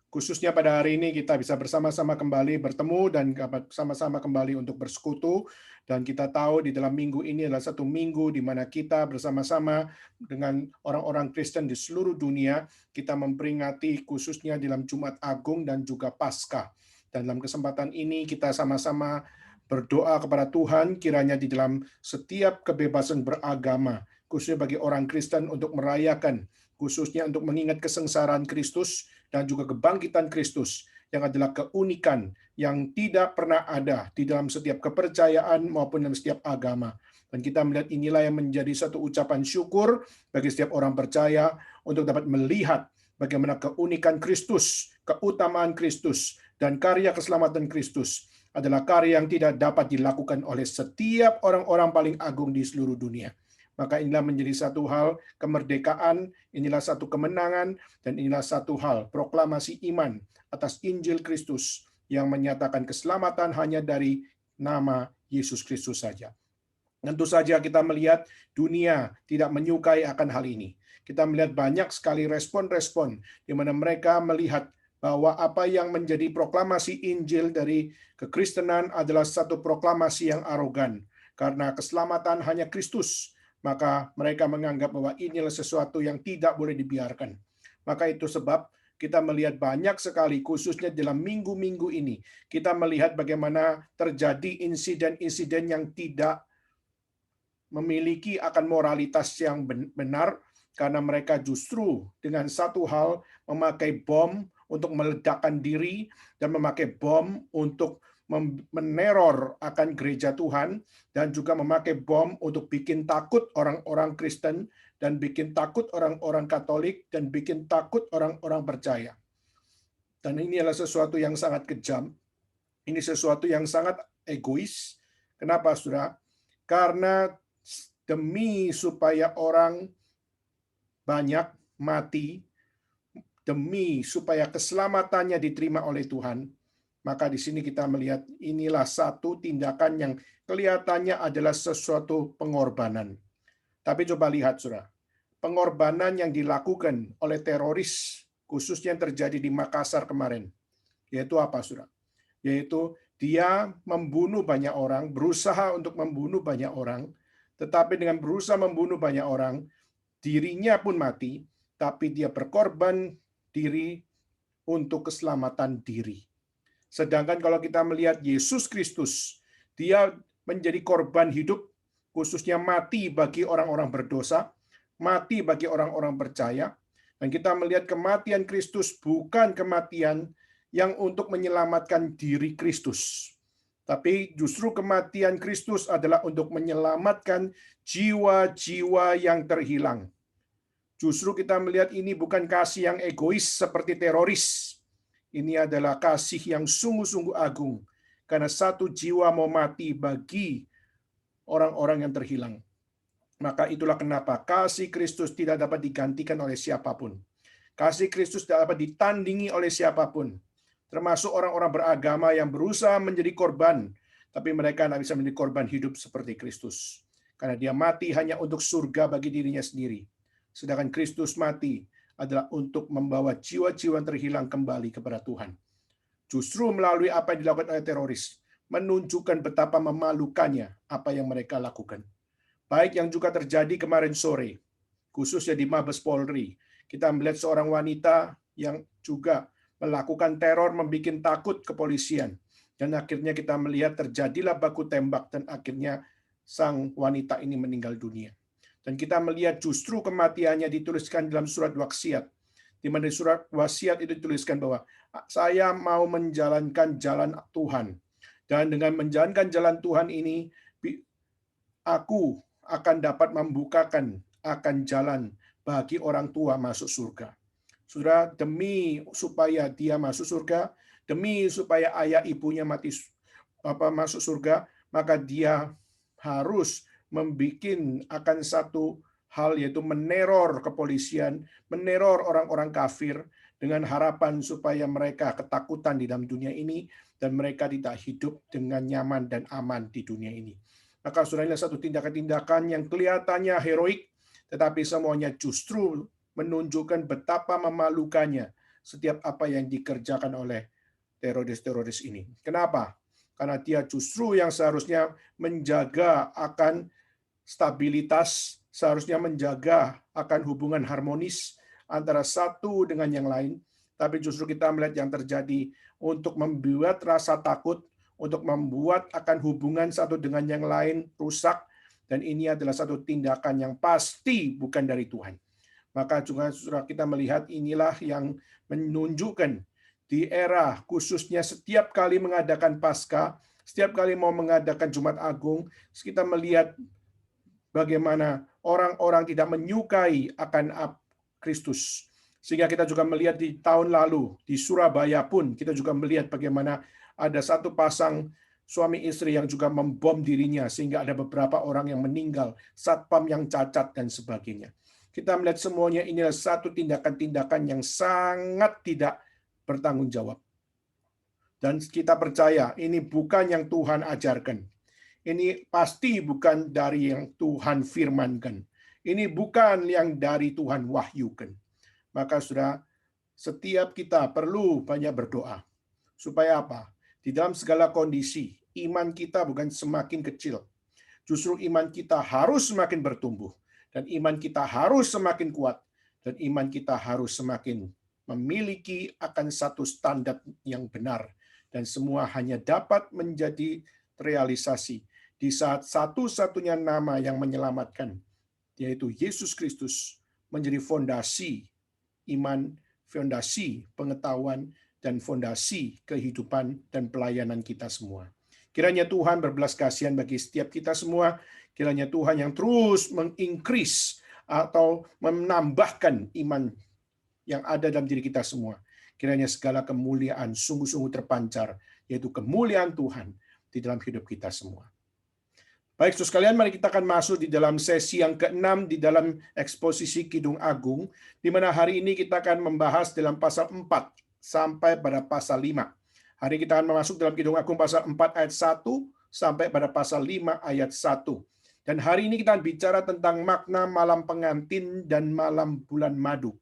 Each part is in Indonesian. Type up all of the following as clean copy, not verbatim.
Khususnya pada hari ini kita bisa bersama-sama kembali bertemu dan sama-sama kembali untuk bersekutu. Dan kita tahu di dalam minggu ini adalah satu minggu di mana kita bersama-sama dengan orang-orang Kristen di seluruh dunia, kita memperingati khususnya dalam Jumat Agung dan juga Paskah. Dan dalam kesempatan ini kita sama-sama berdoa kepada Tuhan kiranya di dalam setiap kebebasan beragama, khususnya bagi orang Kristen untuk merayakan, khususnya untuk mengingat kesengsaraan Kristus dan juga kebangkitan Kristus yang adalah keunikan yang tidak pernah ada di dalam setiap kepercayaan maupun dalam setiap agama. Dan kita melihat inilah yang menjadi satu ucapan syukur bagi setiap orang percaya untuk dapat melihat bagaimana keunikan Kristus, keutamaan Kristus, dan karya keselamatan Kristus adalah karya yang tidak dapat dilakukan oleh setiap orang-orang paling agung di seluruh dunia. Maka inilah menjadi satu hal kemerdekaan, inilah satu kemenangan, dan inilah satu hal proklamasi iman atas Injil Kristus yang menyatakan keselamatan hanya dari nama Yesus Kristus saja. Tentu saja kita melihat dunia tidak menyukai akan hal ini. Kita melihat banyak sekali respon-respon di mana mereka melihat bahwa apa yang menjadi proklamasi Injil dari kekristenan adalah satu proklamasi yang arogan. Karena keselamatan hanya Kristus, maka mereka menganggap bahwa inilah sesuatu yang tidak boleh dibiarkan. Maka itu sebab kita melihat banyak sekali, khususnya dalam minggu-minggu ini, kita melihat bagaimana terjadi insiden-insiden yang tidak memiliki akan moralitas yang benar, karena mereka justru dengan satu hal memakai bom untuk meledakkan diri dan memakai bom untuk meneror akan gereja Tuhan dan juga memakai bom untuk bikin takut orang-orang Kristen dan bikin takut orang-orang Katolik dan bikin takut orang-orang percaya. Dan ini adalah sesuatu yang sangat kejam. Ini sesuatu yang sangat egois. Kenapa, Saudara? Karena demi supaya orang banyak mati, demi supaya keselamatannya diterima oleh Tuhan, maka di sini kita melihat inilah satu tindakan yang kelihatannya adalah sesuatu pengorbanan. Tapi coba lihat, Saudara, pengorbanan yang dilakukan oleh teroris, khususnya yang terjadi di Makassar kemarin, yaitu apa, Saudara? Yaitu dia membunuh banyak orang, berusaha untuk membunuh banyak orang, tetapi dengan berusaha membunuh banyak orang, dirinya pun mati, tapi dia berkorban diri untuk keselamatan diri. Sedangkan kalau kita melihat Yesus Kristus, dia menjadi korban hidup, khususnya mati bagi orang-orang berdosa, mati bagi orang-orang percaya. Dan kita melihat kematian Kristus bukan kematian yang untuk menyelamatkan diri Kristus, tapi justru kematian Kristus adalah untuk menyelamatkan jiwa-jiwa yang terhilang. Justru kita melihat ini bukan kasih yang egois seperti teroris. Ini adalah kasih yang sungguh-sungguh agung, karena satu jiwa mau mati bagi orang-orang yang terhilang. Maka itulah kenapa kasih Kristus tidak dapat digantikan oleh siapapun. Kasih Kristus tidak dapat ditandingi oleh siapapun, termasuk orang-orang beragama yang berusaha menjadi korban, tapi mereka tidak bisa menjadi korban hidup seperti Kristus. Karena dia mati hanya untuk surga bagi dirinya sendiri. Sedangkan Kristus mati adalah untuk membawa jiwa-jiwa yang terhilang kembali kepada Tuhan. Justru melalui apa yang dilakukan oleh teroris, menunjukkan betapa memalukannya apa yang mereka lakukan. Baik yang juga terjadi kemarin sore, khususnya di Mabes Polri, kita melihat seorang wanita yang juga melakukan teror, membuat takut kepolisian. Dan akhirnya kita melihat terjadilah baku tembak dan akhirnya sang wanita ini meninggal dunia. Dan kita melihat justru kematiannya dituliskan dalam surat wasiat, di mana di surat wasiat itu dituliskan bahwa saya mau menjalankan jalan Tuhan. Dan dengan menjalankan jalan Tuhan ini, aku akan dapat membukakan akan jalan bagi orang tua masuk surga. Saudara, demi supaya dia masuk surga, demi supaya ayah ibunya masuk surga, maka dia harus membuat akan satu hal, yaitu meneror kepolisian, meneror orang-orang kafir dengan harapan supaya mereka ketakutan di dalam dunia ini dan mereka tidak hidup dengan nyaman dan aman di dunia ini. Maka saudara, satu tindakan-tindakan yang kelihatannya heroik, tetapi semuanya justru menunjukkan betapa memalukannya setiap apa yang dikerjakan oleh teroris-teroris ini. Kenapa? Karena dia justru yang seharusnya menjaga akan stabilitas, seharusnya menjaga akan hubungan harmonis antara satu dengan yang lain, tapi justru kita melihat yang terjadi untuk membuat rasa takut, untuk membuat akan hubungan satu dengan yang lain rusak, dan ini adalah satu tindakan yang pasti bukan dari Tuhan. Maka juga kita melihat inilah yang menunjukkan di era khususnya setiap kali mengadakan Paskah, setiap kali mau mengadakan Jumat Agung, kita melihat bagaimana orang-orang tidak menyukai akan Kristus. Sehingga kita juga melihat di tahun lalu, di Surabaya pun, kita juga melihat bagaimana ada satu pasang suami istri yang juga membom dirinya, sehingga ada beberapa orang yang meninggal, satpam yang cacat, dan sebagainya. Kita melihat semuanya ini adalah satu tindakan-tindakan yang sangat tidak bertanggung jawab. Dan kita percaya ini bukan yang Tuhan ajarkan. Ini pasti bukan dari yang Tuhan firmankan. Ini bukan yang dari Tuhan wahyukan. Maka sudah setiap kita perlu banyak berdoa. Supaya apa? Di dalam segala kondisi, iman kita bukan semakin kecil. Justru iman kita harus semakin bertumbuh. Dan iman kita harus semakin kuat. Dan iman kita harus semakin memiliki akan satu standar yang benar. Dan semua hanya dapat menjadi realisasi di saat satu-satunya nama yang menyelamatkan, yaitu Yesus Kristus, menjadi fondasi iman, fondasi pengetahuan, dan fondasi kehidupan dan pelayanan kita semua. Kiranya Tuhan berbelas kasihan bagi setiap kita semua. Kiranya Tuhan yang terus mengincrease atau menambahkan iman yang ada dalam diri kita semua. Kiranya segala kemuliaan sungguh-sungguh terpancar, yaitu kemuliaan Tuhan di dalam hidup kita semua. Baik, saudara sekalian, mari kita akan masuk di dalam sesi yang ke-6 di dalam eksposisi Kidung Agung, di mana hari ini kita akan membahas dalam pasal 4 sampai pada pasal 5. Hari ini kita akan masuk dalam Kidung Agung pasal 4 ayat 1 sampai pada pasal 5 ayat 1. Dan hari ini kita akan bicara tentang makna malam pengantin dan malam bulan madu.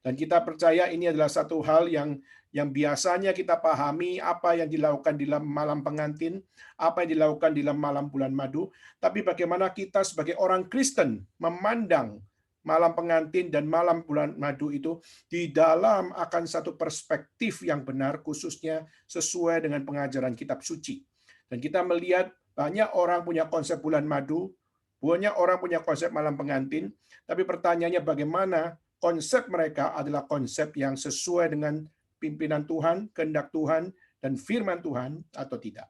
Dan kita percaya ini adalah satu hal yang biasanya kita pahami, apa yang dilakukan di dalam malam pengantin, apa yang dilakukan di dalam malam bulan madu, tapi bagaimana kita sebagai orang Kristen memandang malam pengantin dan malam bulan madu itu di dalam akan satu perspektif yang benar, khususnya sesuai dengan pengajaran kitab suci. Dan kita melihat banyak orang punya konsep bulan madu, banyak orang punya konsep malam pengantin, tapi pertanyaannya bagaimana konsep mereka adalah konsep yang sesuai dengan pimpinan Tuhan, kehendak Tuhan, dan firman Tuhan atau tidak.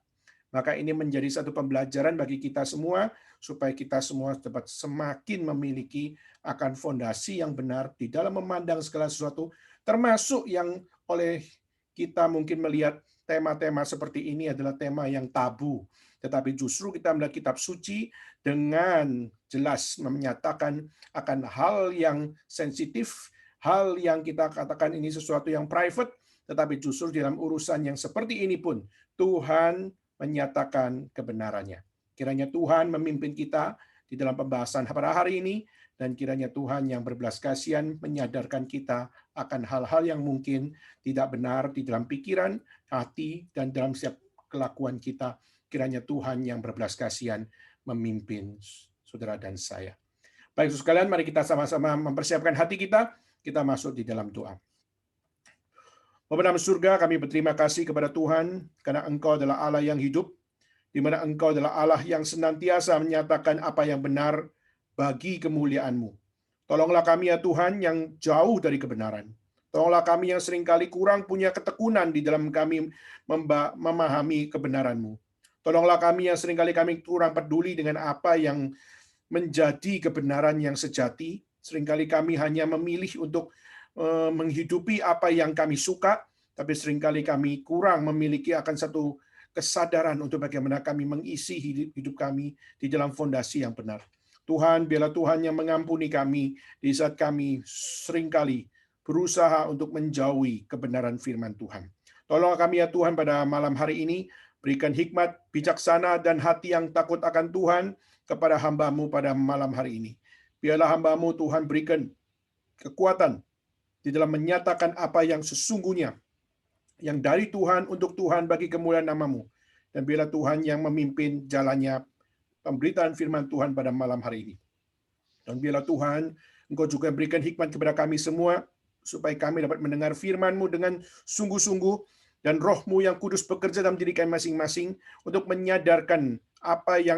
Maka ini menjadi satu pembelajaran bagi kita semua, supaya kita semua dapat semakin memiliki akan fondasi yang benar di dalam memandang segala sesuatu, termasuk yang oleh kita mungkin melihat tema-tema seperti ini adalah tema yang tabu. Tetapi justru kita melihat kitab suci dengan jelas menyatakan akan hal yang sensitif, hal yang kita katakan ini sesuatu yang private, tetapi justru dalam urusan yang seperti ini pun Tuhan menyatakan kebenarannya. Kiranya Tuhan memimpin kita di dalam pembahasan pada hari ini, dan kiranya Tuhan yang berbelas kasihan menyadarkan kita akan hal-hal yang mungkin tidak benar di dalam pikiran, hati, dan dalam setiap kelakuan kita. Kiranya Tuhan yang berbelas kasihan memimpin saudara dan saya. Baik, saudara sekalian, mari kita sama-sama mempersiapkan hati kita masuk di dalam doa. Bapa dalam surga, kami berterima kasih kepada Tuhan, karena Engkau adalah Allah yang hidup, di mana Engkau adalah Allah yang senantiasa menyatakan apa yang benar bagi kemuliaan-Mu. Tolonglah kami ya Tuhan yang jauh dari kebenaran. Tolonglah kami yang seringkali kurang punya ketekunan di dalam kami memahami kebenaran-Mu. Tolonglah kami yang seringkali kami kurang peduli dengan apa yang menjadi kebenaran yang sejati. Seringkali kami hanya memilih untuk menghidupi apa yang kami suka, tapi seringkali kami kurang memiliki akan satu kesadaran untuk bagaimana kami mengisi hidup kami di dalam fondasi yang benar. Tuhan, biarlah Tuhan yang mengampuni kami di saat kami seringkali berusaha untuk menjauhi kebenaran firman Tuhan. Tolong kami ya Tuhan pada malam hari ini, berikan hikmat, bijaksana, dan hati yang takut akan Tuhan kepada hamba-Mu pada malam hari ini. Biarlah hamba-Mu Tuhan berikan kekuatan di dalam menyatakan apa yang sesungguhnya, yang dari Tuhan, untuk Tuhan, bagi kemuliaan nama-Mu. Dan biarlah Tuhan yang memimpin jalannya pemberitaan firman Tuhan pada malam hari ini. Dan biarlah Tuhan, Engkau juga berikan hikmat kepada kami semua, supaya kami dapat mendengar firman-Mu dengan sungguh-sungguh, dan Roh-Mu yang kudus bekerja dalam diri kami masing-masing, untuk menyadarkan apa yang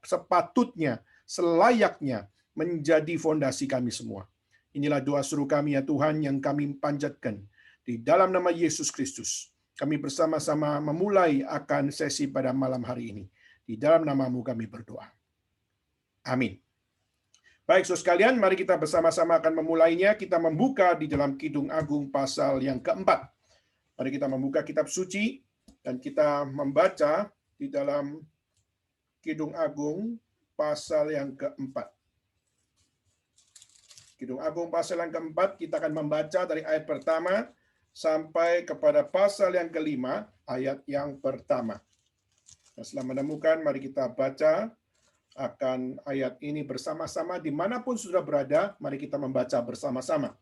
sepatutnya, selayaknya menjadi fondasi kami semua. Inilah doa seru kami ya Tuhan yang kami panjatkan. Di dalam nama Yesus Kristus, kami bersama-sama memulai akan sesi pada malam hari ini. Di dalam nama-Mu kami berdoa. Amin. Baik, saudara sekalian, mari kita bersama-sama akan memulainya. Kita membuka di dalam Kidung Agung pasal yang keempat. Mari kita membuka kitab suci dan kita membaca di dalam Kidung Agung pasal yang keempat. Kidung Agung pasal yang keempat, kita akan membaca dari ayat pertama sampai kepada pasal yang kelima, ayat yang pertama. Nah, setelah menemukan, mari kita baca akan ayat ini bersama-sama. Dimanapun sudah berada, mari kita membaca bersama-sama.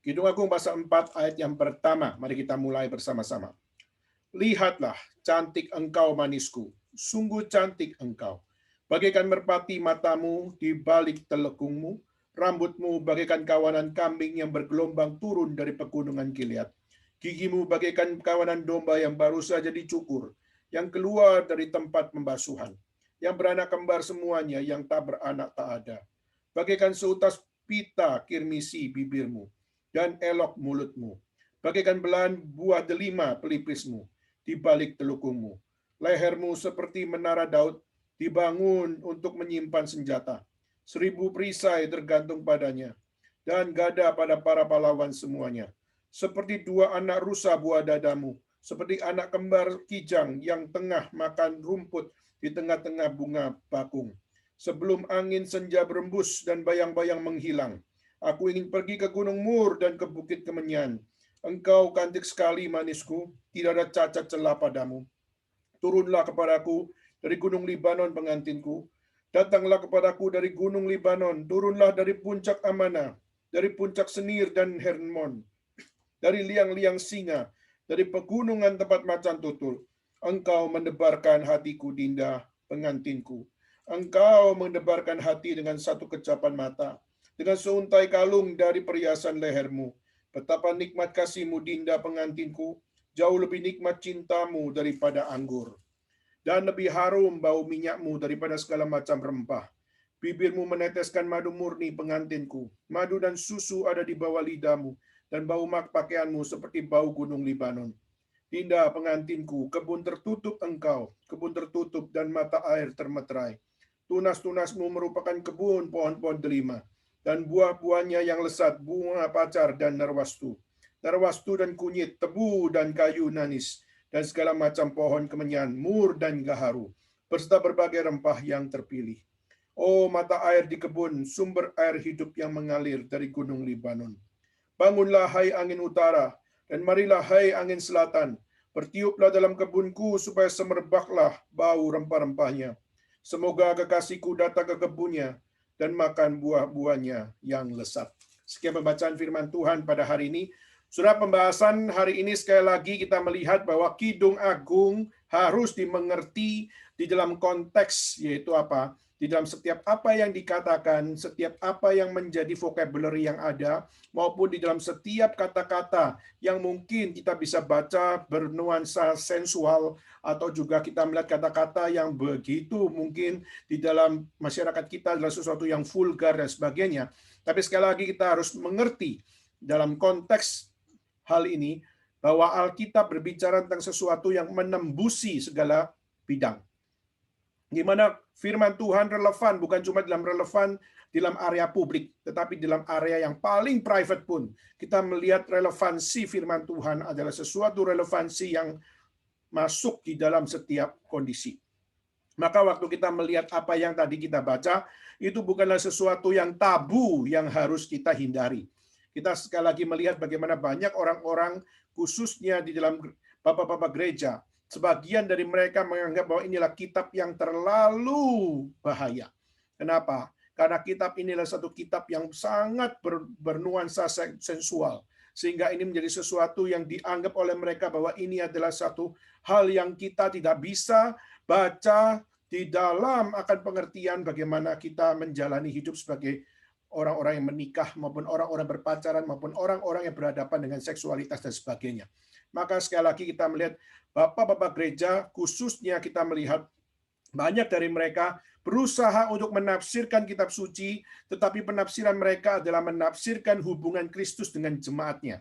Kidung Agung pasal 4 ayat yang pertama, mari kita mulai bersama-sama. Lihatlah, cantik engkau manisku, sungguh cantik engkau. Bagaikan merpati matamu di balik telekungmu, rambutmu bagaikan kawanan kambing yang bergelombang turun dari pegunungan Gilead. Gigimu bagaikan kawanan domba yang baru saja dicukur, yang keluar dari tempat pembasuhan, yang beranak kembar semuanya, yang tak beranak tak ada. Bagaikan seutas pita kirmisi bibirmu, dan elok mulutmu. Bagaikan belahan buah delima pelipismu, di balik telukungmu. Lehermu seperti menara Daud, dibangun untuk menyimpan senjata. 1000 perisai tergantung padanya, dan gada pada para pahlawan semuanya. Seperti 2 anak rusa buah dadamu, seperti anak kembar kijang yang tengah makan rumput di tengah-tengah bunga bakung. Sebelum angin senja berembus dan bayang-bayang menghilang, aku ingin pergi ke Gunung Mur dan ke Bukit Kemenyan. Engkau cantik sekali manisku, tidak ada cacat celah padamu. Turunlah kepadaku dari Gunung Libanon pengantinku. Datanglah kepadaku dari Gunung Libanon, turunlah dari puncak Amana, dari puncak Senir dan Hermon, dari liang-liang singa, dari pegunungan tempat macan tutul. Engkau mendebarkan hatiku, Dinda, pengantinku. Engkau mendebarkan hati dengan satu kecapan mata, dengan seuntai kalung dari perhiasan lehermu. Betapa nikmat kasihmu, Dinda, pengantinku, jauh lebih nikmat cintamu daripada anggur. Dan lebih harum bau minyakmu daripada segala macam rempah. Bibirmu meneteskan madu murni, pengantinku. Madu dan susu ada di bawah lidahmu, dan bau pakaianmu seperti bau gunung Libanon. Dinda, pengantinku, kebun tertutup engkau, kebun tertutup dan mata air termeterai. Tunas-tunasmu merupakan kebun pohon-pohon delima, dan buah-buahnya yang lesat, bunga pacar dan narwastu. Narwastu dan kunyit, tebu dan kayu nanis, dan segala macam pohon kemenyan, mur dan gaharu, berserta berbagai rempah yang terpilih. Oh, mata air di kebun, sumber air hidup yang mengalir dari gunung Libanon. Bangunlah, hai angin utara, dan marilah, hai angin selatan. Bertiuplah dalam kebunku, supaya semerbaklah bau rempah-rempahnya. Semoga kekasihku datang ke kebunnya, dan makan buah-buahnya yang lesat. Sekian pembacaan firman Tuhan pada hari ini. Sudah pembahasan hari ini sekali lagi kita melihat bahwa Kidung Agung harus dimengerti di dalam konteks, yaitu apa? Di dalam setiap apa yang dikatakan, setiap apa yang menjadi vocabulary yang ada, maupun di dalam setiap kata-kata yang mungkin kita bisa baca bernuansa sensual, atau juga kita melihat kata-kata yang begitu mungkin di dalam masyarakat kita adalah sesuatu yang vulgar dan sebagainya. Tapi sekali lagi kita harus mengerti dalam konteks hal ini, bahwa Alkitab berbicara tentang sesuatu yang menembusi segala bidang. Di mana firman Tuhan relevan, bukan cuma dalam area publik, tetapi dalam area yang paling private pun. Kita melihat relevansi firman Tuhan adalah sesuatu relevansi yang masuk di dalam setiap kondisi. Maka waktu kita melihat apa yang tadi kita baca, itu bukanlah sesuatu yang tabu yang harus kita hindari. Kita sekali lagi melihat bagaimana banyak orang-orang, khususnya di dalam bapak-bapak gereja, sebagian dari mereka menganggap bahwa inilah kitab yang terlalu bahaya. Kenapa? Karena kitab ini adalah satu kitab yang sangat bernuansa sensual. Sehingga ini menjadi sesuatu yang dianggap oleh mereka bahwa ini adalah satu hal yang kita tidak bisa baca di dalam akan pengertian bagaimana kita menjalani hidup sebagai orang-orang yang menikah, maupun orang-orang berpacaran, maupun orang-orang yang berhadapan dengan seksualitas dan sebagainya. Maka sekali lagi kita melihat Bapak-bapak gereja, khususnya kita melihat banyak dari mereka berusaha untuk menafsirkan kitab suci, tetapi penafsiran mereka adalah menafsirkan hubungan Kristus dengan jemaatnya.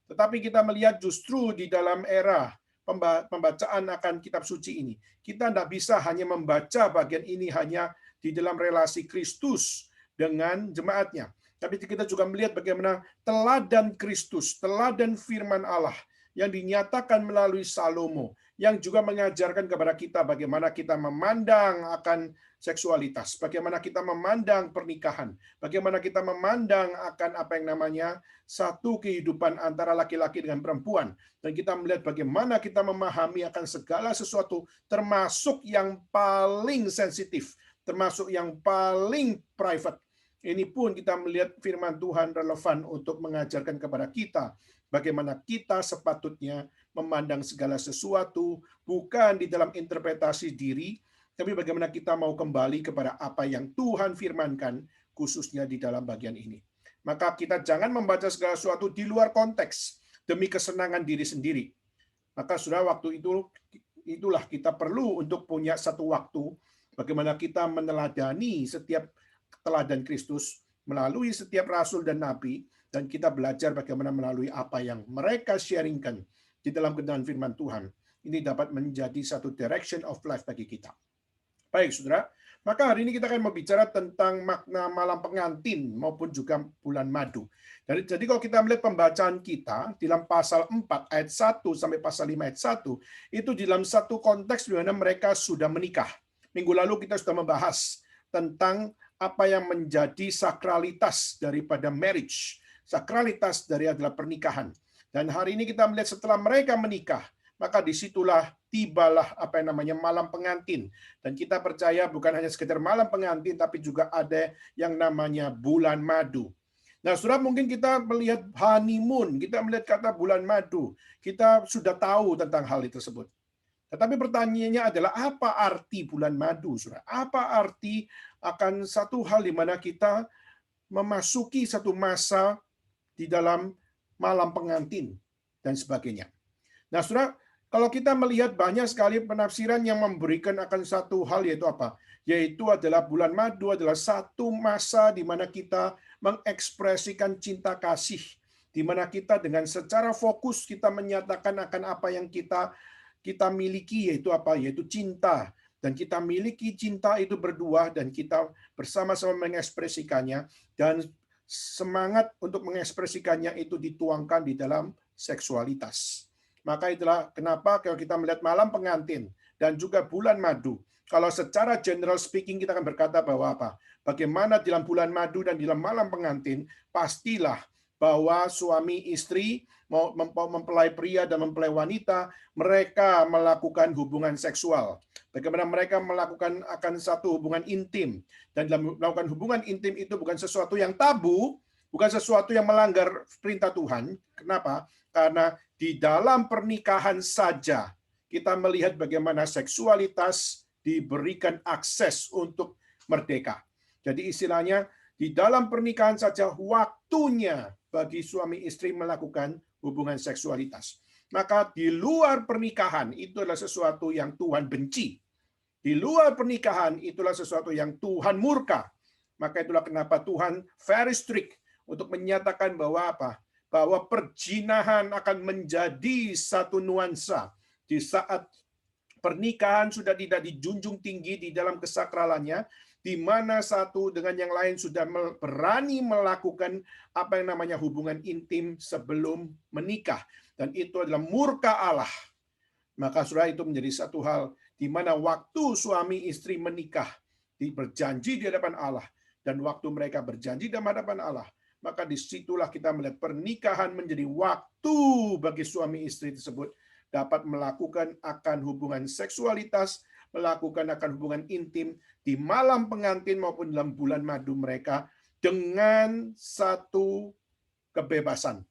Tetapi kita melihat justru di dalam era pembacaan akan kitab suci ini, kita tidak bisa hanya membaca bagian ini hanya di dalam relasi Kristus dengan jemaatnya. Tapi kita juga melihat bagaimana teladan Kristus, teladan firman Allah yang dinyatakan melalui Salomo, yang juga mengajarkan kepada kita bagaimana kita memandang akan seksualitas, bagaimana kita memandang pernikahan, bagaimana kita memandang akan apa yang namanya satu kehidupan antara laki-laki dengan perempuan, dan kita melihat bagaimana kita memahami akan segala sesuatu, termasuk yang paling sensitif, termasuk yang paling private. Ini pun kita melihat firman Tuhan relevan untuk mengajarkan kepada kita bagaimana kita sepatutnya memandang segala sesuatu, bukan di dalam interpretasi diri, tapi bagaimana kita mau kembali kepada apa yang Tuhan firmankan, khususnya di dalam bagian ini. Maka kita jangan membaca segala sesuatu di luar konteks, demi kesenangan diri sendiri. Maka sudah waktu itulah kita perlu untuk punya satu waktu, bagaimana kita meneladani setiap teladan Kristus, melalui setiap rasul dan nabi, dan kita belajar bagaimana melalui apa yang mereka sharingkan di dalam kebenaran firman Tuhan. Ini dapat menjadi satu direction of life bagi kita. Baik, saudara. Maka hari ini kita akan berbicara tentang makna malam pengantin maupun juga bulan madu. Jadi kalau kita melihat pembacaan kita di dalam pasal 4 ayat 1 sampai pasal 5 ayat 1, itu di dalam satu konteks di mana mereka sudah menikah. Minggu lalu kita sudah membahas tentang apa yang menjadi sakralitas daripada marriage. Sakralitas dari adalah pernikahan. Dan hari ini kita melihat setelah mereka menikah, maka disitulah tibalah apa yang namanya malam pengantin. Dan kita percaya bukan hanya sekedar malam pengantin, tapi juga ada yang namanya bulan madu. Nah, saudara, mungkin kita melihat honeymoon, kita melihat kata bulan madu, kita sudah tahu tentang hal tersebut. Tetapi pertanyaannya adalah apa arti bulan madu, saudara? Apa arti akan satu hal di mana kita memasuki satu masa di dalam malam pengantin dan sebagainya. Nah, saudara, kalau kita melihat banyak sekali penafsiran yang memberikan akan satu hal, yaitu apa? Yaitu adalah bulan madu adalah satu masa di mana kita mengekspresikan cinta kasih, di mana kita dengan secara fokus kita menyatakan akan apa yang kita miliki, yaitu apa? Yaitu cinta. Dan kita miliki cinta itu berdua, dan kita bersama-sama mengekspresikannya, dan semangat untuk mengekspresikannya itu dituangkan di dalam seksualitas. Maka itulah kenapa kalau kita melihat malam pengantin dan juga bulan madu, kalau secara general speaking kita akan berkata bahwa apa? Bagaimana dalam bulan madu dan dalam malam pengantin, pastilah bahwa suami istri, mempelai pria dan mempelai wanita, mereka melakukan hubungan seksual. Bagaimana mereka melakukan akan satu hubungan intim. Dan dalam melakukan hubungan intim itu bukan sesuatu yang tabu, bukan sesuatu yang melanggar perintah Tuhan. Kenapa? Karena di dalam pernikahan saja kita melihat bagaimana seksualitas diberikan akses untuk merdeka. Jadi istilahnya di dalam pernikahan saja waktunya bagi suami istri melakukan hubungan seksualitas. Maka di luar pernikahan itu adalah sesuatu yang Tuhan benci. Di luar pernikahan itulah sesuatu yang Tuhan murka. Maka itulah kenapa Tuhan very strict untuk menyatakan bahwa apa? Bahwa perzinahan akan menjadi satu nuansa di saat pernikahan sudah tidak dijunjung tinggi di dalam kesakralannya, di mana satu dengan yang lain sudah berani melakukan apa yang namanya hubungan intim sebelum menikah. Dan itu adalah murka Allah. Maka saudara, itu menjadi satu hal di mana waktu suami istri menikah, berjanji di hadapan Allah, dan waktu mereka berjanji di hadapan Allah, maka disitulah kita melihat pernikahan menjadi waktu bagi suami istri tersebut dapat melakukan akan hubungan seksualitas melakukan akan hubungan intim di malam pengantin maupun dalam bulan madu mereka dengan satu kebebasan.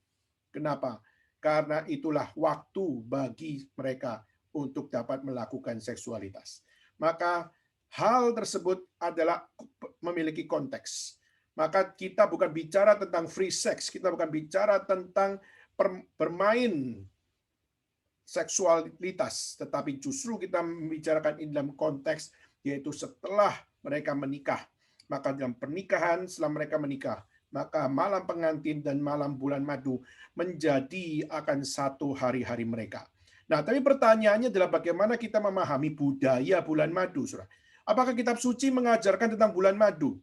Kenapa? Karena itulah waktu bagi mereka untuk dapat melakukan seksualitas. Maka hal tersebut adalah memiliki konteks. Maka kita bukan bicara tentang free sex, kita bukan bicara tentang bermain seksualitas, tetapi justru kita membicarakan ini dalam konteks yaitu setelah mereka menikah. Maka dalam pernikahan, setelah mereka menikah, maka malam pengantin dan malam bulan madu menjadi akan satu hari-hari mereka. Nah, tapi pertanyaannya adalah bagaimana kita memahami budaya bulan madu, Saudara? Apakah kitab suci mengajarkan tentang bulan madu?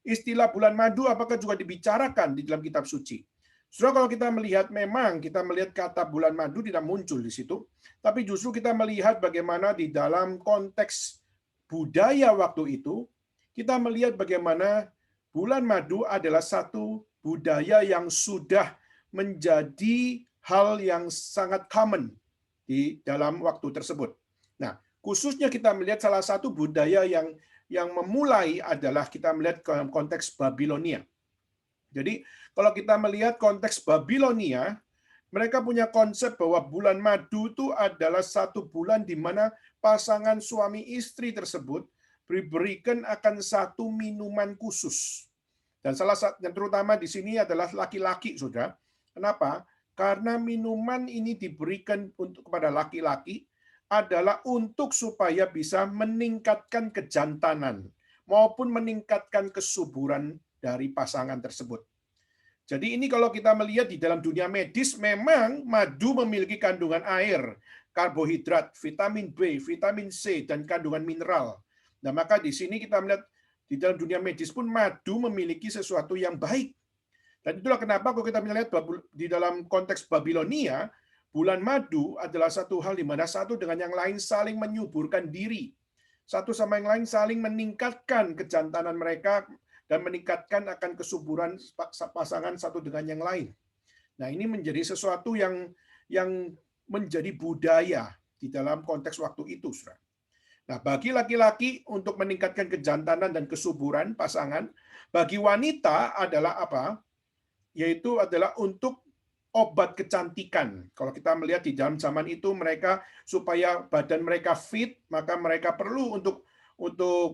Istilah bulan madu apakah juga dibicarakan di dalam kitab suci? Saudara, kalau kita melihat, memang kita melihat kata bulan madu tidak muncul di situ, tapi justru kita melihat bagaimana di dalam konteks budaya waktu itu, kita melihat bagaimana bulan madu adalah satu budaya yang sudah menjadi hal yang sangat common di dalam waktu tersebut. Nah, khususnya kita melihat salah satu budaya yang memulai adalah kita melihat konteks Babilonia. Jadi, kalau kita melihat konteks Babilonia, mereka punya konsep bahwa bulan madu itu adalah satu bulan di mana pasangan suami istri tersebut diberikan akan satu minuman khusus. Dan salah satu yang terutama di sini adalah laki-laki, Saudara. Kenapa? Karena minuman ini diberikan untuk kepada laki-laki adalah untuk supaya bisa meningkatkan kejantanan maupun meningkatkan kesuburan dari pasangan tersebut. Jadi ini kalau kita melihat di dalam dunia medis, memang madu memiliki kandungan air, karbohidrat, vitamin B, vitamin C, dan kandungan mineral. Nah, maka di sini kita melihat di dalam dunia medis pun madu memiliki sesuatu yang baik. Dan itulah kenapa kalau kita melihat di dalam konteks Babilonia, bulan madu adalah satu hal di mana satu dengan yang lain saling menyuburkan diri. Satu sama yang lain saling meningkatkan kejantanan mereka dan meningkatkan akan kesuburan pasangan satu dengan yang lain. Nah, ini menjadi sesuatu yang menjadi budaya di dalam konteks waktu itu, Saudara. Nah, bagi laki-laki untuk meningkatkan kejantanan dan kesuburan pasangan, bagi wanita adalah apa? Yaitu adalah untuk obat kecantikan. Kalau kita melihat di dalam zaman itu, mereka supaya badan mereka fit, maka mereka perlu untuk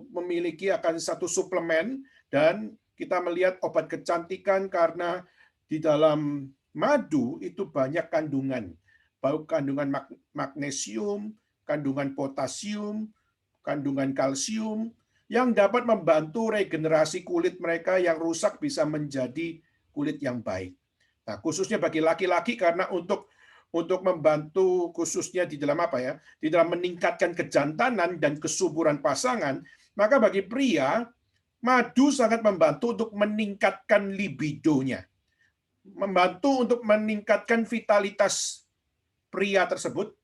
memiliki akan satu suplemen, dan kita melihat obat kecantikan karena di dalam madu itu banyak kandungan, baik kandungan magnesium, kandungan potasium, kandungan kalsium, yang dapat membantu regenerasi kulit mereka yang rusak bisa menjadi kulit yang baik. Nah, khususnya bagi laki-laki karena untuk membantu khususnya di dalam apa ya? Di dalam meningkatkan kejantanan dan kesuburan pasangan, maka bagi pria madu sangat membantu untuk meningkatkan libidonya. Membantu untuk meningkatkan vitalitas pria tersebut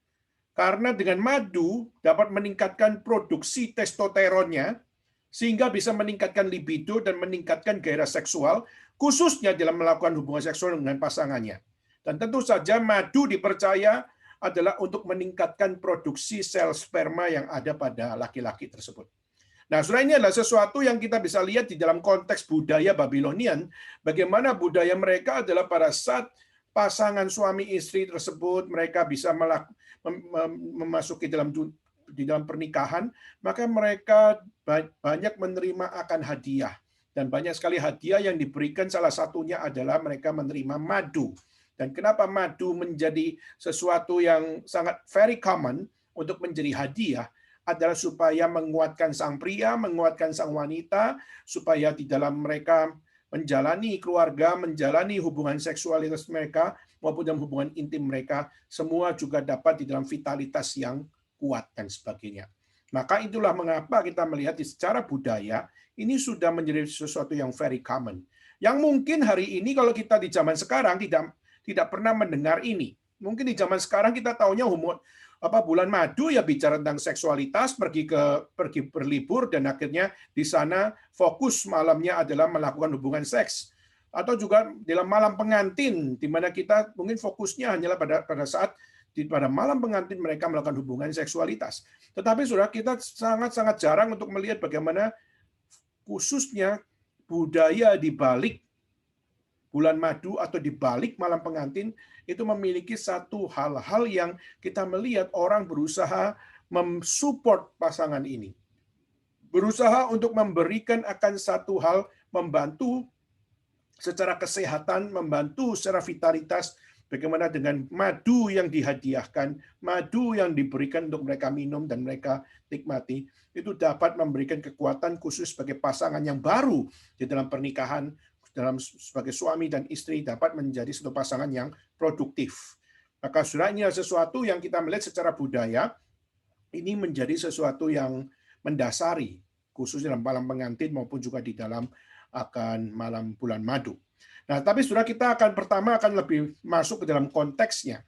karena dengan madu dapat meningkatkan produksi testosteronnya sehingga bisa meningkatkan libido dan meningkatkan gairah seksual, khususnya dalam melakukan hubungan seksual dengan pasangannya. Dan tentu saja madu dipercaya adalah untuk meningkatkan produksi sel sperma yang ada pada laki-laki tersebut. Nah, Saudara, ini adalah sesuatu yang kita bisa lihat di dalam konteks budaya Babilonian, bagaimana budaya mereka adalah pada saat pasangan suami istri tersebut mereka bisa memasuki di dalam pernikahan, maka mereka banyak menerima akan hadiah. Dan banyak sekali hadiah yang diberikan, salah satunya adalah mereka menerima madu. Dan kenapa madu menjadi sesuatu yang sangat very common untuk menjadi hadiah, adalah supaya menguatkan sang pria, menguatkan sang wanita, supaya di dalam mereka menjalani keluarga, menjalani hubungan seksualitas mereka, maupun dalam hubungan intim mereka, semua juga dapat di dalam vitalitas yang kuat dan sebagainya. Maka itulah mengapa kita melihat secara budaya ini sudah menjadi sesuatu yang very common. Yang mungkin hari ini kalau kita di zaman sekarang tidak pernah mendengar ini. Mungkin di zaman sekarang kita taunya bulan madu ya bicara tentang seksualitas, pergi berlibur dan akhirnya di sana fokus malamnya adalah melakukan hubungan seks. Atau juga dalam malam pengantin di mana kita mungkin fokusnya hanyalah pada saat pada malam pengantin mereka melakukan hubungan seksualitas. Tetapi saudara, kita sangat-sangat jarang untuk melihat bagaimana khususnya budaya di balik bulan madu atau di balik malam pengantin itu memiliki satu hal-hal yang kita melihat orang berusaha mensupport pasangan ini. Berusaha untuk memberikan akan satu hal, membantu secara kesehatan, membantu secara vitalitas, bagaimana dengan madu yang dihadiahkan, madu yang diberikan untuk mereka minum dan mereka nikmati, itu dapat memberikan kekuatan khusus sebagai pasangan yang baru di dalam pernikahan, dalam sebagai suami dan istri dapat menjadi satu pasangan yang produktif. Maka saudara, ini adalah sesuatu yang kita melihat secara budaya, ini menjadi sesuatu yang mendasari, khususnya dalam malam pengantin maupun juga di dalam akan malam bulan madu. Nah, tapi saudara, kita pertama akan lebih masuk ke dalam konteksnya.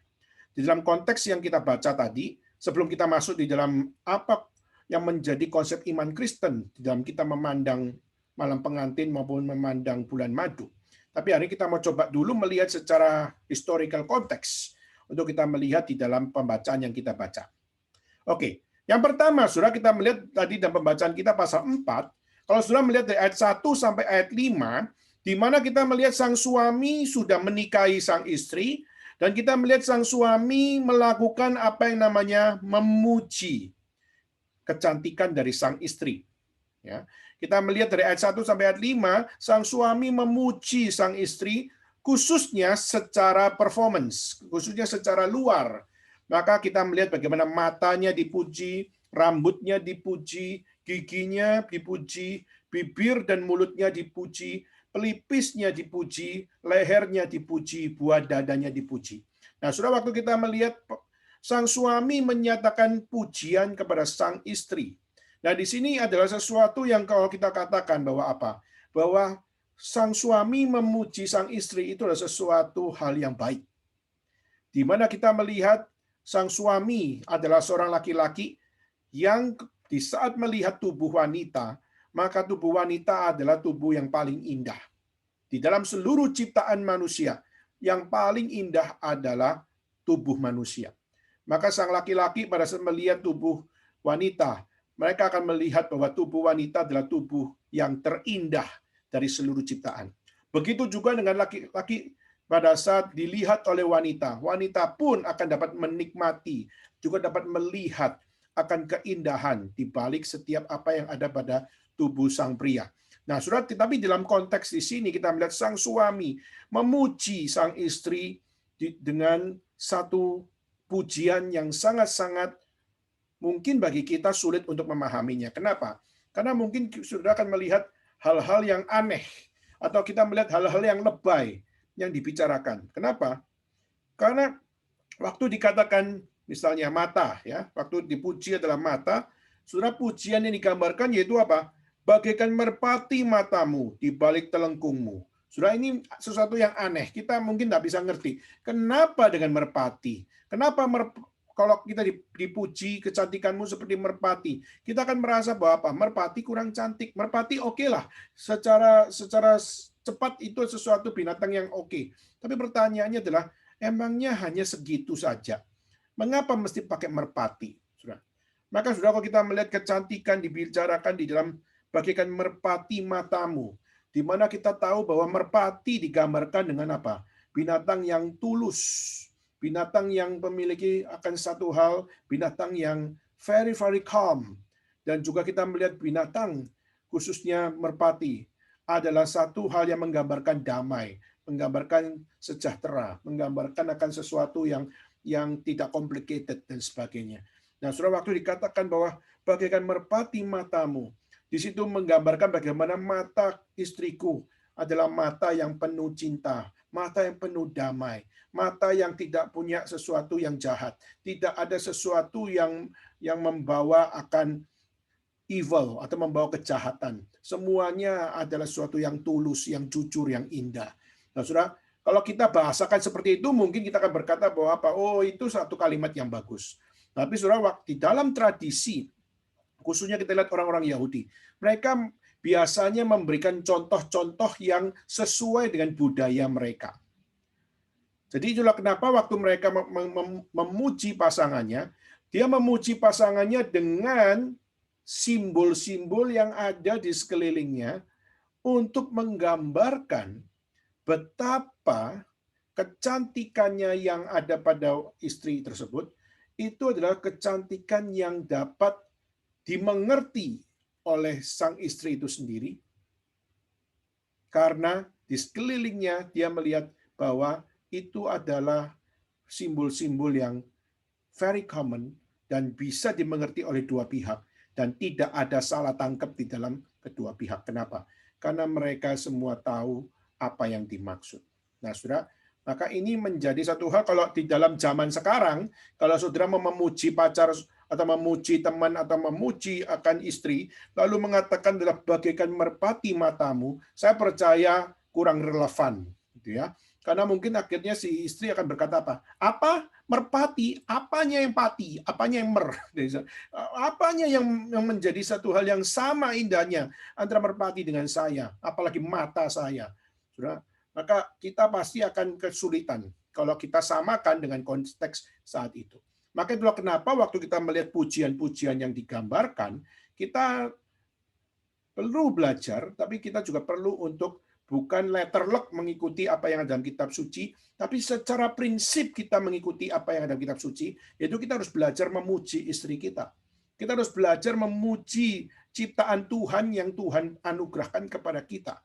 Di dalam konteks yang kita baca tadi, sebelum kita masuk di dalam apa yang menjadi konsep iman Kristen, di dalam kita memandang malam pengantin maupun memandang bulan madu. Tapi hari ini kita mau coba dulu melihat secara historical konteks untuk kita melihat di dalam pembacaan yang kita baca. Oke, yang pertama, saudara, kita melihat tadi dalam pembacaan kita pasal 4, kalau saudara melihat dari ayat 1 sampai ayat 5, di mana kita melihat sang suami sudah menikahi sang istri, dan kita melihat sang suami melakukan apa yang namanya memuji kecantikan dari sang istri. Ya. Kita melihat dari ayat 1 sampai ayat 5, sang suami memuji sang istri, khususnya secara performance, khususnya secara luar. Maka kita melihat bagaimana matanya dipuji, rambutnya dipuji, giginya dipuji, bibir dan mulutnya dipuji, pelipisnya dipuji, lehernya dipuji, buah dadanya dipuji. Nah, saudara, waktu kita melihat sang suami menyatakan pujian kepada sang istri. Nah, di sini adalah sesuatu yang kalau kita katakan bahwa apa? Bahwa sang suami memuji sang istri itu adalah sesuatu hal yang baik. Di mana kita melihat sang suami adalah seorang laki-laki yang di saat melihat tubuh wanita, maka tubuh wanita adalah tubuh yang paling indah. Di dalam seluruh ciptaan manusia, yang paling indah adalah tubuh manusia. Maka sang laki-laki pada saat melihat tubuh wanita, mereka akan melihat bahwa tubuh wanita adalah tubuh yang terindah dari seluruh ciptaan. Begitu juga dengan laki-laki pada saat dilihat oleh wanita, wanita pun akan dapat menikmati, juga dapat melihat akan keindahan di balik setiap apa yang ada pada tubuh sang pria. Nah, saudara, tetapi dalam konteks di sini kita melihat sang suami memuji sang istri dengan satu pujian yang sangat-sangat mungkin bagi kita sulit untuk memahaminya. Kenapa? Karena mungkin saudara akan melihat hal-hal yang aneh, atau kita melihat hal-hal yang lebay yang dibicarakan. Kenapa? Karena waktu dikatakan misalnya mata, ya, waktu dipuji adalah mata, saudara, pujian yang digambarkan yaitu apa? Bagaikan merpati matamu di balik telengkungmu. Saudara, ini sesuatu yang aneh. Kita mungkin tidak bisa ngerti. Kenapa dengan merpati? Kenapa kalau kita dipuji kecantikanmu seperti merpati, kita akan merasa bahwa apa? Merpati kurang cantik. Merpati oke lah. Secara cepat itu sesuatu binatang yang oke. Tapi pertanyaannya adalah, emangnya hanya segitu saja? Mengapa mesti pakai merpati? Saudara. Maka saudara, kalau kita melihat kecantikan dibicarakan di dalam bagaikan merpati matamu, di mana kita tahu bahwa merpati digambarkan dengan apa? Binatang yang tulus, binatang yang memiliki akan satu hal, binatang yang very very calm, dan juga kita melihat binatang khususnya merpati adalah satu hal yang menggambarkan damai, menggambarkan sejahtera, menggambarkan akan sesuatu yang tidak complicated dan sebagainya. Nah, saudara, waktu dikatakan bahwa bagaikan merpati matamu, di situ menggambarkan bagaimana mata istriku adalah mata yang penuh cinta, mata yang penuh damai, mata yang tidak punya sesuatu yang jahat, tidak ada sesuatu yang membawa akan evil atau membawa kejahatan. Semuanya adalah sesuatu yang tulus, yang jujur, yang indah. Nah, saudara, kalau kita bahasakan seperti itu, mungkin kita akan berkata bahwa apa? Oh, itu satu kalimat yang bagus. Tapi saudara, di dalam tradisi, khususnya kita lihat orang-orang Yahudi, mereka biasanya memberikan contoh-contoh yang sesuai dengan budaya mereka. Jadi itulah kenapa waktu mereka memuji pasangannya, dia memuji pasangannya dengan simbol-simbol yang ada di sekelilingnya untuk menggambarkan betapa kecantikannya yang ada pada istri tersebut itu adalah kecantikan yang dapat dimengerti oleh sang istri itu sendiri, karena di sekelilingnya dia melihat bahwa itu adalah simbol-simbol yang very common dan bisa dimengerti oleh dua pihak dan tidak ada salah tangkap di dalam kedua pihak. Kenapa? Karena mereka semua tahu apa yang dimaksud. Nah, Saudara, maka ini menjadi satu hal kalau di dalam zaman sekarang, kalau Saudara mau memuji pacar atau memuji teman atau memuji akan istri, lalu mengatakan adalah bagaikan merpati matamu, saya percaya kurang relevan, gitu ya. Karena mungkin akhirnya si istri akan berkata apa? Apa? Merpati? Apanya yang pati? Apanya yang mer? Apanya yang menjadi satu hal yang sama indahnya antara merpati dengan saya? Apalagi mata saya. Sudah, maka kita pasti akan kesulitan kalau kita samakan dengan konteks saat itu. Maka itulah kenapa waktu kita melihat pujian-pujian yang digambarkan, kita perlu belajar, tapi kita juga perlu untuk bukan letterlock mengikuti apa yang ada dalam kitab suci, tapi secara prinsip kita mengikuti apa yang ada dalam kitab suci, yaitu kita harus belajar memuji istri kita. Kita harus belajar memuji ciptaan Tuhan yang Tuhan anugerahkan kepada kita.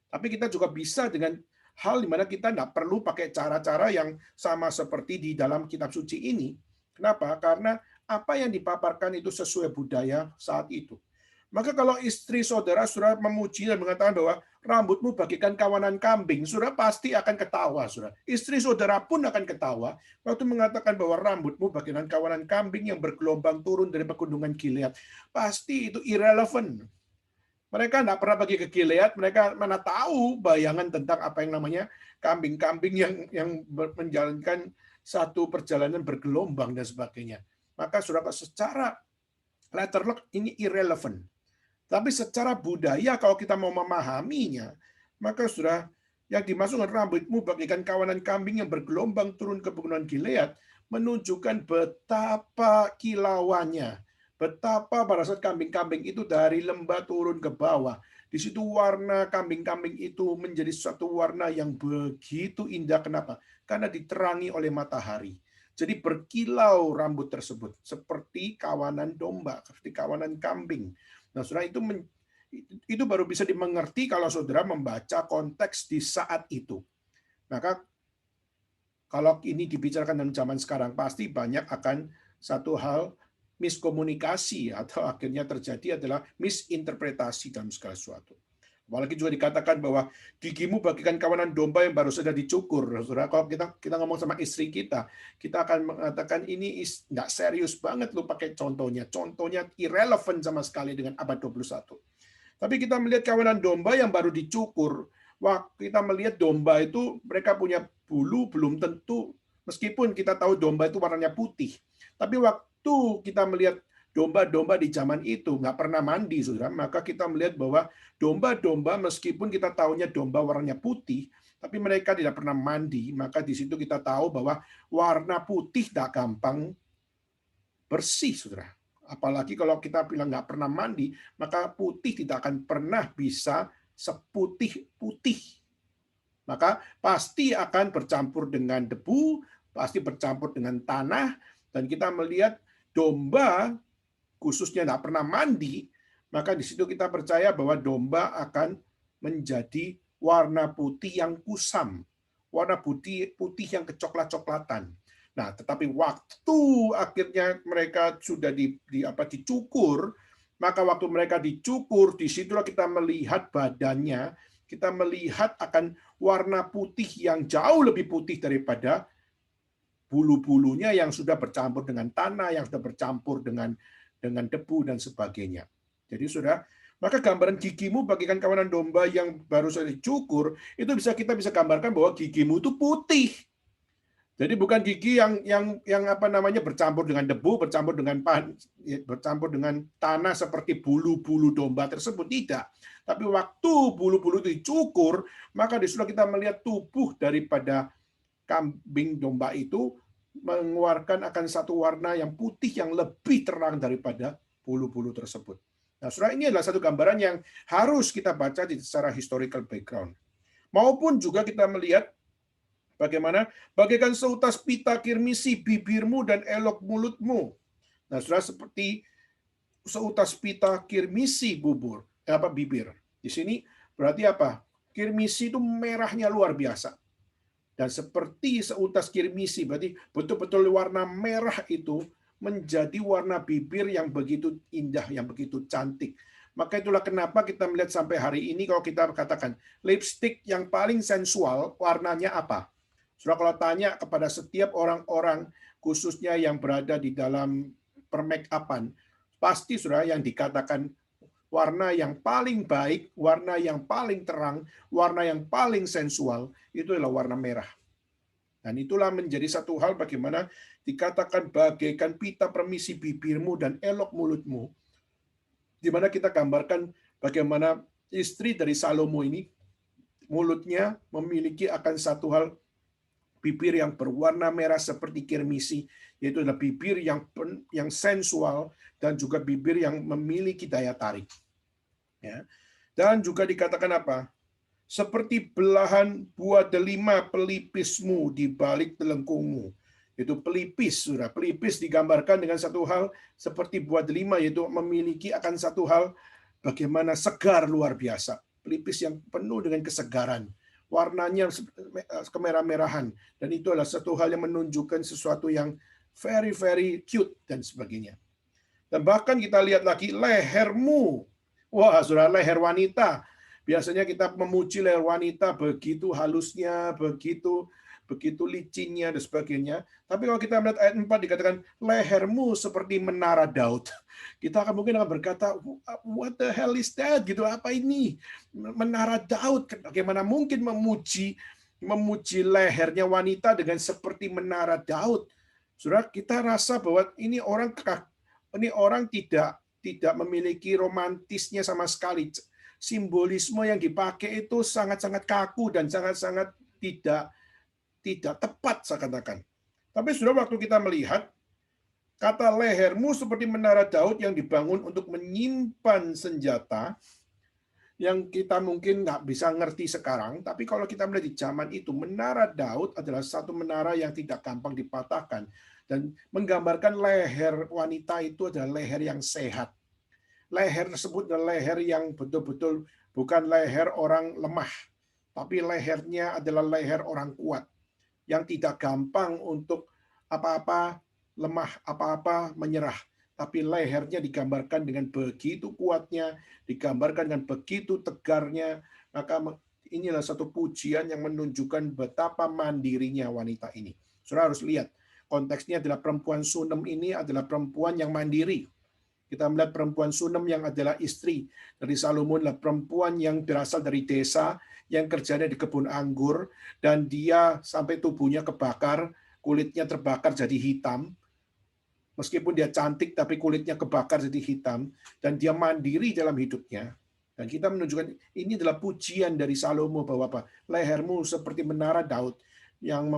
Tapi kita juga bisa dengan hal di mana kita tidak perlu pakai cara-cara yang sama seperti di dalam kitab suci ini. Kenapa? Karena apa yang dipaparkan itu sesuai budaya saat itu. Maka kalau istri saudara memuji dan mengatakan bahwa rambutmu bagaikan kawanan kambing, saudara pasti akan ketawa, saudara. Istri saudara pun akan ketawa waktu mengatakan bahwa rambutmu bagaikan kawanan kambing yang bergelombang turun dari pegunungan Gilead. Pasti itu irrelevant. Mereka tidak pernah pergi ke Gilead, mereka mana tahu bayangan tentang apa yang namanya kambing-kambing yang menjalankan satu perjalanan bergelombang dan sebagainya. Maka saudara secara letterlock ini irrelevant. Tapi secara budaya kalau kita mau memahaminya, maka sudah yang dimaksud dengan rambutmu bagaikan kawanan kambing yang bergelombang turun ke pegunungan Gilead menunjukkan betapa kilauannya, betapa pada saat kambing-kambing itu dari lembah turun ke bawah. Di situ warna kambing-kambing itu menjadi suatu warna yang begitu indah. Kenapa? Karena diterangi oleh matahari. Jadi berkilau rambut tersebut seperti kawanan domba, seperti kawanan kambing. Nah, saudara, itu baru bisa dimengerti kalau saudara membaca konteks di saat itu. Maka kalau ini dibicarakan dalam zaman sekarang, pasti banyak akan satu hal miskomunikasi atau akhirnya terjadi adalah misinterpretasi dalam segala sesuatu. Apalagi juga dikatakan bahwa gigimu bagaikan kawanan domba yang baru saja dicukur. Saudara, kalau kita ngomong sama istri kita akan mengatakan ini nggak serius banget lu pakai contohnya. Contohnya irrelevant sama sekali dengan abad 21. Tapi kita melihat kawanan domba yang baru dicukur. Waktu kita melihat domba itu mereka punya bulu belum tentu, meskipun kita tahu domba itu warnanya putih. Tapi waktu kita melihat domba-domba di zaman itu nggak pernah mandi, saudara. Maka kita melihat bahwa domba-domba meskipun kita tahunya domba warnanya putih, tapi mereka tidak pernah mandi. Maka di situ kita tahu bahwa warna putih tidak gampang bersih, saudara. Apalagi kalau kita bilang nggak pernah mandi, maka putih tidak akan pernah bisa seputih-putih. Maka pasti akan bercampur dengan debu, pasti bercampur dengan tanah, dan kita melihat domba khususnya tidak pernah mandi, maka di situ kita percaya bahwa domba akan menjadi warna putih yang kusam, warna putih yang kecoklat-coklatan. Nah, tetapi waktu akhirnya mereka sudah dicukur, maka waktu mereka dicukur, disitulah kita melihat badannya, kita melihat akan warna putih yang jauh lebih putih daripada bulu-bulunya yang sudah bercampur dengan tanah, yang sudah bercampur dengan debu dan sebagainya. Jadi sudah, maka gambaran gigimu bagaikan kawanan domba yang baru saja dicukur, itu kita bisa gambarkan bahwa gigimu itu putih. Jadi bukan gigi yang apa namanya bercampur dengan debu, bercampur dengan tanah seperti bulu-bulu domba tersebut, tidak. Tapi waktu bulu-bulu itu dicukur, maka di situ kita melihat tubuh daripada kambing domba itu mengeluarkan akan satu warna yang putih yang lebih terang daripada bulu-bulu tersebut. Nah, saudara, ini adalah satu gambaran yang harus kita baca secara historical background. Maupun juga kita melihat bagaimana bagaikan seutas pita kirmisi bibirmu dan elok mulutmu. Nah, saudara, seperti seutas pita kirmisi bibir. Di sini berarti apa? Kirmisi itu merahnya luar biasa. Dan seperti seutas kirmisi, berarti betul-betul warna merah itu menjadi warna bibir yang begitu indah, yang begitu cantik. Maka itulah kenapa kita melihat sampai hari ini kalau kita katakan lipstick yang paling sensual warnanya apa? Saudara, kalau tanya kepada setiap orang-orang khususnya yang berada di dalam permake-upan, pasti saudara yang dikatakan warna yang paling baik, warna yang paling terang, warna yang paling sensual, itu adalah warna merah. Dan itulah menjadi satu hal bagaimana dikatakan bagaikan pita permisi bibirmu dan elok mulutmu, di mana kita gambarkan bagaimana istri dari Salomo ini, mulutnya memiliki akan satu hal, bibir yang berwarna merah seperti kirmisi, yaitu adalah bibir yang sensual dan juga bibir yang memiliki daya tarik. Ya. Dan juga dikatakan apa? Seperti belahan buah delima pelipismu di balik telengkungmu. Itu pelipis, sudah. Pelipis digambarkan dengan satu hal seperti buah delima, yaitu memiliki akan satu hal bagaimana segar luar biasa. Pelipis yang penuh dengan kesegaran. Warnanya kemerah-merahan. Dan itu adalah satu hal yang menunjukkan sesuatu yang very, very cute dan sebagainya. Dan bahkan kita lihat lagi lehermu. Wah, saudara, leher wanita. Biasanya kita memuji leher wanita begitu halusnya, begitu licinnya, dan sebagainya. Tapi kalau kita melihat ayat 4 dikatakan, lehermu seperti menara Daud. Kita mungkin akan berkata, what the hell is that? Gitu, apa ini? Menara Daud. Bagaimana mungkin memuji lehernya wanita dengan seperti menara Daud? Saudara, kita rasa bahwa ini orang tidak memiliki romantisnya sama sekali. Simbolisme yang dipakai itu sangat-sangat kaku dan sangat-sangat tidak tepat, saya katakan. Tapi sudah waktu kita melihat kata lehermu seperti menara Daud yang dibangun untuk menyimpan senjata, yang kita mungkin nggak bisa ngerti sekarang, tapi kalau kita melihat di zaman itu, menara Daud adalah satu menara yang tidak gampang dipatahkan, dan menggambarkan leher wanita itu adalah leher yang sehat. Leher tersebut adalah leher yang betul-betul bukan leher orang lemah, tapi lehernya adalah leher orang kuat, yang tidak gampang untuk apa-apa lemah, apa-apa menyerah. Tapi lehernya digambarkan dengan begitu kuatnya, digambarkan dengan begitu tegarnya, maka inilah satu pujian yang menunjukkan betapa mandirinya wanita ini. Saudara harus lihat, konteksnya adalah perempuan Sunem ini adalah perempuan yang mandiri. Kita melihat perempuan Sunem yang adalah istri dari Salomo adalah perempuan yang berasal dari desa, yang kerjanya di kebun anggur, dan dia sampai tubuhnya kebakar, kulitnya terbakar jadi hitam. Meskipun dia cantik, tapi kulitnya kebakar jadi hitam, dan dia mandiri dalam hidupnya. Dan kita menunjukkan ini adalah pujian dari Salomo bahwa apa? Lehermu seperti menara Daud yang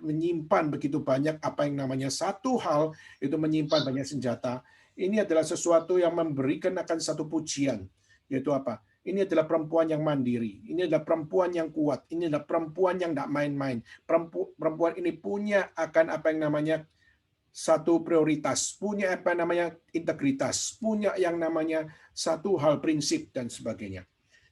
menyimpan begitu banyak apa yang namanya satu hal, itu menyimpan banyak senjata. Ini adalah sesuatu yang memberikan akan satu pujian, yaitu apa? Ini adalah perempuan yang mandiri, ini adalah perempuan yang kuat, ini adalah perempuan yang tidak main-main. Perempuan ini punya akan apa yang namanya satu prioritas, punya apa yang namanya integritas, punya yang namanya satu hal prinsip dan sebagainya.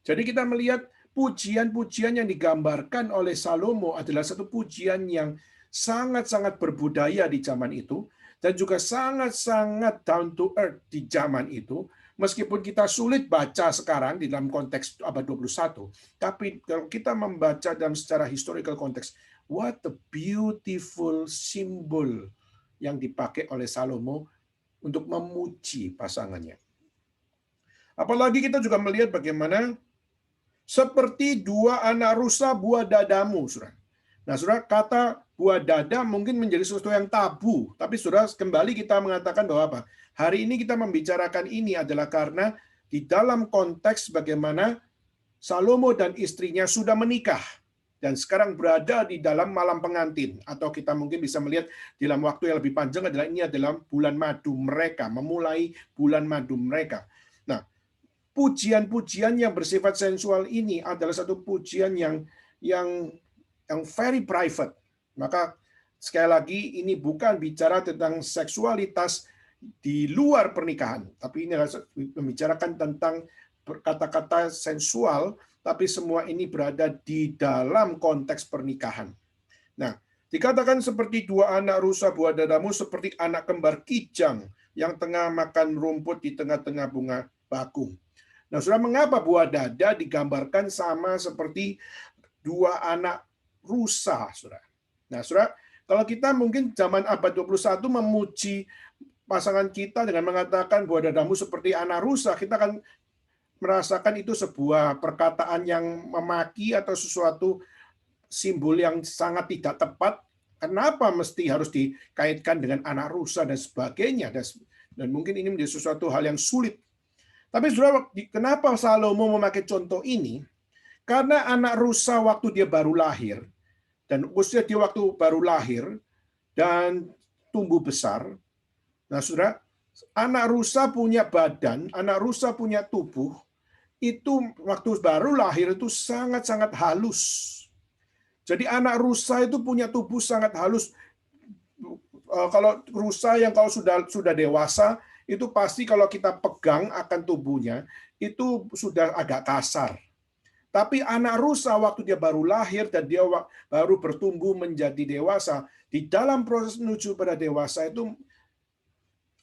Jadi kita melihat pujian-pujian yang digambarkan oleh Salomo adalah satu pujian yang sangat-sangat berbudaya di zaman itu, dan juga sangat-sangat down to earth di zaman itu, meskipun kita sulit baca sekarang di dalam konteks abad 21, tapi kalau kita membaca dalam secara historical konteks, what a beautiful symbol yang dipakai oleh Salomo untuk memuji pasangannya. Apalagi kita juga melihat bagaimana seperti dua anak rusa buah dadamu, saudara. Nah, saudara, kata buah dada mungkin menjadi sesuatu yang tabu, tapi saudara, kembali kita mengatakan bahwa apa? Hari ini kita membicarakan ini adalah karena di dalam konteks bagaimana Salomo dan istrinya sudah menikah. dan sekarang berada di dalam malam pengantin, atau kita mungkin bisa melihat dalam waktu yang lebih panjang adalah ini adalah bulan madu mereka, memulai bulan madu mereka. Nah, pujian-pujian yang bersifat sensual ini adalah satu pujian yang very private. Maka sekali lagi ini bukan bicara tentang seksualitas di luar pernikahan, tapi ini adalah membicarakan tentang kata-kata sensual, tapi semua ini berada di dalam konteks pernikahan. Nah, dikatakan seperti dua anak rusa buah dadamu, seperti anak kembar kijang yang tengah makan rumput di tengah-tengah bunga bakung. Nah, saudara, mengapa buah dada digambarkan sama seperti dua anak rusa, saudara? Nah, saudara, kalau kita mungkin zaman abad 21 memuji pasangan kita dengan mengatakan buah dadamu seperti anak rusa, kita akan merasakan itu sebuah perkataan yang memaki atau sesuatu simbol yang sangat tidak tepat. Kenapa mesti harus dikaitkan dengan anak rusa dan sebagainya, dan mungkin ini menjadi sesuatu hal yang sulit. Tapi saudara, kenapa Salomo memakai contoh ini? Karena anak rusa waktu dia baru lahir, dan usia dia waktu baru lahir dan tumbuh besar. Nah, saudara, anak rusa punya badan, anak rusa punya tubuh, itu waktu baru lahir itu sangat-sangat halus. Jadi anak rusa itu punya tubuh sangat halus. Kalau rusa yang kalau sudah dewasa, itu pasti kalau kita pegang akan tubuhnya, itu sudah agak kasar. Tapi anak rusa waktu dia baru lahir dan dia baru bertumbuh menjadi dewasa, di dalam proses menuju pada dewasa itu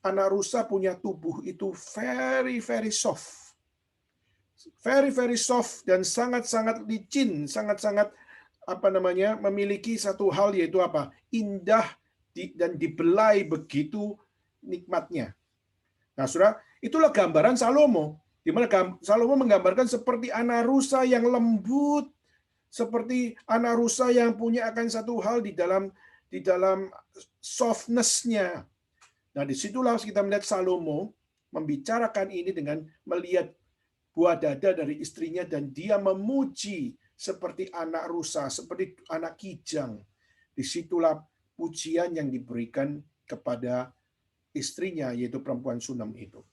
anak rusa punya tubuh itu very very soft. Very very soft dan sangat-sangat licin, sangat-sangat memiliki satu hal, yaitu apa? Indah dan dibelai begitu nikmatnya. Nah, saudara, itulah gambaran Salomo, di mana Salomo menggambarkan seperti anak rusa yang lembut, seperti anak rusa yang punya akan satu hal di dalam softness-nya. Nah, disitulah kita melihat Salomo membicarakan ini dengan melihat buah dada dari istrinya, dan dia memuji seperti anak rusa, seperti anak kijang. Disitulah pujian yang diberikan kepada istrinya, yaitu perempuan Sunam itu.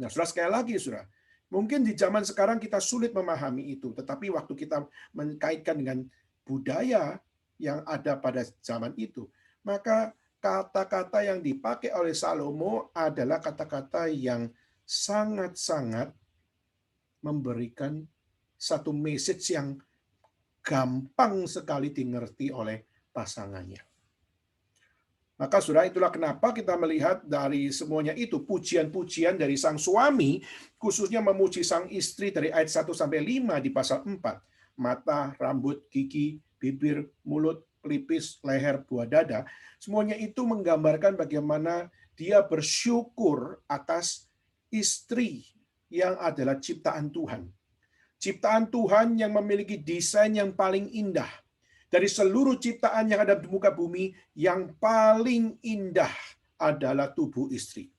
Nah, saudara, sekali lagi, saudara, mungkin di zaman sekarang kita sulit memahami itu, tetapi waktu kita mengkaitkan dengan budaya yang ada pada zaman itu, maka kata-kata yang dipakai oleh Salomo adalah kata-kata yang sangat-sangat memberikan satu message yang gampang sekali dimengerti oleh pasangannya. Maka saudara, itulah kenapa kita melihat dari semuanya itu pujian-pujian dari sang suami, khususnya memuji sang istri dari ayat 1 sampai 5 di pasal 4. Mata, rambut, gigi, bibir, mulut, pelipis, leher, buah dada, semuanya itu menggambarkan bagaimana dia bersyukur atas istri yang adalah ciptaan Tuhan. Ciptaan Tuhan yang memiliki desain yang paling indah. Dari seluruh ciptaan yang ada di muka bumi, yang paling indah adalah tubuh istri.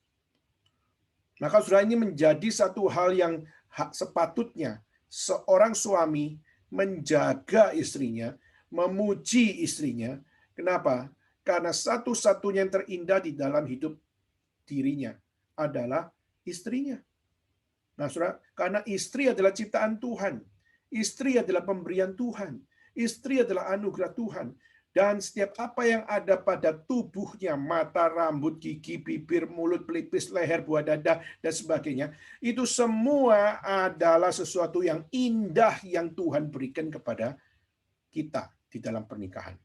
Maka saudara, ini menjadi satu hal yang sepatutnya seorang suami menjaga istrinya, memuji istrinya. Kenapa? Karena satu-satunya yang terindah di dalam hidup dirinya adalah istrinya. Nah, saudara, karena istri adalah ciptaan Tuhan, istri adalah pemberian Tuhan, istri adalah anugerah Tuhan, dan setiap apa yang ada pada tubuhnya, mata, rambut, gigi, bibir, mulut, pelipis, leher, buah dada, dan sebagainya, itu semua adalah sesuatu yang indah yang Tuhan berikan kepada kita di dalam pernikahan.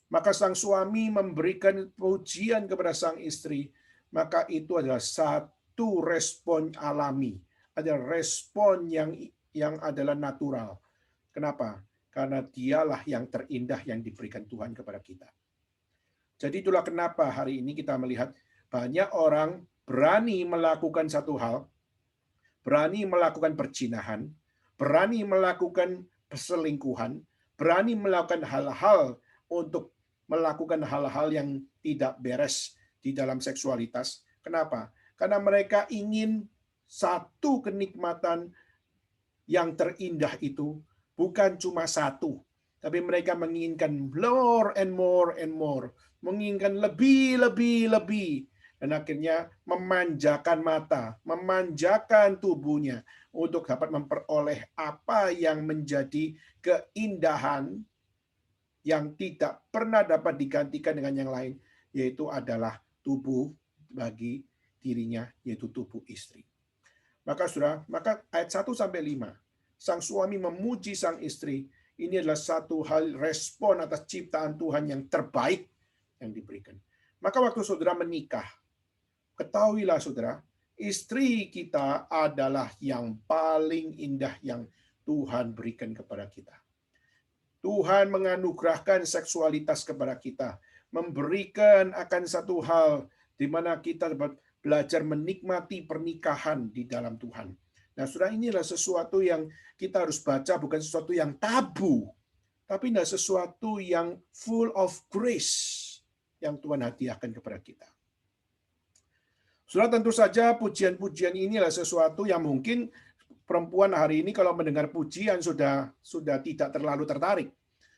Maka sang suami memberikan pujian kepada sang istri, maka itu adalah satu respon alami, ada respon yang adalah natural. Kenapa? Karena dialah yang terindah yang diberikan Tuhan kepada kita. Jadi itulah kenapa hari ini kita melihat banyak orang berani melakukan satu hal, berani melakukan perzinahan, berani melakukan perselingkuhan, berani melakukan hal-hal untuk melakukan hal-hal yang tidak beres di dalam seksualitas. Kenapa? Karena mereka ingin satu kenikmatan yang terindah itu bukan cuma satu, Tapi mereka menginginkan more and more and more. Menginginkan lebih, lebih, lebih. Dan akhirnya memanjakan mata, memanjakan tubuhnya untuk dapat memperoleh apa yang menjadi keindahan yang tidak pernah dapat digantikan dengan yang lain, yaitu adalah tubuh bagi dirinya, yaitu tubuh istri. Maka ayat 1 sampai 5, sang suami memuji sang istri. Ini adalah satu hal respon atas ciptaan Tuhan yang terbaik yang diberikan. Maka waktu saudara menikah, ketahuilah saudara, istri kita adalah yang paling indah yang Tuhan berikan kepada kita. Tuhan menganugerahkan seksualitas kepada kita, memberikan akan satu hal di mana kita dapat belajar menikmati pernikahan di dalam Tuhan. Nah, saudara, inilah sesuatu yang kita harus baca, bukan sesuatu yang tabu, tapi sesuatu yang full of grace yang Tuhan hadiahkan kepada kita. Saudara, tentu saja pujian-pujian inilah sesuatu yang mungkin perempuan hari ini kalau mendengar pujian sudah tidak terlalu tertarik.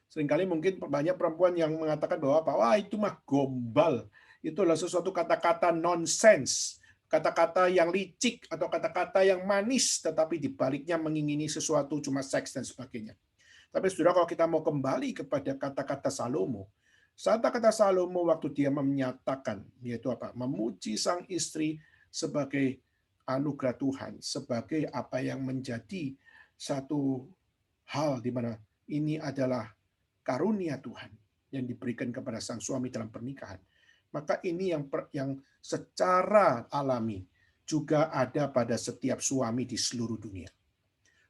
Seringkali mungkin banyak perempuan yang mengatakan bahwa wah itu mah gombal. Itu adalah sesuatu kata-kata nonsens, kata-kata yang licik atau kata-kata yang manis, tetapi dibaliknya mengingini sesuatu cuma seks dan sebagainya. Tapi saudara, kalau kita mau kembali kepada kata-kata Salomo, kata-kata Salomo waktu dia menyatakan, yaitu apa? Memuji sang istri sebagai anugerah Tuhan, sebagai apa yang menjadi satu hal di mana ini adalah karunia Tuhan yang diberikan kepada sang suami dalam pernikahan. Maka ini yang secara alami juga ada pada setiap suami di seluruh dunia.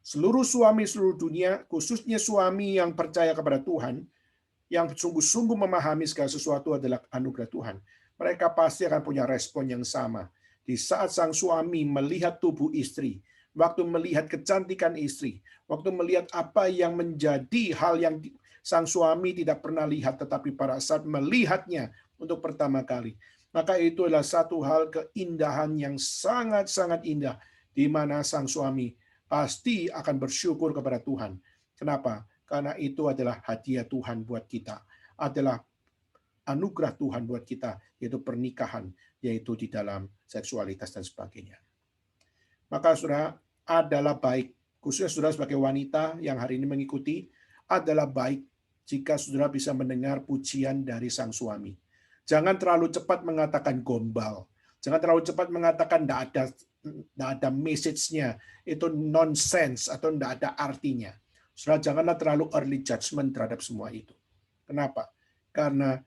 Seluruh suami seluruh dunia, khususnya suami yang percaya kepada Tuhan, yang sungguh-sungguh memahami segala sesuatu adalah anugerah Tuhan, mereka pasti akan punya respon yang sama. Di saat sang suami melihat tubuh istri, waktu melihat kecantikan istri, waktu melihat apa yang menjadi hal yang sang suami tidak pernah lihat, tetapi pada saat melihatnya untuk pertama kali, maka itu adalah satu hal keindahan yang sangat-sangat indah, di mana sang suami pasti akan bersyukur kepada Tuhan. Kenapa? Karena itu adalah hadiah Tuhan buat kita, adalah anugerah Tuhan buat kita, yaitu pernikahan, yaitu di dalam seksualitas dan sebagainya. Maka saudara, adalah baik, khususnya saudara sebagai wanita yang hari ini mengikuti, adalah baik jika saudara bisa mendengar pujian dari sang suami. Jangan terlalu cepat mengatakan gombal. Jangan terlalu cepat mengatakan tidak ada message-nya, itu nonsense atau tidak ada artinya. Saudara, janganlah terlalu early judgment terhadap semua itu. Kenapa? Karena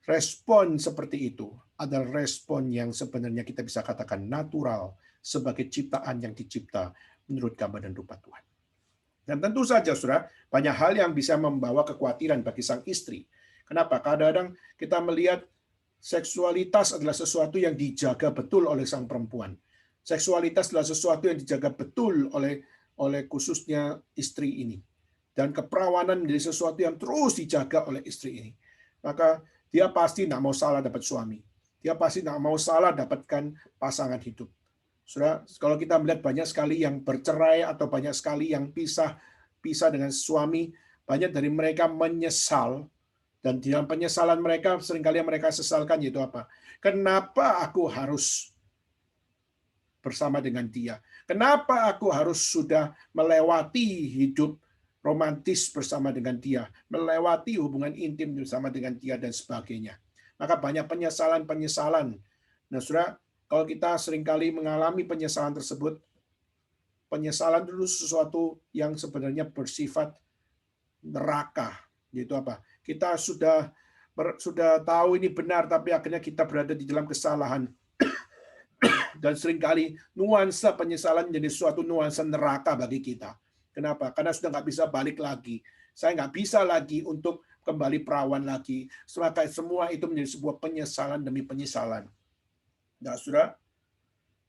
respon seperti itu adalah respon yang sebenarnya kita bisa katakan natural sebagai ciptaan yang dicipta menurut gambar dan rupa Tuhan. Dan tentu saja, saudara, banyak hal yang bisa membawa kekhawatiran bagi sang istri. Kenapa? Kadang-kadang kita melihat seksualitas adalah sesuatu yang dijaga betul oleh sang perempuan. Seksualitas adalah sesuatu yang dijaga betul oleh khususnya istri ini. Dan keperawanan menjadi sesuatu yang terus dijaga oleh istri ini. Maka dia pasti tidak mau salah dapat suami. Dia pasti tidak mau salah dapatkan pasangan hidup. Saudara, kalau kita melihat banyak sekali yang bercerai atau banyak sekali yang pisah dengan suami, banyak dari mereka menyesal, dan di dalam penyesalan mereka seringkali yang mereka sesalkan yaitu apa? Kenapa aku harus bersama dengan dia? Kenapa aku harus sudah melewati hidup romantis bersama dengan dia, melewati hubungan intim bersama dengan dia dan sebagainya? Maka banyak penyesalan-penyesalan. Nah, saudara, kalau kita seringkali mengalami penyesalan tersebut, penyesalan dulu sesuatu yang sebenarnya bersifat neraka. Yaitu apa? Kita sudah tahu ini benar, tapi akhirnya kita berada di dalam kesalahan. Dan seringkali nuansa penyesalan menjadi suatu nuansa neraka bagi kita. Kenapa? Karena sudah nggak bisa balik lagi. Saya nggak bisa lagi untuk kembali perawan lagi. Maka semua itu menjadi sebuah penyesalan demi penyesalan. Nah, saudara,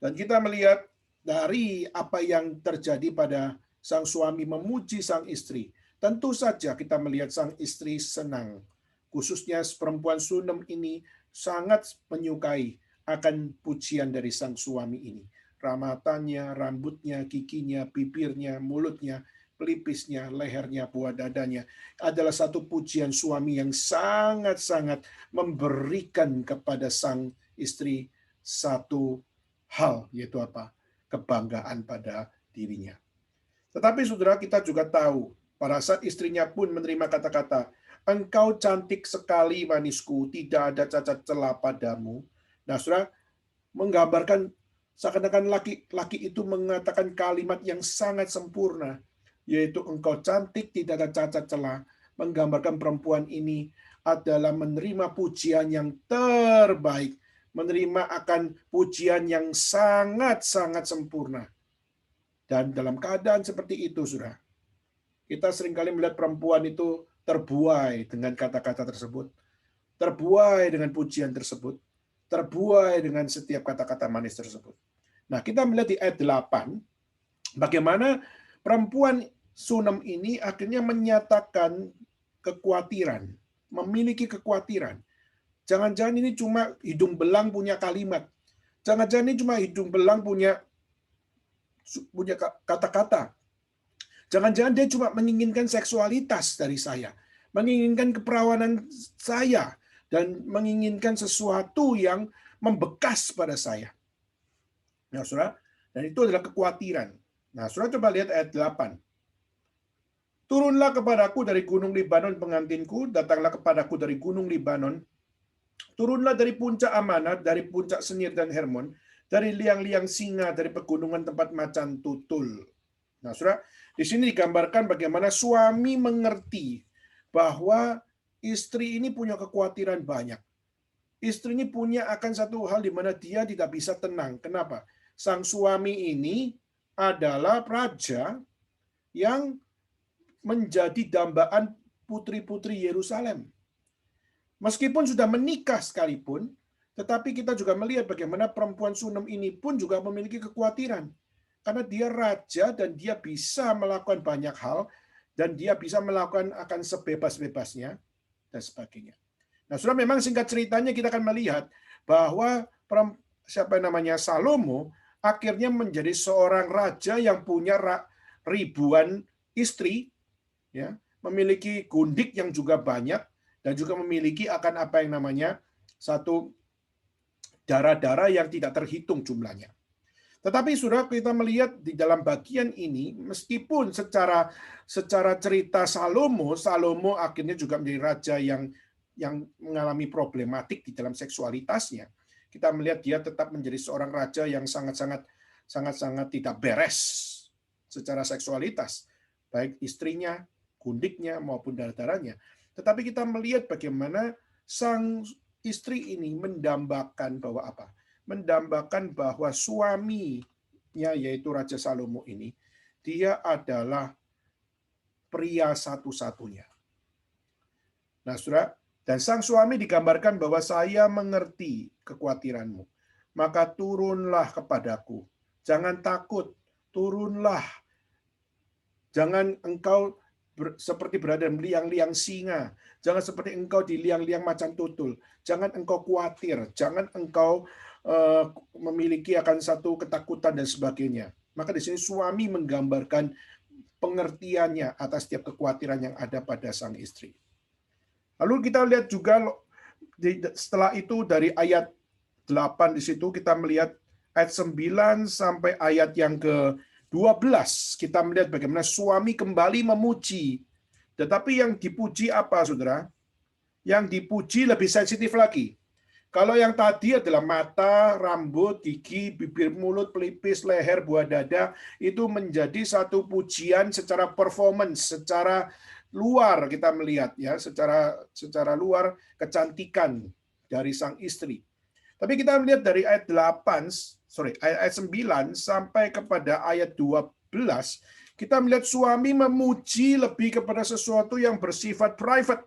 dan kita melihat dari apa yang terjadi pada sang suami memuji sang istri. Tentu saja kita melihat sang istri senang. Khususnya perempuan Sunem ini sangat menyukai akan pujian dari sang suami ini. Ramatannya, rambutnya, giginya, bibirnya, mulutnya, pelipisnya, lehernya, buah dadanya. Adalah satu pujian suami yang sangat-sangat memberikan kepada sang istri satu hal, yaitu apa? Kebanggaan pada dirinya. Tetapi saudara, kita juga tahu, pada saat istrinya pun menerima kata-kata, "Engkau cantik sekali manisku, tidak ada cacat celah padamu." Nah, saudara, menggambarkan seakan-akan laki-laki itu mengatakan kalimat yang sangat sempurna, yaitu engkau cantik, tidak ada cacat celah, menggambarkan perempuan ini adalah menerima pujian yang terbaik, menerima akan pujian yang sangat-sangat sempurna. Dan dalam keadaan seperti itu, saudara, kita seringkali melihat perempuan itu terbuai dengan kata-kata tersebut, terbuai dengan pujian tersebut, terbuai dengan setiap kata-kata manis tersebut. Nah, kita melihat di ayat 8, bagaimana perempuan Sunem ini akhirnya menyatakan kekhawatiran, memiliki kekhawatiran. Jangan-jangan ini cuma hidung belang punya kalimat. Jangan-jangan ini cuma hidung belang punya kata-kata. Jangan-jangan dia cuma menginginkan seksualitas dari saya, menginginkan keperawanan saya, dan menginginkan sesuatu yang membekas pada saya. Nah, saudara, dan itu adalah kekhawatiran. Nah, saudara coba lihat ayat 8. Turunlah kepadaku dari gunung Libanon pengantinku, datanglah kepadaku dari gunung Libanon, turunlah dari puncak Amanat, dari puncak Senir dan Hermon, dari liang-liang singa, dari pegunungan tempat macan tutul. Nah, saudara, di sini digambarkan bagaimana suami mengerti bahwa istri ini punya kekhawatiran banyak. Istri ini punya akan satu hal di mana dia tidak bisa tenang. Kenapa? Sang suami ini adalah raja yang menjadi dambaan putri-putri Yerusalem. Meskipun sudah menikah sekalipun, tetapi kita juga melihat bagaimana perempuan Sunem ini pun juga memiliki kekhawatiran. Karena dia raja dan dia bisa melakukan banyak hal, dan dia bisa melakukan akan sebebas-bebasnya, dan sebagainya. Nah, sudah memang singkat ceritanya kita akan melihat bahwa siapa namanya Salomo akhirnya menjadi seorang raja yang punya ribuan istri, ya, memiliki gundik yang juga banyak, dan juga memiliki akan apa yang namanya satu darah-darah yang tidak terhitung jumlahnya. Tetapi saudara, kita melihat di dalam bagian ini, meskipun secara cerita Salomo akhirnya juga menjadi raja yang mengalami problematik di dalam seksualitasnya. Kita melihat dia tetap menjadi seorang raja yang sangat-sangat tidak beres secara seksualitas, baik istrinya, gundiknya maupun darah-darahnya. Tetapi kita melihat bagaimana sang istri ini mendambakan bahwa apa? Mendambakan bahwa suaminya, yaitu Raja Salomo ini, dia adalah pria satu-satunya. Nah, saudara, dan sang suami digambarkan bahwa saya mengerti kekhawatiranmu, maka turunlah kepadaku. Jangan takut, turunlah. Jangan engkau seperti berada di liang-liang singa. Jangan seperti engkau di liang-liang macan tutul. Jangan engkau khawatir. Jangan engkau memiliki akan satu ketakutan dan sebagainya. Maka di sini suami menggambarkan pengertiannya atas setiap kekhawatiran yang ada pada sang istri. Lalu kita lihat juga setelah itu dari ayat 8 di situ kita melihat ayat 9 sampai ayat yang ke-12 kita melihat bagaimana suami kembali memuji. Tetapi yang dipuji apa, saudara? Yang dipuji lebih sensitif lagi. Kalau yang tadi adalah mata, rambut, gigi, bibir, mulut, pelipis, leher, buah dada, itu menjadi satu pujian secara performance, secara luar kita melihat ya, secara luar kecantikan dari sang istri. Tapi kita melihat dari ayat 9 sampai kepada ayat 12, kita melihat suami memuji lebih kepada sesuatu yang bersifat private.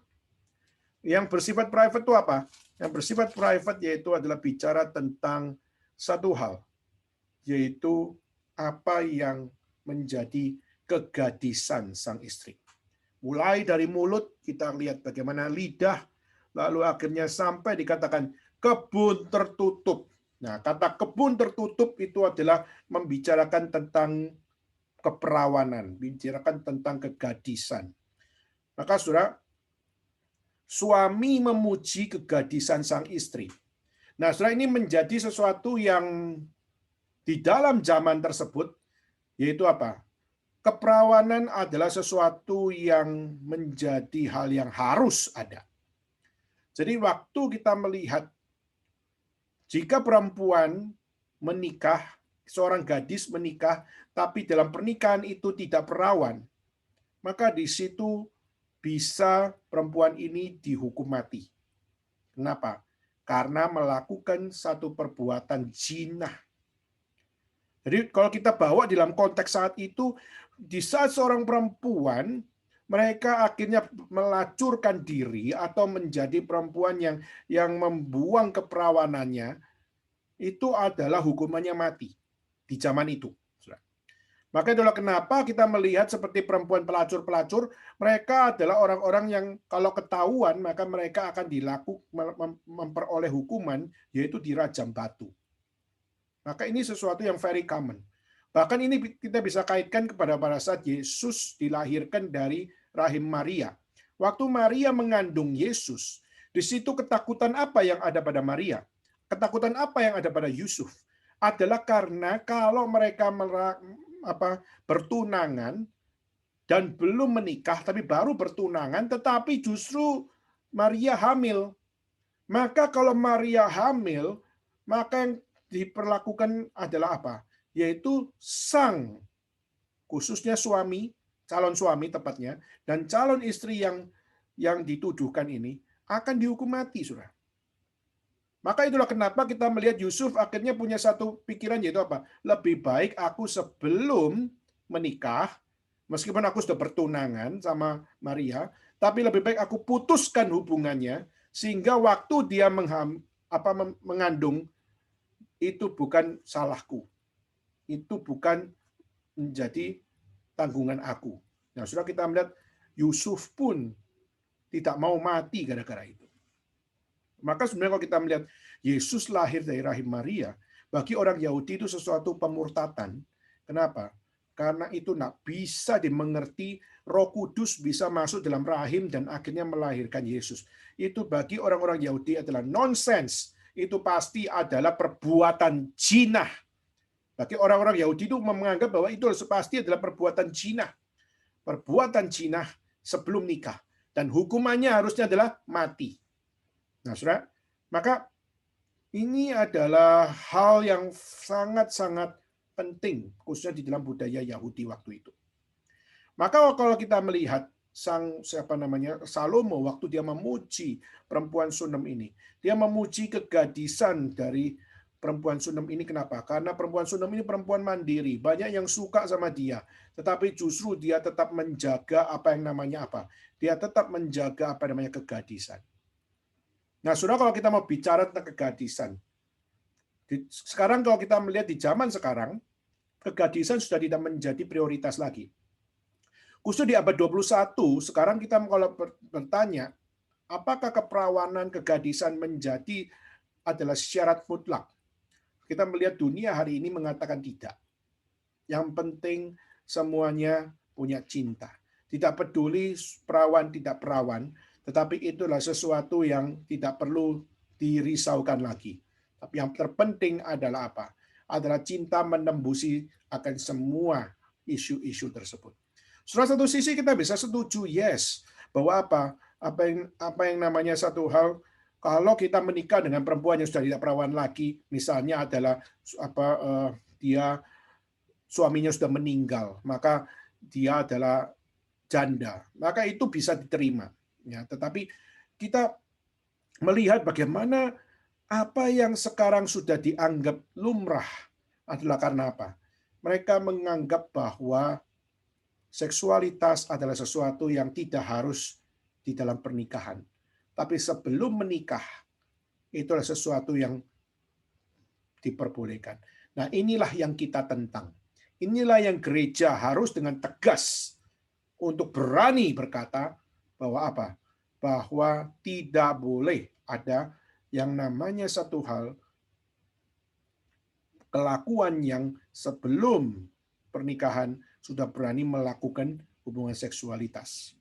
Yang bersifat private itu apa? Yang bersifat private yaitu adalah bicara tentang satu hal, yaitu apa yang menjadi kegadisan sang istri. Mulai dari mulut, kita lihat bagaimana lidah, lalu akhirnya sampai dikatakan kebun tertutup. Nah, kata kebun tertutup itu adalah membicarakan tentang keperawanan, bicarakan tentang kegadisan. Maka saudara, suami memuji kegadisan sang istri. Nah, saudara, ini menjadi sesuatu yang di dalam zaman tersebut, yaitu apa? Keperawanan adalah sesuatu yang menjadi hal yang harus ada. Jadi waktu kita melihat jika perempuan menikah, seorang gadis menikah, tapi dalam pernikahan itu tidak perawan, maka di situ bisa perempuan ini dihukum mati. Kenapa? Karena melakukan satu perbuatan zina. Jadi kalau kita bawa dalam konteks saat itu, di saat seorang perempuan mereka akhirnya melacurkan diri atau menjadi perempuan yang membuang keperawanannya, itu adalah hukumannya mati di zaman itu. Maka itulah kenapa kita melihat seperti perempuan pelacur-pelacur, mereka adalah orang-orang yang kalau ketahuan maka mereka akan memperoleh hukuman, yaitu dirajam batu. Maka ini sesuatu yang very common. Bahkan ini kita bisa kaitkan kepada pada saat Yesus dilahirkan dari rahim Maria. Waktu Maria mengandung Yesus, di situ ketakutan apa yang ada pada Maria? Ketakutan apa yang ada pada Yusuf? Adalah karena kalau mereka bertunangan dan belum menikah, tapi baru bertunangan, tetapi justru Maria hamil. Maka kalau Maria hamil, maka yang diperlakukan adalah apa? Yaitu sang, khususnya suami, calon suami tepatnya, dan calon istri yang dituduhkan ini akan dihukum mati, saudara. Maka itulah kenapa kita melihat Yusuf akhirnya punya satu pikiran, yaitu apa? Lebih baik aku sebelum menikah, meskipun aku sudah bertunangan sama Maria, tapi lebih baik aku putuskan hubungannya, sehingga waktu dia mengandung, itu bukan salahku. Itu bukan menjadi tanggungan aku. Nah, sudah kita melihat Yusuf pun tidak mau mati gara-gara itu. Maka sebenarnya kalau kita melihat Yesus lahir dari rahim Maria, bagi orang Yahudi itu sesuatu pemurtatan. Kenapa? Karena itu tidak bisa dimengerti, Roh Kudus bisa masuk dalam rahim dan akhirnya melahirkan Yesus. Itu bagi orang-orang Yahudi adalah nonsens. Itu pasti adalah perbuatan zina. Bagi orang-orang Yahudi itu menganggap bahwa itu pasti adalah perbuatan zina. Perbuatan zina sebelum nikah. Dan hukumannya harusnya adalah mati. Nah, saudara, maka ini adalah hal yang sangat-sangat penting, khususnya di dalam budaya Yahudi waktu itu. Maka kalau kita melihat Salomo waktu dia memuji perempuan Sunem ini, dia memuji kegadisan dari perempuan Sunem ini. Kenapa? Karena perempuan Sunem ini perempuan mandiri, banyak yang suka sama dia, tetapi justru dia tetap menjaga apa yang namanya apa? Dia tetap menjaga apa namanya kegadisan. Nah, saudara, kalau kita mau bicara tentang kegadisan, sekarang kalau kita melihat di zaman sekarang, kegadisan sudah tidak menjadi prioritas lagi. Khusus di abad 21, sekarang kita kalau bertanya, apakah keperawanan kegadisan menjadi adalah syarat mutlak? Kita melihat dunia hari ini mengatakan tidak. Yang penting semuanya punya cinta. Tidak peduli perawan tidak perawan, tetapi itulah sesuatu yang tidak perlu dirisaukan lagi. Tapi yang terpenting adalah apa? Adalah cinta menembusi akan semua isu-isu tersebut. Salah satu sisi kita bisa setuju, yes, bahwa apa yang namanya satu hal, kalau kita menikah dengan perempuan yang sudah tidak perawan lagi, misalnya adalah dia suaminya sudah meninggal, maka dia adalah janda, maka itu bisa diterima. Ya, tetapi kita melihat bagaimana apa yang sekarang sudah dianggap lumrah adalah karena apa? Mereka menganggap bahwa seksualitas adalah sesuatu yang tidak harus di dalam pernikahan. Tapi sebelum menikah, itulah sesuatu yang diperbolehkan. Nah, inilah yang kita tentang. Inilah yang gereja harus dengan tegas untuk berani berkata bahwa apa? Bahwa tidak boleh ada yang namanya satu hal kelakuan yang sebelum pernikahan sudah berani melakukan hubungan seksualitas.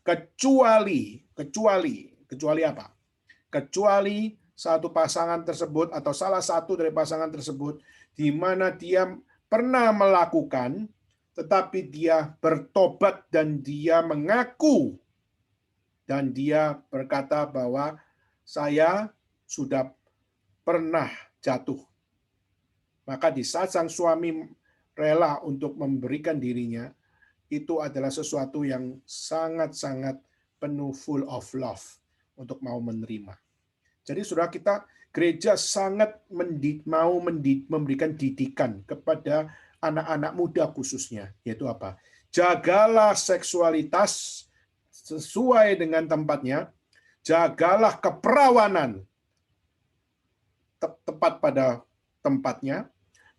Kecuali apa? Kecuali satu pasangan tersebut atau salah satu dari pasangan tersebut di mana dia pernah melakukan, tetapi dia bertobat dan dia mengaku dan dia berkata bahwa saya sudah pernah jatuh. Maka di saat sang suami rela untuk memberikan dirinya, itu adalah sesuatu yang sangat-sangat penuh full of love untuk mau menerima. Jadi saudara, kita gereja sangat memberikan didikan kepada anak-anak muda khususnya, yaitu apa? Jagalah seksualitas sesuai dengan tempatnya, jagalah keperawanan tepat pada tempatnya,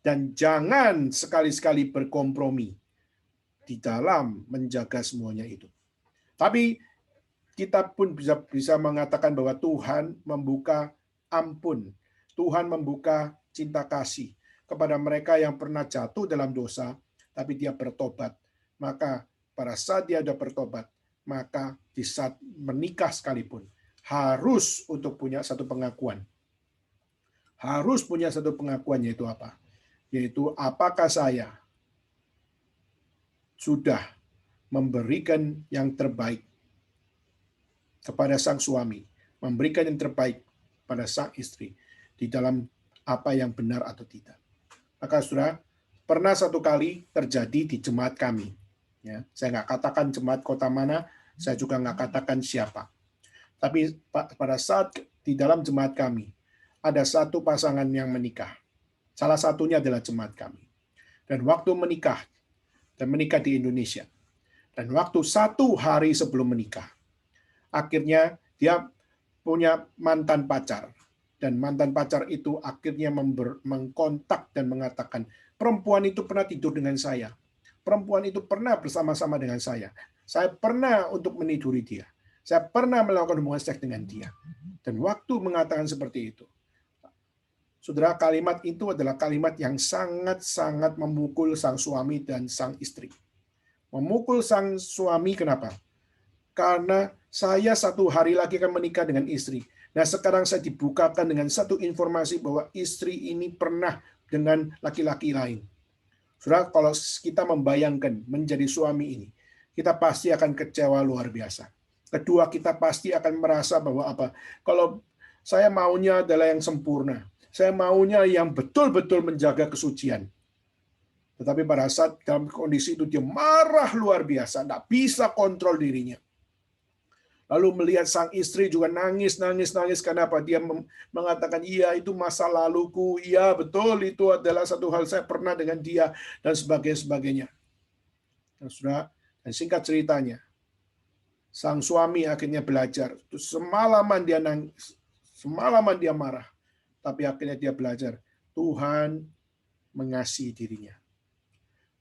dan jangan sekali-sekali berkompromi di dalam menjaga semuanya itu. Tapi kita pun bisa mengatakan bahwa Tuhan membuka ampun, Tuhan membuka cinta kasih kepada mereka yang pernah jatuh dalam dosa, tapi dia bertobat. Maka pada saat dia sudah bertobat, maka di saat menikah sekalipun, harus untuk punya satu pengakuan. Harus punya satu pengakuan, yaitu apa? Yaitu apakah saya sudah memberikan yang terbaik kepada sang suami, memberikan yang terbaik pada sang istri di dalam apa yang benar atau tidak. Maka saudara, pernah satu kali terjadi di jemaat kami. Ya, saya nggak katakan jemaat kota mana, saya juga nggak katakan siapa. Tapi pada saat di dalam jemaat kami, ada satu pasangan yang menikah. Salah satunya adalah jemaat kami. Dan waktu menikah, dan menikah di Indonesia. Dan waktu 1 hari sebelum menikah, akhirnya dia punya mantan pacar. Dan mantan pacar itu akhirnya mengkontak dan mengatakan, perempuan itu pernah tidur dengan saya. Perempuan itu pernah bersama-sama dengan saya. Saya pernah untuk meniduri dia. Saya pernah melakukan hubungan seks dengan dia. Dan waktu mengatakan seperti itu, saudara, kalimat itu adalah kalimat yang sangat-sangat memukul sang suami dan sang istri. Memukul sang suami kenapa? Karena saya 1 hari lagi akan menikah dengan istri. Nah, sekarang saya dibukakan dengan satu informasi bahwa istri ini pernah dengan laki-laki lain. Saudara, kalau kita membayangkan menjadi suami ini, kita pasti akan kecewa luar biasa. Kedua, kita pasti akan merasa bahwa apa? Kalau saya maunya adalah yang sempurna. Saya maunya yang betul-betul menjaga kesucian. Tetapi pada saat dalam kondisi itu dia marah luar biasa, tidak bisa kontrol dirinya. Lalu melihat sang istri juga nangis. Kenapa? Dia mengatakan, iya itu masa laluku, iya betul itu adalah satu hal saya pernah dengan dia, dan sebagainya. Dan singkat ceritanya, sang suami akhirnya belajar. Semalaman dia nangis, semalaman dia marah. Tapi akhirnya dia belajar, Tuhan mengasihi dirinya.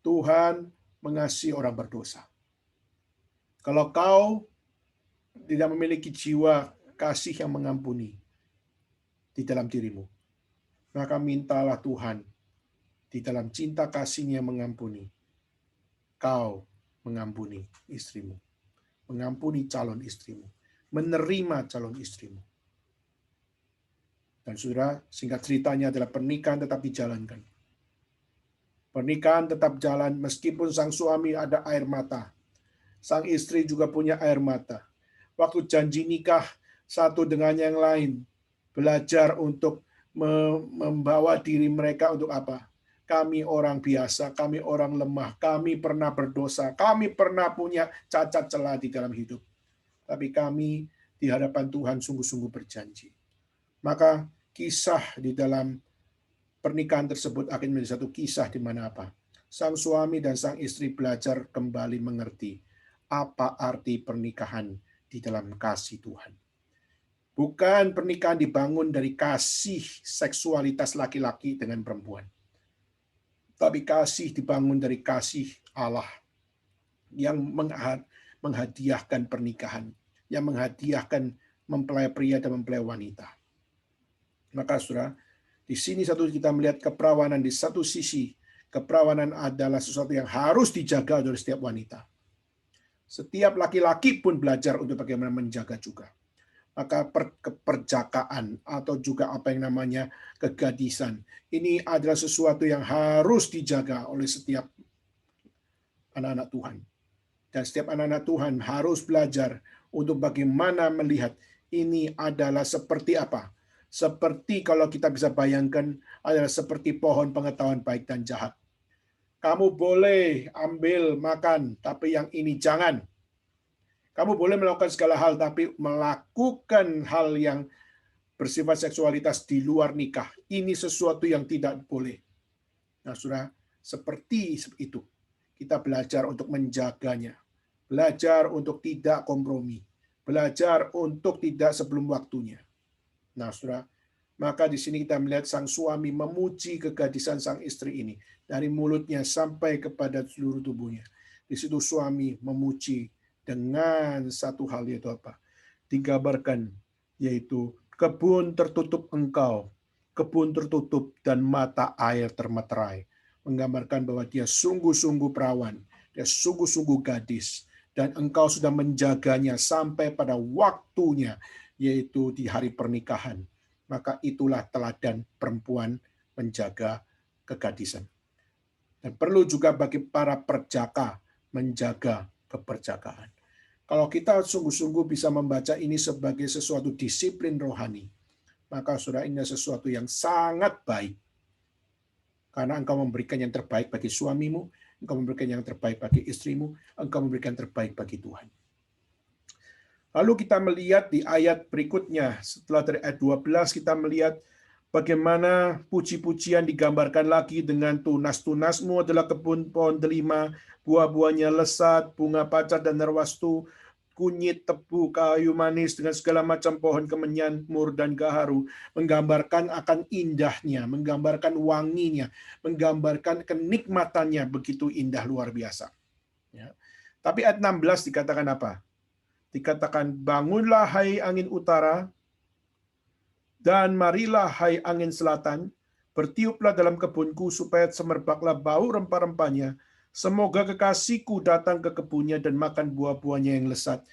Tuhan mengasihi orang berdosa. Kalau kau tidak memiliki jiwa kasih yang mengampuni di dalam dirimu, maka mintalah Tuhan di dalam cinta kasih-Nya mengampuni. Kau mengampuni istrimu, mengampuni calon istrimu, menerima calon istrimu. Dan saudara, singkat ceritanya adalah pernikahan tetap dijalankan. Pernikahan tetap jalan meskipun sang suami ada air mata. Sang istri juga punya air mata. Waktu janji nikah, satu dengan yang lain, belajar untuk membawa diri mereka untuk apa? Kami orang biasa, kami orang lemah, kami pernah berdosa, kami pernah punya cacat celah di dalam hidup. Tapi kami di hadapan Tuhan sungguh-sungguh berjanji. Maka kisah di dalam pernikahan tersebut akan menjadi satu kisah di mana apa? Sang suami dan sang istri belajar kembali mengerti apa arti pernikahan di dalam kasih Tuhan. Bukan pernikahan dibangun dari kasih seksualitas laki-laki dengan perempuan. Tapi kasih dibangun dari kasih Allah yang menghadiahkan pernikahan, yang menghadiahkan mempelai pria dan mempelai wanita. Maka saudara, di sini kita melihat keperawanan di satu sisi, Keperawanan adalah sesuatu yang harus dijaga oleh setiap wanita. Setiap laki-laki pun belajar untuk bagaimana menjaga juga. Maka keperjakaan atau juga apa yang namanya kegadisan, ini adalah sesuatu yang harus dijaga oleh setiap anak-anak Tuhan. Dan setiap anak-anak Tuhan harus belajar untuk bagaimana melihat ini adalah seperti apa. Seperti kalau kita bisa bayangkan adalah seperti pohon pengetahuan baik dan jahat. Kamu boleh ambil makan, tapi yang ini jangan. Kamu boleh melakukan segala hal, tapi melakukan hal yang bersifat seksualitas di luar nikah. Ini sesuatu yang tidak boleh. Nah, saudara, seperti itu. Kita belajar untuk menjaganya. Belajar untuk tidak kompromi. Belajar untuk tidak sebelum waktunya. Nah, saudara, maka di sini kita melihat sang suami memuji kegadisan sang istri ini. Dari mulutnya sampai kepada seluruh tubuhnya. Di situ suami memuji dengan satu hal, yaitu apa? Digambarkan, yaitu kebun tertutup engkau, kebun tertutup dan mata air termeterai. Menggambarkan bahwa dia sungguh-sungguh perawan, dia sungguh-sungguh gadis, dan engkau sudah menjaganya sampai pada waktunya, yaitu di hari pernikahan. Maka itulah teladan perempuan menjaga kegadisan. Dan perlu juga bagi para perjaka menjaga keperjakaan. Kalau kita sungguh-sungguh bisa membaca ini sebagai sesuatu disiplin rohani, maka saudara, ini sesuatu yang sangat baik. Karena engkau memberikan yang terbaik bagi suamimu, engkau memberikan yang terbaik bagi istrimu, engkau memberikan yang terbaik bagi Tuhan. Lalu kita melihat di ayat berikutnya, setelah dari ayat 12, kita melihat bagaimana puji-pujian digambarkan lagi dengan tunas-tunasmu adalah kebun pohon delima, buah-buahnya lesat, bunga pacar dan narwastu, kunyit, tebu, kayu manis, dengan segala macam pohon kemenyan, mur, dan gaharu. Menggambarkan akan indahnya, menggambarkan wanginya, menggambarkan kenikmatannya begitu indah luar biasa. Ya. Tapi ayat 16 dikatakan apa? Dikatakan, bangunlah hai angin utara, dan marilah hai angin selatan, bertiuplah dalam kebunku supaya semerbaklah bau rempah-rempahnya. Semoga kekasihku datang ke kebunnya dan makan buah-buahnya yang lesat.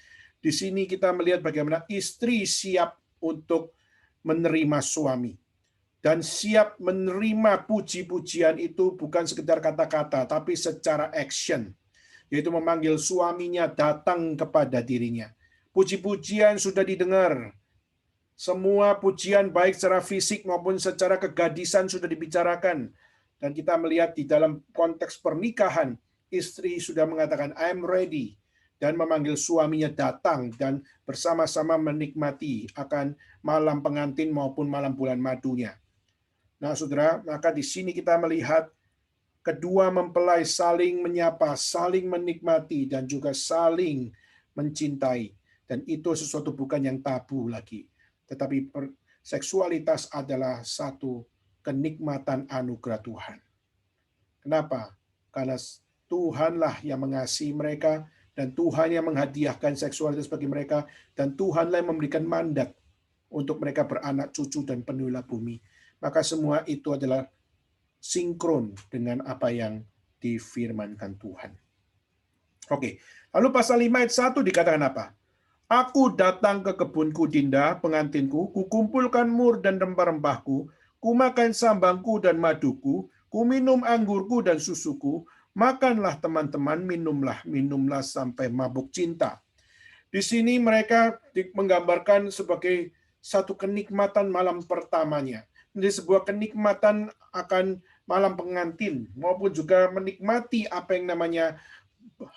Di sini kita melihat bagaimana istri siap untuk menerima suami. Dan siap menerima puji-pujian itu bukan sekedar kata-kata, tapi secara action. Yaitu memanggil suaminya datang kepada dirinya. Puji-pujian sudah didengar. Semua pujian baik secara fisik maupun secara kegadisan sudah dibicarakan. Dan kita melihat di dalam konteks pernikahan, istri sudah mengatakan, I'm ready. Dan memanggil suaminya datang dan bersama-sama menikmati akan malam pengantin maupun malam bulan madunya. Nah, saudara, maka di sini kita melihat kedua mempelai saling menyapa, saling menikmati, dan juga saling mencintai. Dan itu sesuatu bukan yang tabu lagi. Tetapi seksualitas adalah satu kenikmatan anugerah Tuhan. Kenapa? Karena Tuhanlah yang mengasihi mereka, dan Tuhan yang menghadiahkan seksualitas bagi mereka, dan Tuhanlah yang memberikan mandat untuk mereka beranak cucu dan penuhilah bumi. Maka semua itu adalah sinkron dengan apa yang difirmankan Tuhan. Oke, lalu pasal 5 ayat 1 dikatakan apa? Aku datang ke kebunku Dinda, pengantinku, kukumpulkan mur dan rempah-rempahku, kumakan sambangku dan maduku, kuminum anggurku dan susuku, makanlah teman-teman, minumlah sampai mabuk cinta. Di sini mereka menggambarkan sebagai satu kenikmatan malam pertamanya. Ini sebuah kenikmatan akan malam pengantin, maupun juga menikmati apa yang namanya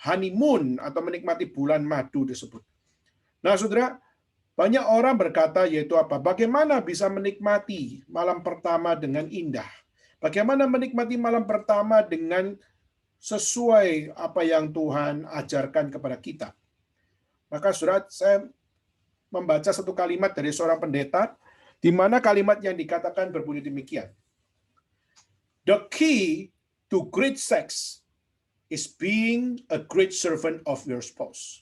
honeymoon, atau menikmati bulan madu tersebut. Nah, saudara, banyak orang berkata, yaitu apa? Bagaimana bisa menikmati malam pertama dengan indah? Bagaimana menikmati malam pertama dengan sesuai apa yang Tuhan ajarkan kepada kita? Maka saudara, saya membaca satu kalimat dari seorang pendeta, di mana kalimat yang dikatakan berbunyi demikian. The key to great sex is being a great servant of your spouse.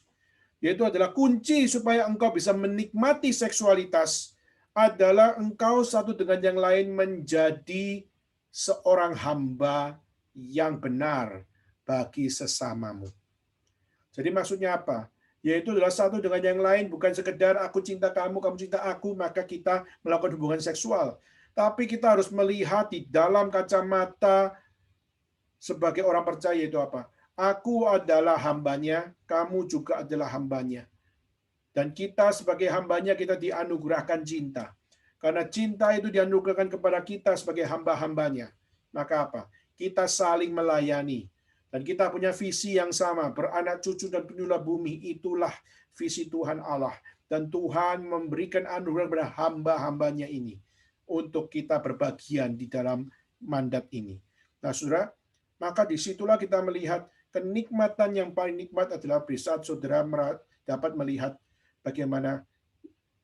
Yaitu adalah kunci supaya engkau bisa menikmati seksualitas adalah engkau satu dengan yang lain menjadi seorang hamba yang benar bagi sesamamu. Jadi maksudnya apa? Yaitu adalah satu dengan yang lain, bukan sekedar aku cinta kamu, kamu cinta aku, maka kita melakukan hubungan seksual. Tapi kita harus melihat di dalam kacamata sebagai orang percaya itu apa? Aku adalah hambanya, kamu juga adalah hambanya. Dan kita sebagai hambanya, kita dianugerahkan cinta. Karena cinta itu dianugerahkan kepada kita sebagai hamba-hambanya. Maka apa? Kita saling melayani. Dan kita punya visi yang sama, beranak cucu dan penyulah bumi. Itulah visi Tuhan Allah. Dan Tuhan memberikan anugerah kepada hamba-hambanya ini. Untuk kita berbagian di dalam mandat ini. Nah, saudara, maka disitulah kita melihat kenikmatan yang paling nikmat adalah saat saudara dapat melihat bagaimana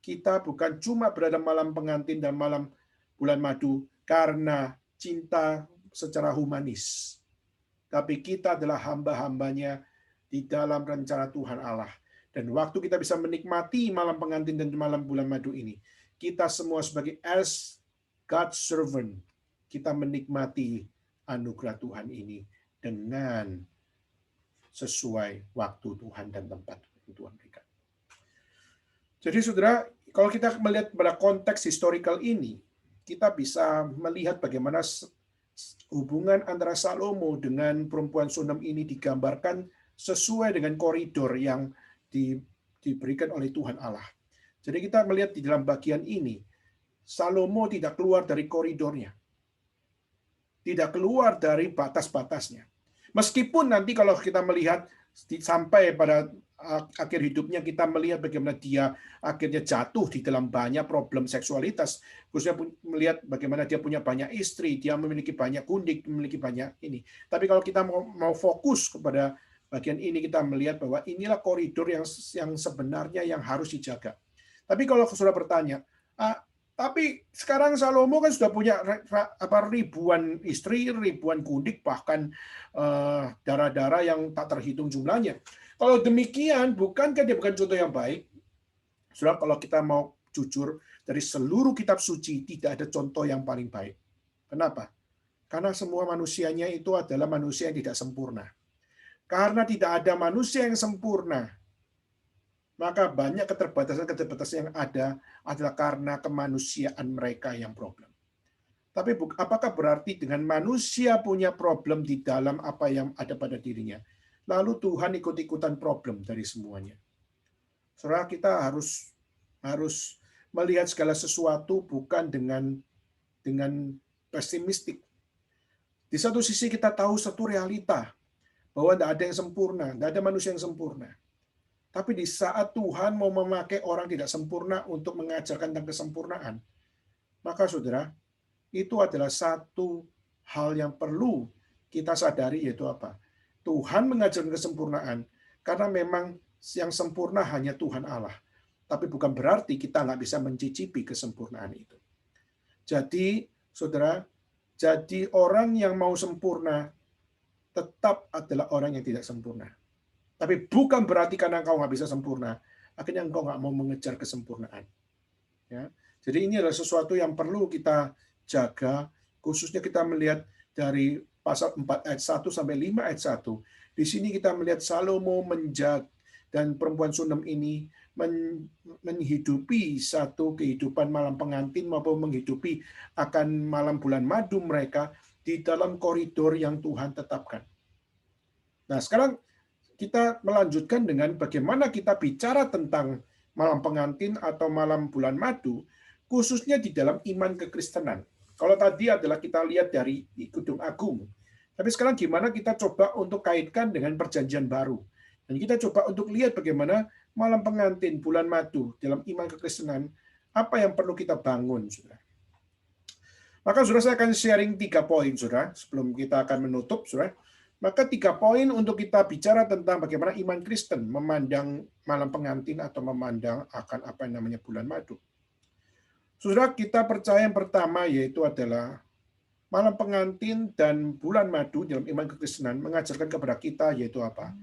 kita bukan cuma berada malam pengantin dan malam bulan madu karena cinta secara humanis. Tapi kita adalah hamba-hambanya di dalam rencana Tuhan Allah. Dan waktu kita bisa menikmati malam pengantin dan malam bulan madu ini, kita semua sebagai as God's servant, kita menikmati anugerah Tuhan ini dengan sesuai waktu Tuhan dan tempat yang Tuhan berikan. Jadi saudara, kalau kita melihat pada konteks historical ini, kita bisa melihat bagaimana hubungan antara Salomo dengan perempuan Sunem ini digambarkan sesuai dengan koridor yang diberikan oleh Tuhan Allah. Jadi kita melihat di dalam bagian ini, Salomo tidak keluar dari koridornya. Tidak keluar dari batas-batasnya. Meskipun nanti kalau kita melihat sampai pada akhir hidupnya kita melihat bagaimana dia akhirnya jatuh di dalam banyak problem seksualitas, khususnya melihat bagaimana dia punya banyak istri, dia memiliki banyak kundik, memiliki banyak ini. Tapi kalau kita mau fokus kepada bagian ini, kita melihat bahwa inilah koridor yang sebenarnya yang harus dijaga. Tapi kalau saudara bertanya, tapi sekarang Salomo kan sudah punya ribuan istri, ribuan kundik, bahkan darah-darah yang tak terhitung jumlahnya. Kalau demikian, bukankah dia bukan contoh yang baik? Saudara, kalau kita mau jujur, dari seluruh kitab suci tidak ada contoh yang paling baik. Kenapa? Karena semua manusianya itu adalah manusia yang tidak sempurna. Karena tidak ada manusia yang sempurna, maka banyak keterbatasan-keterbatasan yang ada adalah karena kemanusiaan mereka yang problem. Tapi apakah berarti dengan manusia punya problem di dalam apa yang ada pada dirinya, lalu Tuhan ikut-ikutan problem dari semuanya? Saudara, kita harus melihat segala sesuatu bukan dengan pesimistik. Di satu sisi kita tahu satu realita, bahwa tidak ada yang sempurna, tidak ada manusia yang sempurna. Tapi di saat Tuhan mau memakai orang tidak sempurna untuk mengajarkan tentang kesempurnaan, maka saudara, itu adalah satu hal yang perlu kita sadari, yaitu apa? Tuhan mengajarkan kesempurnaan karena memang yang sempurna hanya Tuhan Allah. Tapi bukan berarti kita nggak bisa mencicipi kesempurnaan itu. Jadi, saudara, jadi orang yang mau sempurna tetap adalah orang yang tidak sempurna. Tapi bukan berarti karena engkau nggak bisa sempurna, akhirnya engkau nggak mau mengejar kesempurnaan. Ya. Jadi ini adalah sesuatu yang perlu kita jaga, khususnya kita melihat dari pasal 4 ayat 1 sampai 5 ayat 1. Di sini kita melihat Salomo menjaga dan perempuan Sunem ini menghidupi satu kehidupan malam pengantin maupun menghidupi akan malam bulan madu mereka di dalam koridor yang Tuhan tetapkan. Nah, sekarang kita melanjutkan dengan bagaimana kita bicara tentang malam pengantin atau malam bulan madu, khususnya di dalam iman kekristenan. Kalau tadi adalah kita lihat dari Kidung Agung, tapi sekarang gimana kita coba untuk kaitkan dengan perjanjian baru. Dan kita coba untuk lihat bagaimana malam pengantin, bulan madu, dalam iman kekristenan, apa yang perlu kita bangun, saudara. Maka saudara, saya akan sharing 3 poin, saudara, sebelum kita akan menutup, saudara. Maka 3 poin untuk kita bicara tentang bagaimana iman Kristen memandang malam pengantin atau memandang akan apa yang namanya bulan madu. Saudara, kita percaya yang pertama yaitu adalah malam pengantin dan bulan madu dalam iman kekristenan mengajarkan kepada kita yaitu apa?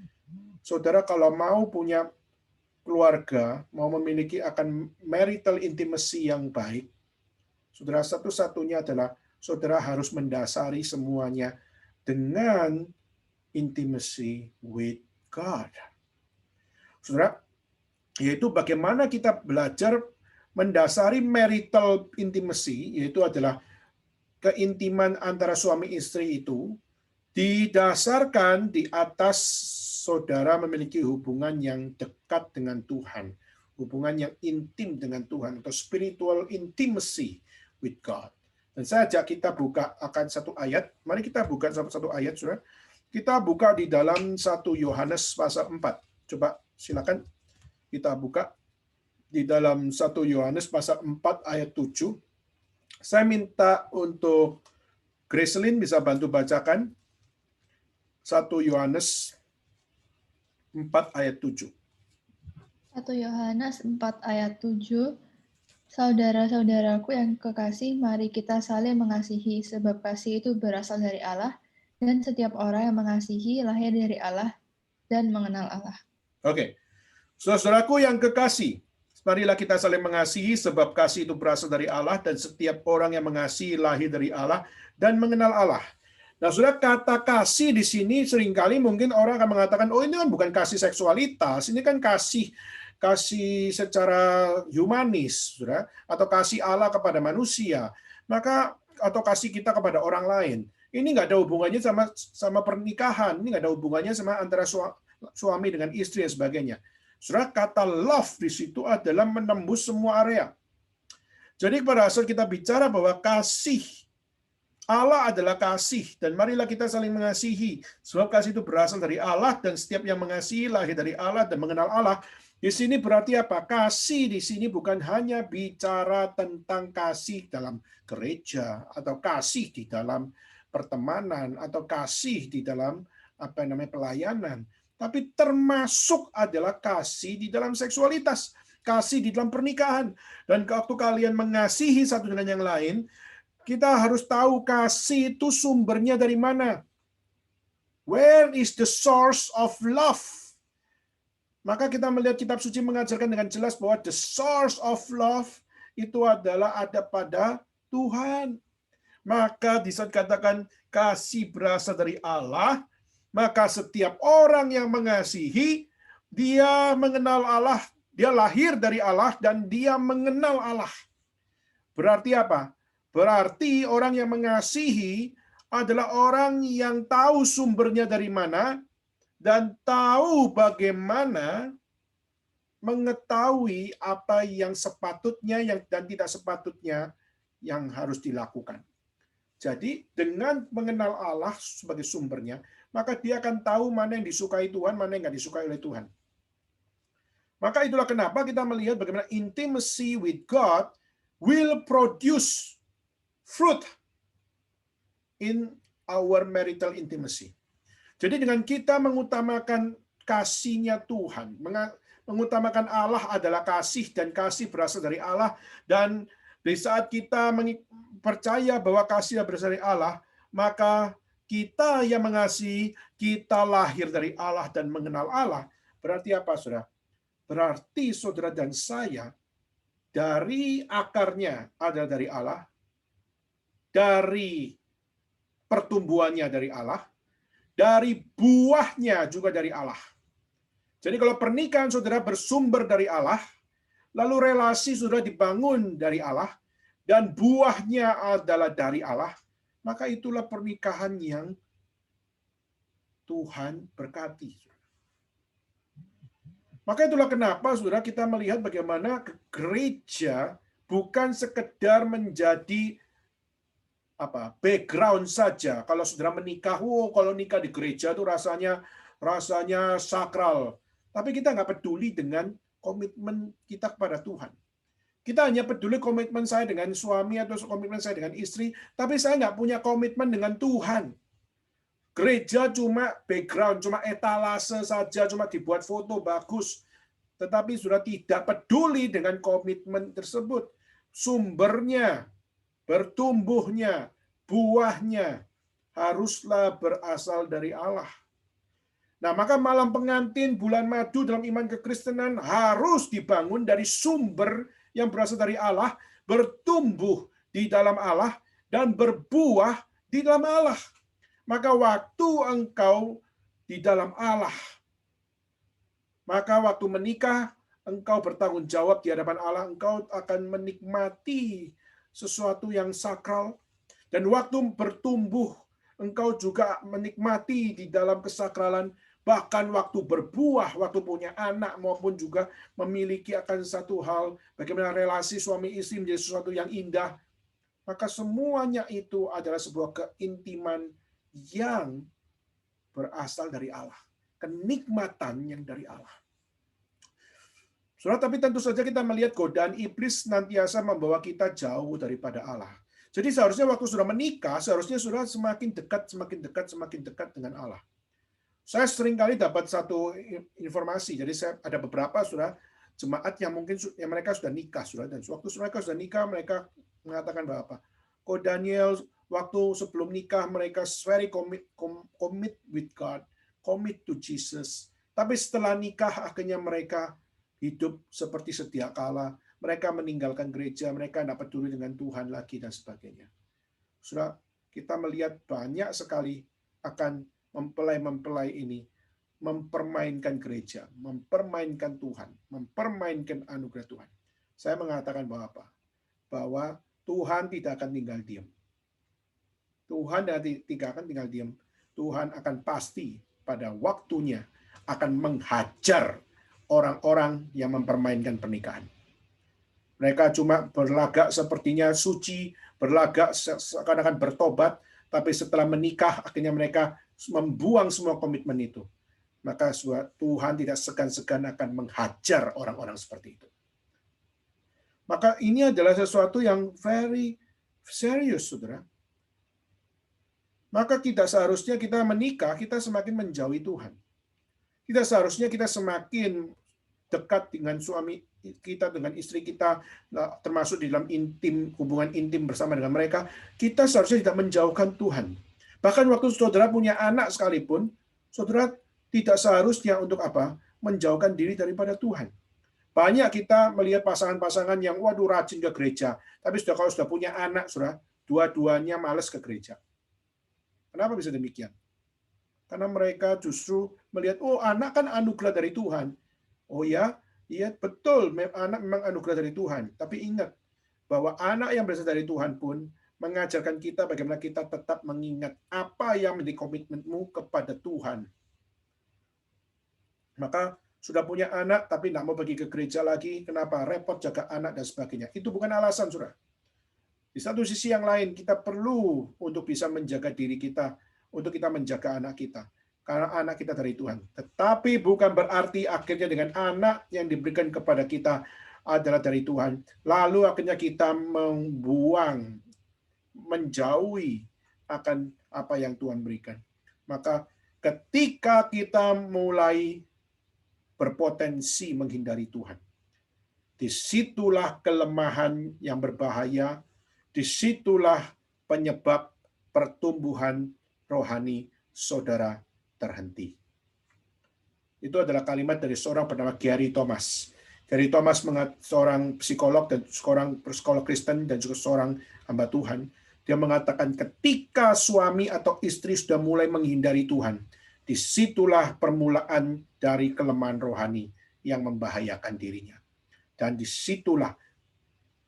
Saudara, kalau mau punya keluarga, mau memiliki akan marital intimacy yang baik, saudara, satu-satunya adalah saudara harus mendasari semuanya dengan intimacy with God. Saudara, yaitu bagaimana kita belajar mendasari marital intimacy, yaitu adalah keintiman antara suami istri itu didasarkan di atas saudara memiliki hubungan yang dekat dengan Tuhan, hubungan yang intim dengan Tuhan, atau spiritual intimacy with God. Dan saya ajak kita buka akan satu ayat. Mari kita buka satu ayat, saudara. Kita buka di dalam 1 Yohanes pasal 4. Coba silakan kita buka di dalam 1 Yohanes pasal 4 ayat 7. Saya minta untuk Gracelyn bisa bantu bacakan 1 Yohanes 4 ayat 7. 1 Yohanes 4 ayat 7. Saudara-saudaraku yang kekasih, mari kita saling mengasihi, sebab kasih itu berasal dari Allah, dan setiap orang yang mengasihi lahir dari Allah dan mengenal Allah. Oke. Saudaraku yang kekasih, marilah kita saling mengasihi, sebab kasih itu berasal dari Allah, dan setiap orang yang mengasihi lahir dari Allah dan mengenal Allah. Nah, saudara, kata kasih di sini seringkali mungkin orang akan mengatakan, oh ini kan bukan kasih seksualitas, ini kan kasih secara humanis, saudara, atau kasih Allah kepada manusia, maka atau kasih kita kepada orang lain. Ini nggak ada hubungannya sama pernikahan, ini nggak ada hubungannya sama antara suami dengan istri dan sebagainya. Saudara, kata love di situ adalah menembus semua area. Jadi pada saat kita bicara bahwa kasih Allah adalah kasih, dan marilah kita saling mengasihi, sebab kasih itu berasal dari Allah, dan setiap yang mengasihi lahir dari Allah dan mengenal Allah. Di sini berarti apa? Kasih di sini bukan hanya bicara tentang kasih dalam gereja, atau kasih di dalam pertemanan, atau kasih di dalam pelayanan, tapi termasuk adalah kasih di dalam seksualitas, kasih di dalam pernikahan. Dan waktu kalian mengasihi satu dengan yang lain, kita harus tahu kasih itu sumbernya dari mana. Where is the source of love? Maka kita melihat kitab suci mengajarkan dengan jelas bahwa the source of love itu adalah ada pada Tuhan. Maka di saat katakan kasih berasal dari Allah, maka setiap orang yang mengasihi, dia mengenal Allah, dia lahir dari Allah, dan dia mengenal Allah. Berarti apa? Berarti orang yang mengasihi adalah orang yang tahu sumbernya dari mana, dan tahu bagaimana mengetahui apa yang sepatutnya dan tidak sepatutnya yang harus dilakukan. Jadi dengan mengenal Allah sebagai sumbernya, maka dia akan tahu mana yang disukai Tuhan, mana yang nggak disukai oleh Tuhan. Maka itulah kenapa kita melihat bagaimana intimacy with God will produce fruit in our marital intimacy. Jadi dengan kita mengutamakan kasih-Nya Tuhan, mengutamakan Allah adalah kasih, dan kasih berasal dari Allah, dan di saat kita percaya bahwa kasih berasal dari Allah, maka kita yang mengasihi, kita lahir dari Allah dan mengenal Allah. Berarti apa, saudara? Berarti saudara dan saya dari akarnya adalah dari Allah, dari pertumbuhannya dari Allah, dari buahnya juga dari Allah. Jadi kalau pernikahan saudara bersumber dari Allah, lalu relasi saudara dibangun dari Allah, dan buahnya adalah dari Allah, maka itulah pernikahan yang Tuhan berkati. Maka itulah kenapa saudara kita melihat bagaimana gereja bukan sekedar menjadi background saja. Kalau saudara menikah, kalau nikah di gereja itu rasanya sakral. Tapi kita nggak peduli dengan komitmen kita kepada Tuhan. Kita hanya peduli komitmen saya dengan suami atau komitmen saya dengan istri, tapi saya nggak punya komitmen dengan Tuhan. Gereja cuma background, cuma etalase saja, cuma dibuat foto bagus. Tetapi sudah tidak peduli dengan komitmen tersebut. Sumbernya, bertumbuhnya, buahnya haruslah berasal dari Allah. Nah, maka malam pengantin bulan madu dalam iman kekristenan harus dibangun dari sumber yang berasal dari Allah, bertumbuh di dalam Allah, dan berbuah di dalam Allah. Maka waktu engkau di dalam Allah, maka waktu menikah, engkau bertanggung jawab di hadapan Allah, engkau akan menikmati sesuatu yang sakral. Dan waktu bertumbuh, engkau juga menikmati di dalam kesakralan, bahkan waktu berbuah, waktu punya anak, maupun juga memiliki akan satu hal, bagaimana relasi suami istri menjadi sesuatu yang indah. Maka semuanya itu adalah sebuah keintiman yang berasal dari Allah. Kenikmatan yang dari Allah. Saudara, tapi tentu saja kita melihat godaan iblis senantiasa membawa kita jauh daripada Allah. Jadi seharusnya waktu sudah menikah, seharusnya sudah semakin dekat dengan Allah. Saya sering kali dapat satu informasi, jadi saya ada beberapa sudah jemaat yang mungkin yang mereka sudah nikah, sudah, dan waktu mereka sudah nikah, mereka mengatakan bahwa apa? Ko Daniel, waktu sebelum nikah mereka very commit with God, commit to Jesus. Tapi setelah nikah akhirnya mereka hidup seperti sedia kala, mereka meninggalkan gereja, mereka tidak peduli dengan Tuhan lagi dan sebagainya. Sudah kita melihat banyak sekali akan mempelai-mempelai ini mempermainkan gereja, mempermainkan Tuhan, mempermainkan anugerah Tuhan. Saya mengatakan bahwa apa? Bahwa Tuhan tidak akan tinggal diam. Tuhan tidak akan tinggal diam. Tuhan akan pasti pada waktunya akan menghajar orang-orang yang mempermainkan pernikahan. Mereka cuma berlagak sepertinya suci, berlagak seakan-akan bertobat, tapi setelah menikah akhirnya mereka membuang semua komitmen itu. Maka Tuhan tidak segan-segan akan menghajar orang-orang seperti itu. Maka ini adalah sesuatu yang very serius, saudara. Maka seharusnya kita menikah, kita semakin menjauhi Tuhan. Seharusnya kita semakin dekat dengan suami kita, dengan istri kita, termasuk di dalam hubungan intim bersama dengan mereka. Kita seharusnya tidak menjauhkan Tuhan. Bahkan waktu saudara punya anak sekalipun, saudara tidak seharusnya untuk apa? Menjauhkan diri daripada Tuhan. Banyak kita melihat pasangan-pasangan yang rajin ke gereja, tapi kalau sudah punya anak, saudara, dua-duanya malas ke gereja. Kenapa bisa demikian? Karena mereka justru melihat, anak kan anugerah dari Tuhan. Oh ya, iya betul, anak memang anugerah dari Tuhan. Tapi ingat bahwa anak yang berasal dari Tuhan pun mengajarkan kita bagaimana kita tetap mengingat apa yang menjadi komitmenmu kepada Tuhan. Maka sudah punya anak tapi tidak mau pergi ke gereja lagi, kenapa? Repot jaga anak dan sebagainya. Itu bukan alasan, saudara. Di satu sisi yang lain, kita perlu untuk bisa menjaga diri kita, untuk kita menjaga anak kita. Karena anak kita dari Tuhan. Tetapi bukan berarti akhirnya dengan anak yang diberikan kepada kita adalah dari Tuhan. Lalu akhirnya kita membuang, menjauhi akan apa yang Tuhan berikan. Maka ketika kita mulai berpotensi menghindari Tuhan, disitulah kelemahan yang berbahaya, disitulah penyebab pertumbuhan rohani saudara terhenti. Itu adalah kalimat dari seorang bernama Gary Thomas. Gary Thomas seorang psikolog dan seorang psikolog Kristen dan juga seorang hamba Tuhan. Dia mengatakan ketika suami atau istri sudah mulai menghindari Tuhan, disitulah permulaan dari kelemahan rohani yang membahayakan dirinya. Dan disitulah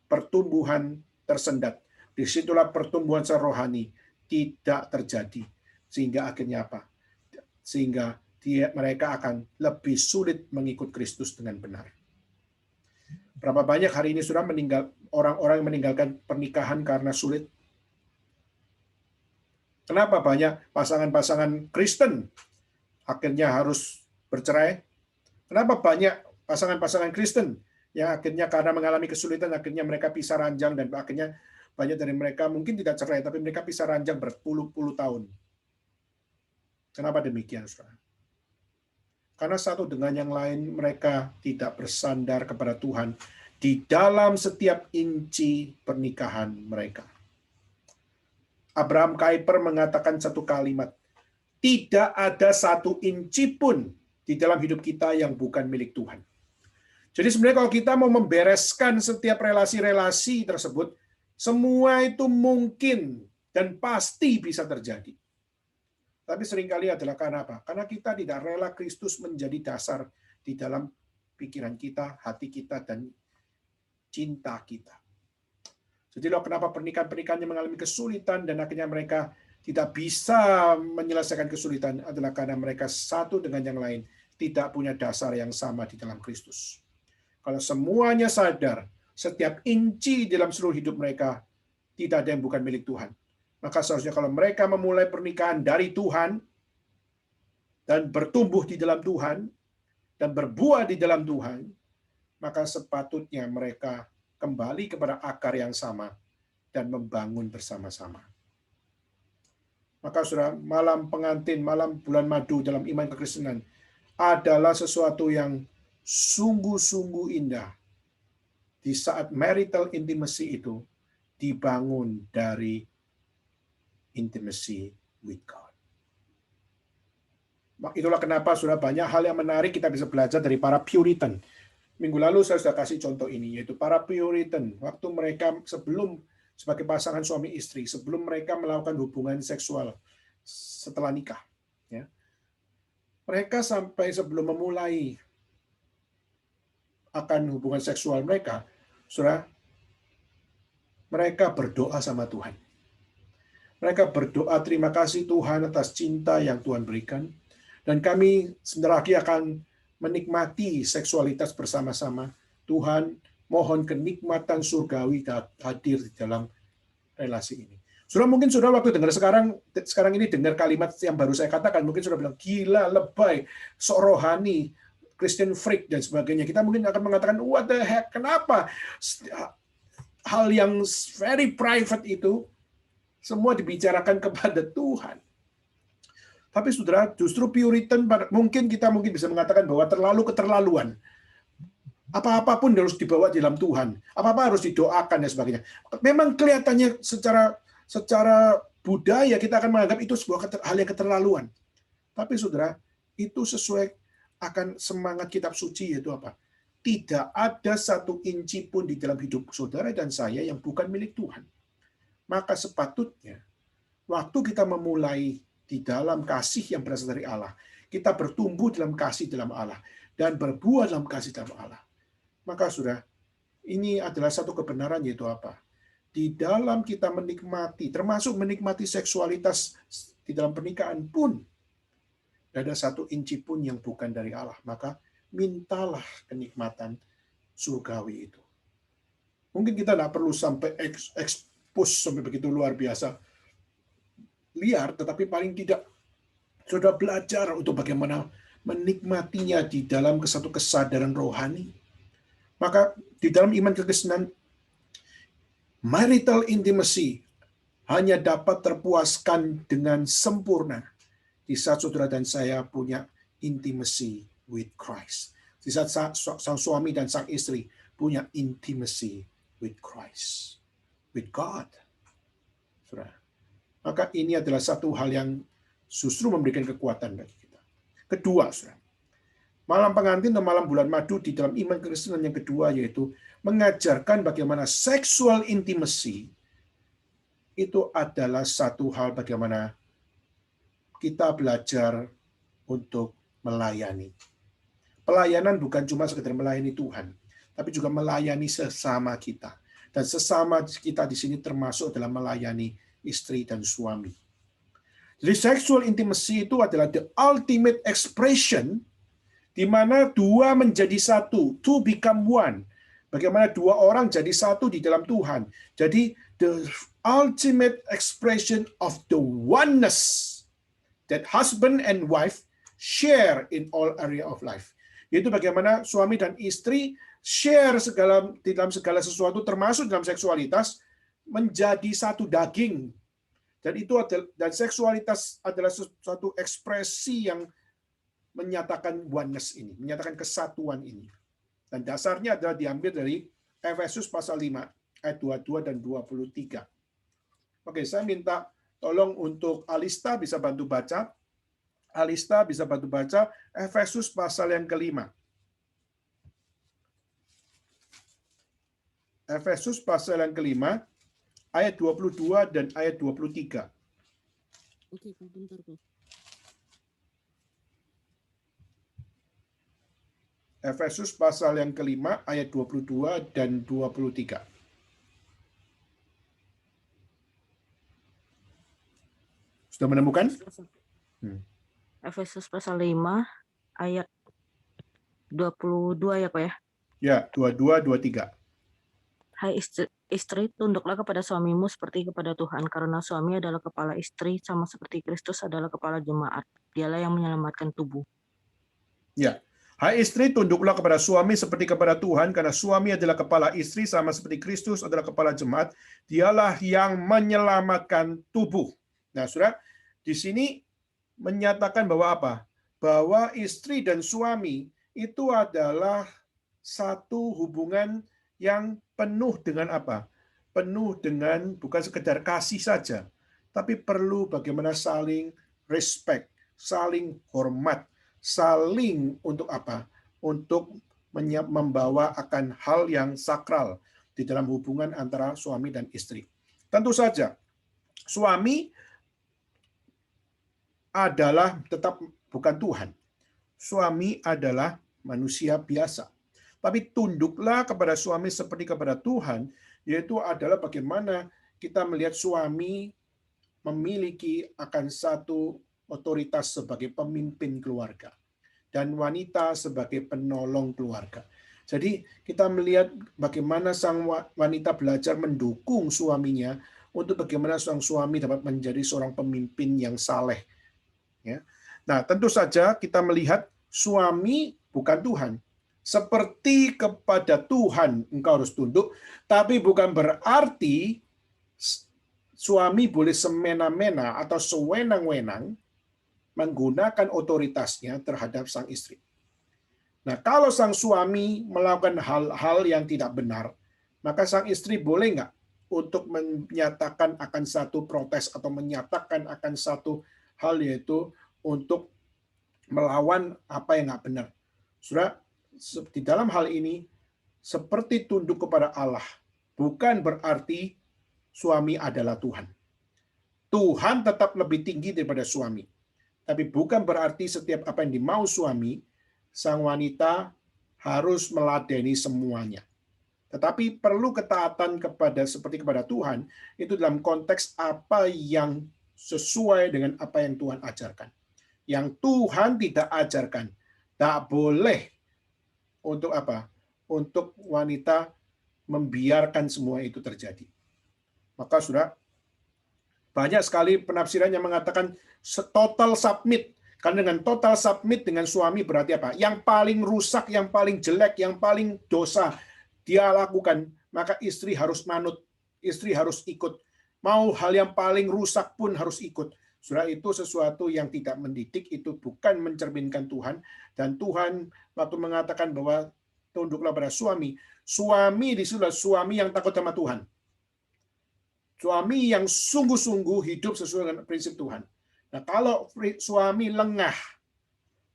pertumbuhan tersendat. Disitulah pertumbuhan secara rohani tidak terjadi. Sehingga akhirnya apa? Sehingga mereka akan lebih sulit mengikut Kristus dengan benar. Berapa banyak hari ini sudah orang-orang yang meninggalkan pernikahan karena sulit? Kenapa banyak pasangan-pasangan Kristen akhirnya harus bercerai? Kenapa banyak pasangan-pasangan Kristen yang akhirnya karena mengalami kesulitan, akhirnya mereka pisah ranjang, dan akhirnya banyak dari mereka mungkin tidak cerai, tapi mereka pisah ranjang berpuluh-puluh tahun. Kenapa demikian, saudara? Karena satu dengan yang lain mereka tidak bersandar kepada Tuhan di dalam setiap inci pernikahan mereka. Abraham Kuyper mengatakan satu kalimat, tidak ada satu inci pun di dalam hidup kita yang bukan milik Tuhan. Jadi sebenarnya kalau kita mau membereskan setiap relasi-relasi tersebut, semua itu mungkin dan pasti bisa terjadi. Tapi seringkali adalah karena apa? Karena kita tidak rela Kristus menjadi dasar di dalam pikiran kita, hati kita, dan cinta kita. Jadi loh kenapa pernikahan-pernikahannya mengalami kesulitan dan akhirnya mereka tidak bisa menyelesaikan kesulitan adalah karena mereka satu dengan yang lain tidak punya dasar yang sama di dalam Kristus. Kalau semuanya sadar, setiap inci dalam seluruh hidup mereka tidak ada yang bukan milik Tuhan. Maka seharusnya kalau mereka memulai pernikahan dari Tuhan dan bertumbuh di dalam Tuhan dan berbuah di dalam Tuhan, maka sepatutnya mereka kembali kepada akar yang sama dan membangun bersama-sama. Maka saudara, malam pengantin, malam bulan madu dalam iman kekristenan adalah sesuatu yang sungguh-sungguh indah. Di saat marital intimacy itu dibangun dari intimacy with God. Itulah kenapa sudah banyak hal yang menarik kita bisa belajar dari para Puritan. Minggu lalu saya sudah kasih contoh ini, yaitu para Puritan. Waktu mereka sebelum sebagai pasangan suami istri, sebelum mereka melakukan hubungan seksual setelah nikah, ya, mereka sampai sebelum memulai akan hubungan seksual mereka, saudara, mereka berdoa sama Tuhan. Mereka berdoa, terima kasih Tuhan atas cinta yang Tuhan berikan, dan kami sebentar lagi akan menikmati seksualitas bersama-sama. Tuhan, mohon kenikmatan surgawi hadir di dalam relasi ini. Sudah mungkin sudah waktu dengar sekarang ini dengar kalimat yang baru saya katakan, mungkin sudah bilang gila, lebay, sok rohani, Christian freak dan sebagainya. Kita mungkin akan mengatakan what the heck, kenapa hal yang very private itu semua dibicarakan kepada Tuhan. Tapi saudara, justru Puritan mungkin bisa mengatakan bahwa terlalu keterlaluan. Apa-apapun harus dibawa di dalam Tuhan. Apa-apa harus didoakan dan sebagainya. Memang kelihatannya secara budaya kita akan menganggap itu sebuah hal yang keterlaluan. Tapi saudara, itu sesuai akan semangat kitab suci, yaitu apa? Tidak ada satu inci pun di dalam hidup saudara dan saya yang bukan milik Tuhan. Maka sepatutnya waktu kita memulai di dalam kasih yang berasal dari Allah, kita bertumbuh dalam kasih dalam Allah dan berbuah dalam kasih dalam Allah. Maka sudah, ini adalah satu kebenaran, yaitu apa? Di dalam kita menikmati, termasuk menikmati seksualitas di dalam pernikahan pun, tidak ada satu inci pun yang bukan dari Allah. Maka mintalah kenikmatan surgawi itu. Mungkin kita tidak perlu sampai expose sampai begitu luar biasa liar, tetapi paling tidak sudah belajar untuk bagaimana menikmatinya di dalam satu kesadaran rohani. Maka di dalam iman kekristenan, marital intimacy hanya dapat terpuaskan dengan sempurna di saat saudara dan saya punya intimacy with Christ. Di saat sang suami dan sang istri punya intimacy with Christ, with God. Saudara. Maka ini adalah satu hal yang justru memberikan kekuatan bagi kita. Kedua, saudara, malam pengantin atau malam bulan madu di dalam iman kekristenan yang kedua, yaitu mengajarkan bagaimana sexual intimacy itu adalah satu hal bagaimana kita belajar untuk melayani. Pelayanan bukan cuma sekedar melayani Tuhan, tapi juga melayani sesama kita. Dan sesama kita di sini termasuk dalam melayani istri dan suami. Jadi sexual intimacy itu adalah the ultimate expression di mana dua menjadi satu, two become one. Bagaimana dua orang jadi satu di dalam Tuhan. Jadi the ultimate expression of the oneness that husband and wife share in all area of life. Yaitu bagaimana suami dan istri share di dalam segala sesuatu, termasuk dalam seksualitas, menjadi satu daging. Dan seksualitas adalah suatu ekspresi yang menyatakan oneness ini, menyatakan kesatuan ini. Dan dasarnya adalah diambil dari Efesus pasal 5 ayat 22 dan 23. Oke, saya minta tolong untuk Alista bisa bantu baca. Alista bisa bantu baca Efesus pasal yang kelima. Efesus pasal yang kelima, ayat 22 dan ayat 23. Oke, Pak, bentar, Pak. Efesus pasal yang kelima ayat 22 dan 23. Sudah menemukan? Efesus pasal 5 ayat 22 ya Pak ya. Ya, 22, 23. Hai istri, tunduklah kepada suamimu seperti kepada Tuhan, karena suami adalah kepala istri, sama seperti Kristus adalah kepala jemaat. Dialah yang menyelamatkan tubuh. Ya. Hai istri, tunduklah kepada suami seperti kepada Tuhan, karena suami adalah kepala istri, sama seperti Kristus adalah kepala jemaat. Dialah yang menyelamatkan tubuh. Nah, Saudara, di sini menyatakan bahwa apa? Bahwa istri dan suami itu adalah satu hubungan yang penuh dengan apa? Penuh dengan bukan sekedar kasih saja, tapi perlu bagaimana saling respect, saling hormat, saling untuk apa? Untuk membawa akan hal yang sakral di dalam hubungan antara suami dan istri. Tentu saja, suami adalah tetap bukan Tuhan. Suami adalah manusia biasa. Tapi tunduklah kepada suami seperti kepada Tuhan, yaitu adalah bagaimana kita melihat suami memiliki akan satu otoritas sebagai pemimpin keluarga dan wanita sebagai penolong keluarga. Jadi kita melihat bagaimana sang wanita belajar mendukung suaminya untuk bagaimana sang suami dapat menjadi seorang pemimpin yang saleh. Ya. Nah, tentu saja kita melihat suami bukan Tuhan. Seperti kepada Tuhan engkau harus tunduk, tapi bukan berarti suami boleh semena-mena atau sewenang-wenang menggunakan otoritasnya terhadap sang istri. Nah, kalau sang suami melakukan hal-hal yang tidak benar, maka sang istri boleh nggak untuk menyatakan akan satu protes atau menyatakan akan satu hal, yaitu untuk melawan apa yang nggak benar. Saudara, di dalam hal ini, seperti tunduk kepada Allah, bukan berarti suami adalah Tuhan. Tuhan tetap lebih tinggi daripada suami. Tapi bukan berarti setiap apa yang dimau suami, sang wanita harus meladeni semuanya. Tetapi perlu ketaatan seperti kepada Tuhan, itu dalam konteks apa yang sesuai dengan apa yang Tuhan ajarkan. Yang Tuhan tidak ajarkan, tak boleh untuk apa? Untuk wanita membiarkan semua itu terjadi. Maka sudah banyak sekali penafsiran yang mengatakan total submit. Karena dengan total submit dengan suami berarti apa? Yang paling rusak, yang paling jelek, yang paling dosa dia lakukan, maka istri harus manut, istri harus ikut. Mau hal yang paling rusak pun harus ikut. Saudara, itu sesuatu yang tidak mendidik, itu bukan mencerminkan Tuhan. Dan Tuhan waktu mengatakan bahwa tunduklah pada suami, suami disitulah suami yang takut sama Tuhan. Suami yang sungguh-sungguh hidup sesuai dengan prinsip Tuhan. Nah, kalau suami lengah,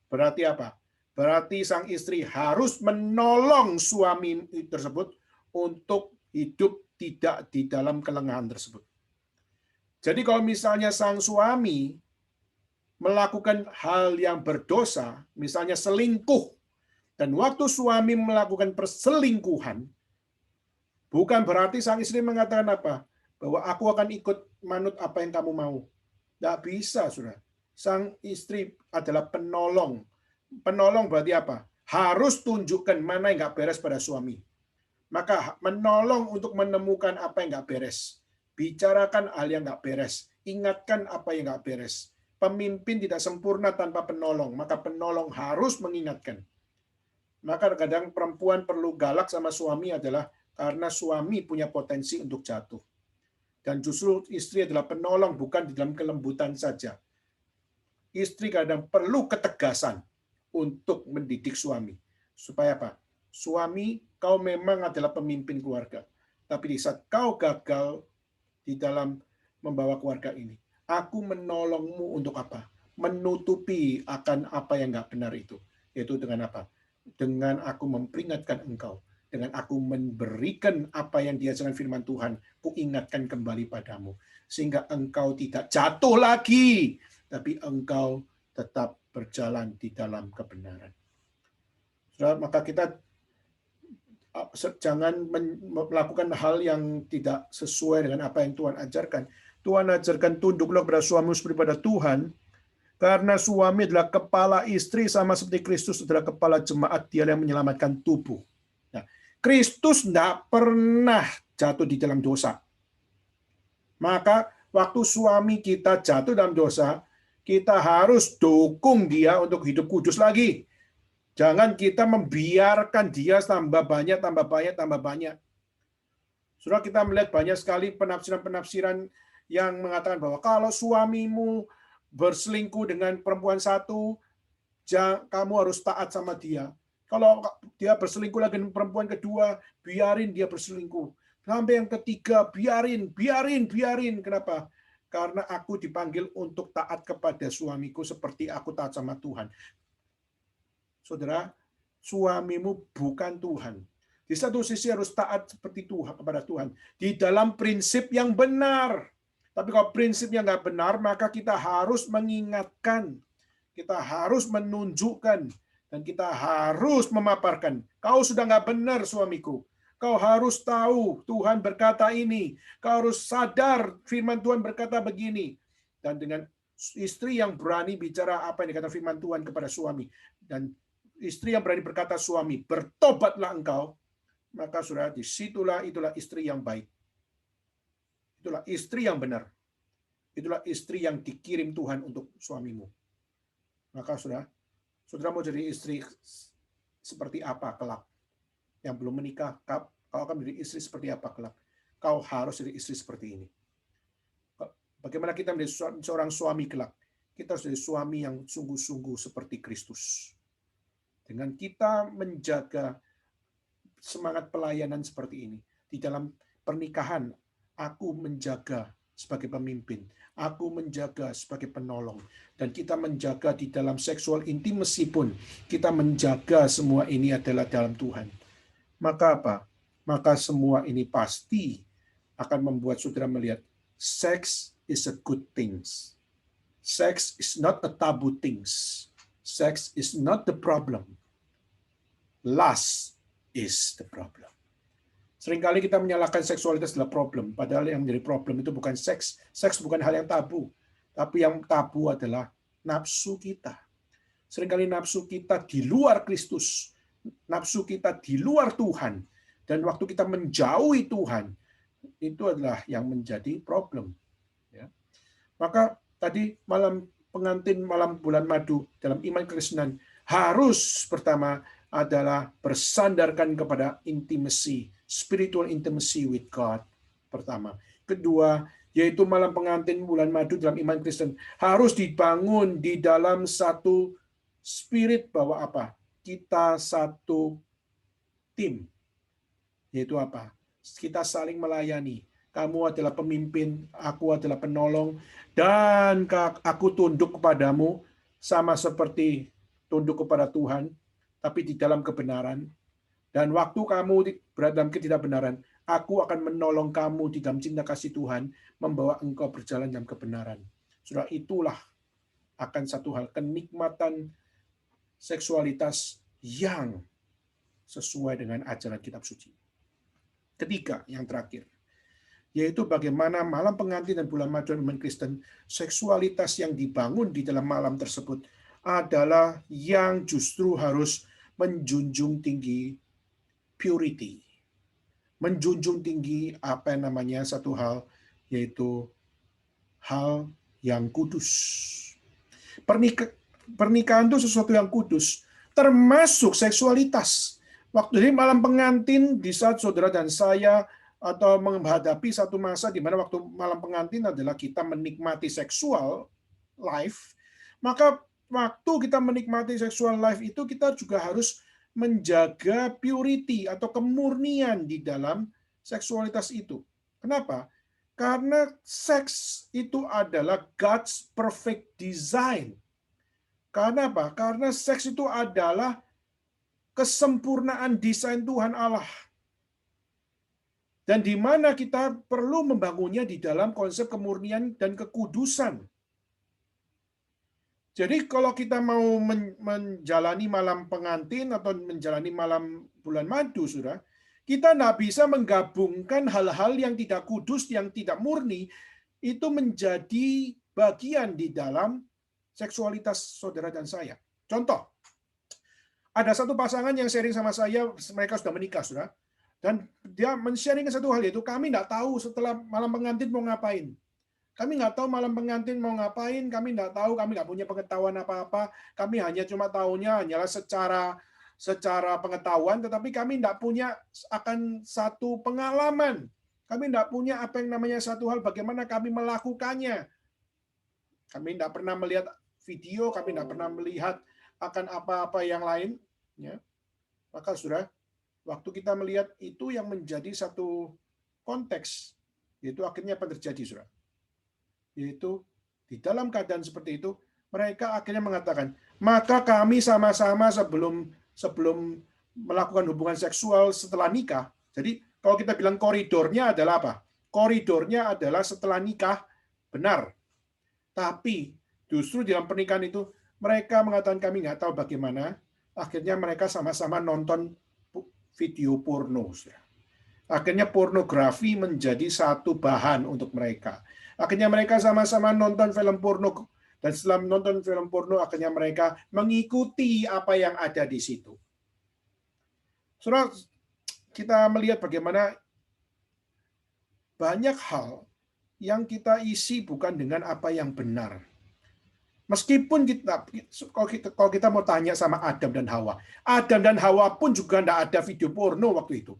berarti apa? Berarti sang istri harus menolong suami tersebut untuk hidup tidak di dalam kelengahan tersebut. Jadi kalau misalnya sang suami melakukan hal yang berdosa, misalnya selingkuh, dan waktu suami melakukan perselingkuhan, bukan berarti sang istri mengatakan apa? Bahwa aku akan ikut manut apa yang kamu mau. Tidak bisa, saudara. Sang istri adalah penolong. Penolong berarti apa? Harus tunjukkan mana yang nggak beres pada suami. Maka menolong untuk menemukan apa yang nggak beres. Bicarakan hal yang nggak beres. Ingatkan apa yang nggak beres. Pemimpin tidak sempurna tanpa penolong. Maka penolong harus mengingatkan. Maka kadang perempuan perlu galak sama suami adalah karena suami punya potensi untuk jatuh. Dan justru istri adalah penolong, bukan di dalam kelembutan saja. Istri kadang perlu ketegasan untuk mendidik suami. Supaya apa? Suami, kau memang adalah pemimpin keluarga. Tapi di saat kau gagal di dalam membawa keluarga ini, aku menolongmu untuk apa? Menutupi akan apa yang nggak benar itu. Yaitu dengan apa? Dengan aku memperingatkan engkau. Dengan aku memberikan apa yang diajarkan firman Tuhan, ku ingatkan kembali padamu. Sehingga engkau tidak jatuh lagi, tapi engkau tetap berjalan di dalam kebenaran. Saudara, maka kita jangan melakukan hal yang tidak sesuai dengan apa yang Tuhan ajarkan. Tuhan ajarkan tunduklah kepada suami seperti pada Tuhan, karena suami adalah kepala istri sama seperti Kristus adalah kepala jemaat, dia yang menyelamatkan tubuh. Nah, Kristus tidak pernah jatuh di dalam dosa. Maka waktu suami kita jatuh dalam dosa, kita harus dukung dia untuk hidup kudus lagi. Jangan kita membiarkan dia tambah banyak. Saudara, kita melihat banyak sekali penafsiran-penafsiran yang mengatakan bahwa kalau suamimu berselingkuh dengan perempuan satu, kamu harus taat sama dia. Kalau dia berselingkuh lagi dengan perempuan kedua, biarin dia berselingkuh. Sampai yang ketiga, biarin. Kenapa? Karena aku dipanggil untuk taat kepada suamiku seperti aku taat sama Tuhan. Saudara, suamimu bukan Tuhan. Di satu sisi harus taat seperti Tuhan kepada Tuhan di dalam prinsip yang benar. Tapi kalau prinsipnya nggak benar, maka kita harus mengingatkan, kita harus menunjukkan, dan kita harus memaparkan. Kau sudah nggak benar, suamiku. Kau harus tahu Tuhan berkata ini. Kau harus sadar firman Tuhan berkata begini. Dan dengan istri yang berani bicara apa yang dikatakan firman Tuhan kepada suami, dan istri yang berani berkata suami, bertobatlah engkau, maka saudara, itulah istri yang baik. Itulah istri yang benar. Itulah istri yang dikirim Tuhan untuk suamimu. Maka saudara mau jadi istri seperti apa kelak? Yang belum menikah, kau akan menjadi istri seperti apa kelak? Kau harus jadi istri seperti ini. Bagaimana kita menjadi seorang suami kelak? Kita harus jadi suami yang sungguh-sungguh seperti Kristus. Dengan kita menjaga semangat pelayanan seperti ini. Di dalam pernikahan, aku menjaga sebagai pemimpin. Aku menjaga sebagai penolong. Dan kita menjaga di dalam seksual intimacy pun. Kita menjaga semua ini adalah dalam Tuhan. Maka apa? Maka semua ini pasti akan membuat saudara melihat sex is a good thing. Sex is not a taboo thing. Sex is not the problem. Lust is the problem. Seringkali kita menyalahkan seksualitas adalah problem, padahal yang menjadi problem itu bukan seks. Seks bukan hal yang tabu, tapi yang tabu adalah nafsu kita. Seringkali nafsu kita di luar Kristus, nafsu kita di luar Tuhan, dan waktu kita menjauhi Tuhan, itu adalah yang menjadi problem. Ya. Maka tadi malam pengantin malam bulan madu dalam iman Kristen harus pertama adalah bersandarkan kepada intimacy, spiritual intimacy with God pertama. Kedua, yaitu malam pengantin bulan madu dalam iman Kristen harus dibangun di dalam satu spirit bahwa apa? Kita satu tim. Yaitu apa? Kita saling melayani. Kamu adalah pemimpin, aku adalah penolong, dan aku tunduk kepadamu sama seperti tunduk kepada Tuhan, tapi di dalam kebenaran. Dan waktu kamu berada dalam ketidakbenaran, aku akan menolong kamu di dalam cinta kasih Tuhan, membawa engkau berjalan dalam kebenaran. Saudara, itulah akan satu hal, kenikmatan seksualitas yang sesuai dengan ajaran kitab suci. Ketiga, yang terakhir, yaitu bagaimana malam pengantin dan bulan madu iman Kristen, seksualitas yang dibangun di dalam malam tersebut adalah yang justru harus menjunjung tinggi purity. Menjunjung tinggi apa yang namanya satu hal, yaitu hal yang kudus. Pernikahan itu sesuatu yang kudus, termasuk seksualitas. Waktu ini malam pengantin, di saat saudara dan saya atau menghadapi satu masa di mana waktu malam pengantin adalah kita menikmati seksual life, maka waktu kita menikmati seksual life itu kita juga harus menjaga purity atau kemurnian di dalam seksualitas itu. Kenapa? Karena seks itu adalah God's perfect design. Karena apa? Karena seks itu adalah kesempurnaan desain Tuhan Allah. Dan di mana kita perlu membangunnya di dalam konsep kemurnian dan kekudusan. Jadi kalau kita mau menjalani malam pengantin atau menjalani malam bulan madu, saudara, kita tidak bisa menggabungkan hal-hal yang tidak kudus, yang tidak murni, itu menjadi bagian di dalam seksualitas saudara dan saya. Contoh, ada satu pasangan yang sharing sama saya, mereka sudah menikah, saudara, dan dia men-sharing satu hal, yaitu kami tidak tahu setelah malam pengantin mau ngapain. Kami nggak tahu malam pengantin mau ngapain, kami nggak tahu, kami nggak punya pengetahuan apa-apa, kami hanya cuma tahunya hanyalah secara pengetahuan, tetapi kami nggak punya akan satu pengalaman. Kami nggak punya apa yang namanya satu hal bagaimana kami melakukannya. Kami nggak pernah melihat video, kami nggak pernah melihat akan apa-apa yang lain. Ya. Maka saudara, waktu kita melihat itu yang menjadi satu konteks, yaitu akhirnya apa terjadi, saudara? Yaitu di dalam keadaan seperti itu, mereka akhirnya mengatakan, maka kami sama-sama sebelum melakukan hubungan seksual setelah nikah. Jadi kalau kita bilang koridornya adalah apa? Koridornya adalah setelah nikah, benar. Tapi justru di dalam pernikahan itu, mereka mengatakan kami nggak tahu bagaimana, akhirnya mereka sama-sama nonton video porno. Akhirnya pornografi menjadi satu bahan untuk mereka. Akhirnya mereka sama-sama nonton film porno, dan setelah menonton film porno, akhirnya mereka mengikuti apa yang ada di situ. Saudara, kita melihat bagaimana banyak hal yang kita isi bukan dengan apa yang benar. Meskipun kalau kita mau tanya sama Adam dan Hawa pun juga tidak ada video porno waktu itu.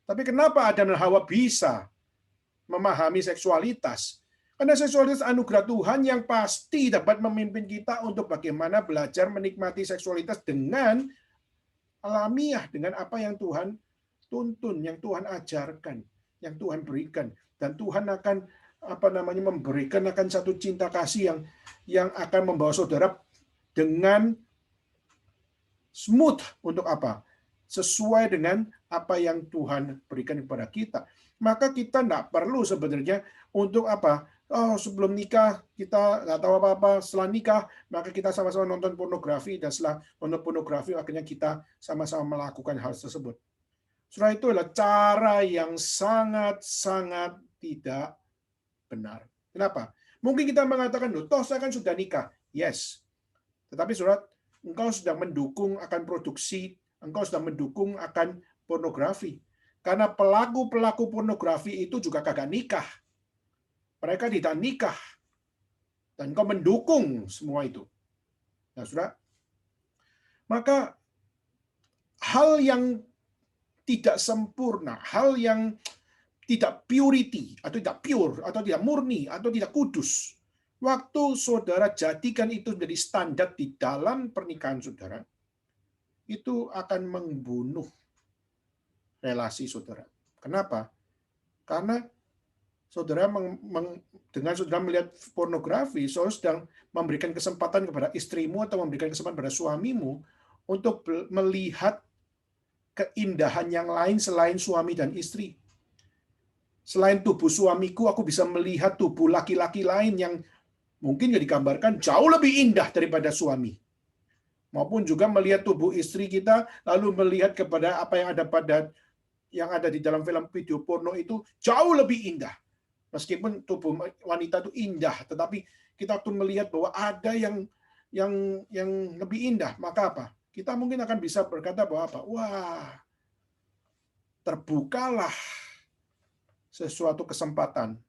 Tapi kenapa Adam dan Hawa bisa memahami seksualitas? Karena seksualitas anugerah Tuhan yang pasti dapat memimpin kita untuk bagaimana belajar menikmati seksualitas dengan alamiah, dengan apa yang Tuhan tuntun, yang Tuhan ajarkan, yang Tuhan berikan. Dan Tuhan akan memberikan akan satu cinta kasih yang akan membawa saudara dengan smooth untuk apa? Sesuai dengan apa yang Tuhan berikan kepada kita. Maka kita tidak perlu sebenarnya untuk apa? Oh, sebelum nikah kita nggak tahu apa-apa, setelah nikah maka kita sama-sama nonton pornografi, dan setelah nonton pornografi akhirnya kita sama-sama melakukan hal tersebut. Saudara, itu adalah cara yang sangat-sangat tidak benar. Kenapa? Mungkin kita mengatakan, loh, toh saya kan sudah nikah. Yes. Tetapi saudara, engkau sudah mendukung akan produksi, engkau sudah mendukung akan pornografi. Karena pelaku-pelaku pornografi itu juga kagak nikah. Mereka tidak nikah. Dan engkau mendukung semua itu. Nah, saudara, maka hal yang tidak sempurna, hal yang tidak purity, atau tidak pure, atau tidak murni, atau tidak kudus, waktu saudara jadikan itu menjadi standar di dalam pernikahan saudara, itu akan membunuh relasi saudara. Kenapa? Karena saudara dengan saudara melihat pornografi, saudara sedang memberikan kesempatan kepada istrimu atau memberikan kesempatan kepada suamimu untuk melihat keindahan yang lain selain suami dan istri. Selain tubuh suamiku, aku bisa melihat tubuh laki-laki lain yang mungkin digambarkan jauh lebih indah daripada suami. Maupun juga melihat tubuh istri kita, lalu melihat kepada apa yang ada di dalam film video porno itu jauh lebih indah. Meskipun tubuh wanita itu indah, tetapi kita tuh melihat bahwa ada yang lebih indah, maka apa? Kita mungkin akan bisa berkata bahwa apa? Wah, terbukalah sesuatu kesempatan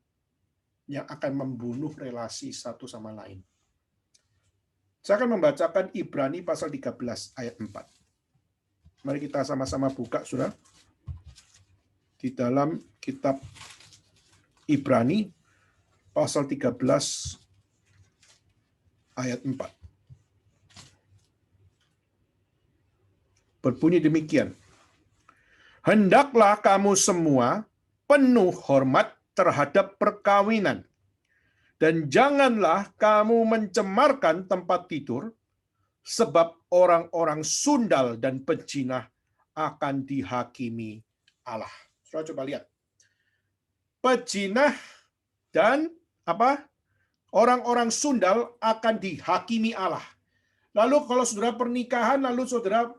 yang akan membunuh relasi satu sama lain. Saya akan membacakan Ibrani pasal 13 ayat 4. Mari kita sama-sama buka, saudara. Di dalam kitab Ibrani pasal 13 ayat 4. Berbunyi demikian. Hendaklah kamu semua penuh hormat terhadap perkawinan, dan janganlah kamu mencemarkan tempat tidur, sebab orang-orang sundal dan pejinah akan dihakimi Allah. Saudara coba lihat. Pejinah dan apa? Orang-orang sundal akan dihakimi Allah. Lalu kalau saudara pernikahan, lalu saudara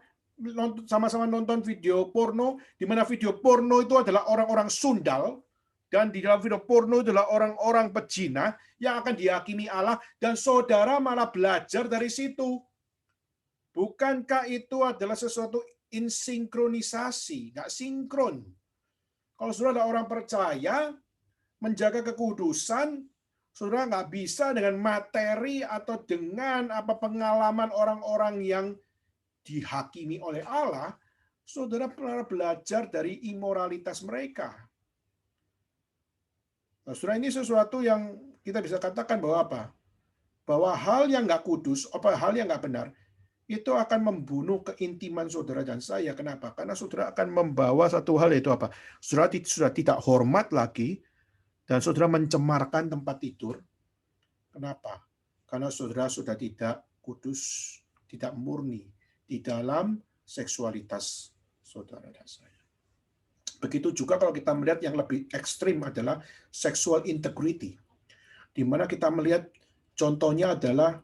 sama-sama nonton video porno, di mana video porno itu adalah orang-orang sundal, dan di dalam video porno adalah orang-orang pezina yang akan dihakimi Allah, dan saudara malah belajar dari situ. Bukankah itu adalah sesuatu insinkronisasi, nggak sinkron? Kalau saudara adalah orang percaya, menjaga kekudusan, saudara nggak bisa dengan materi atau dengan pengalaman orang-orang yang dihakimi oleh Allah, saudara pernah belajar dari imoralitas mereka. Nah, saudara, ini sesuatu yang kita bisa katakan bahwa apa? Bahwa hal yang nggak kudus, hal yang nggak benar, itu akan membunuh keintiman saudara dan saya. Kenapa? Karena saudara akan membawa satu hal, yaitu apa? Saudara sudah tidak hormat lagi, dan saudara mencemarkan tempat tidur. Kenapa? Karena saudara sudah tidak kudus, tidak murni di dalam seksualitas saudara dan saya. Begitu juga kalau kita melihat yang lebih ekstrim adalah sexual integrity, di mana kita melihat contohnya adalah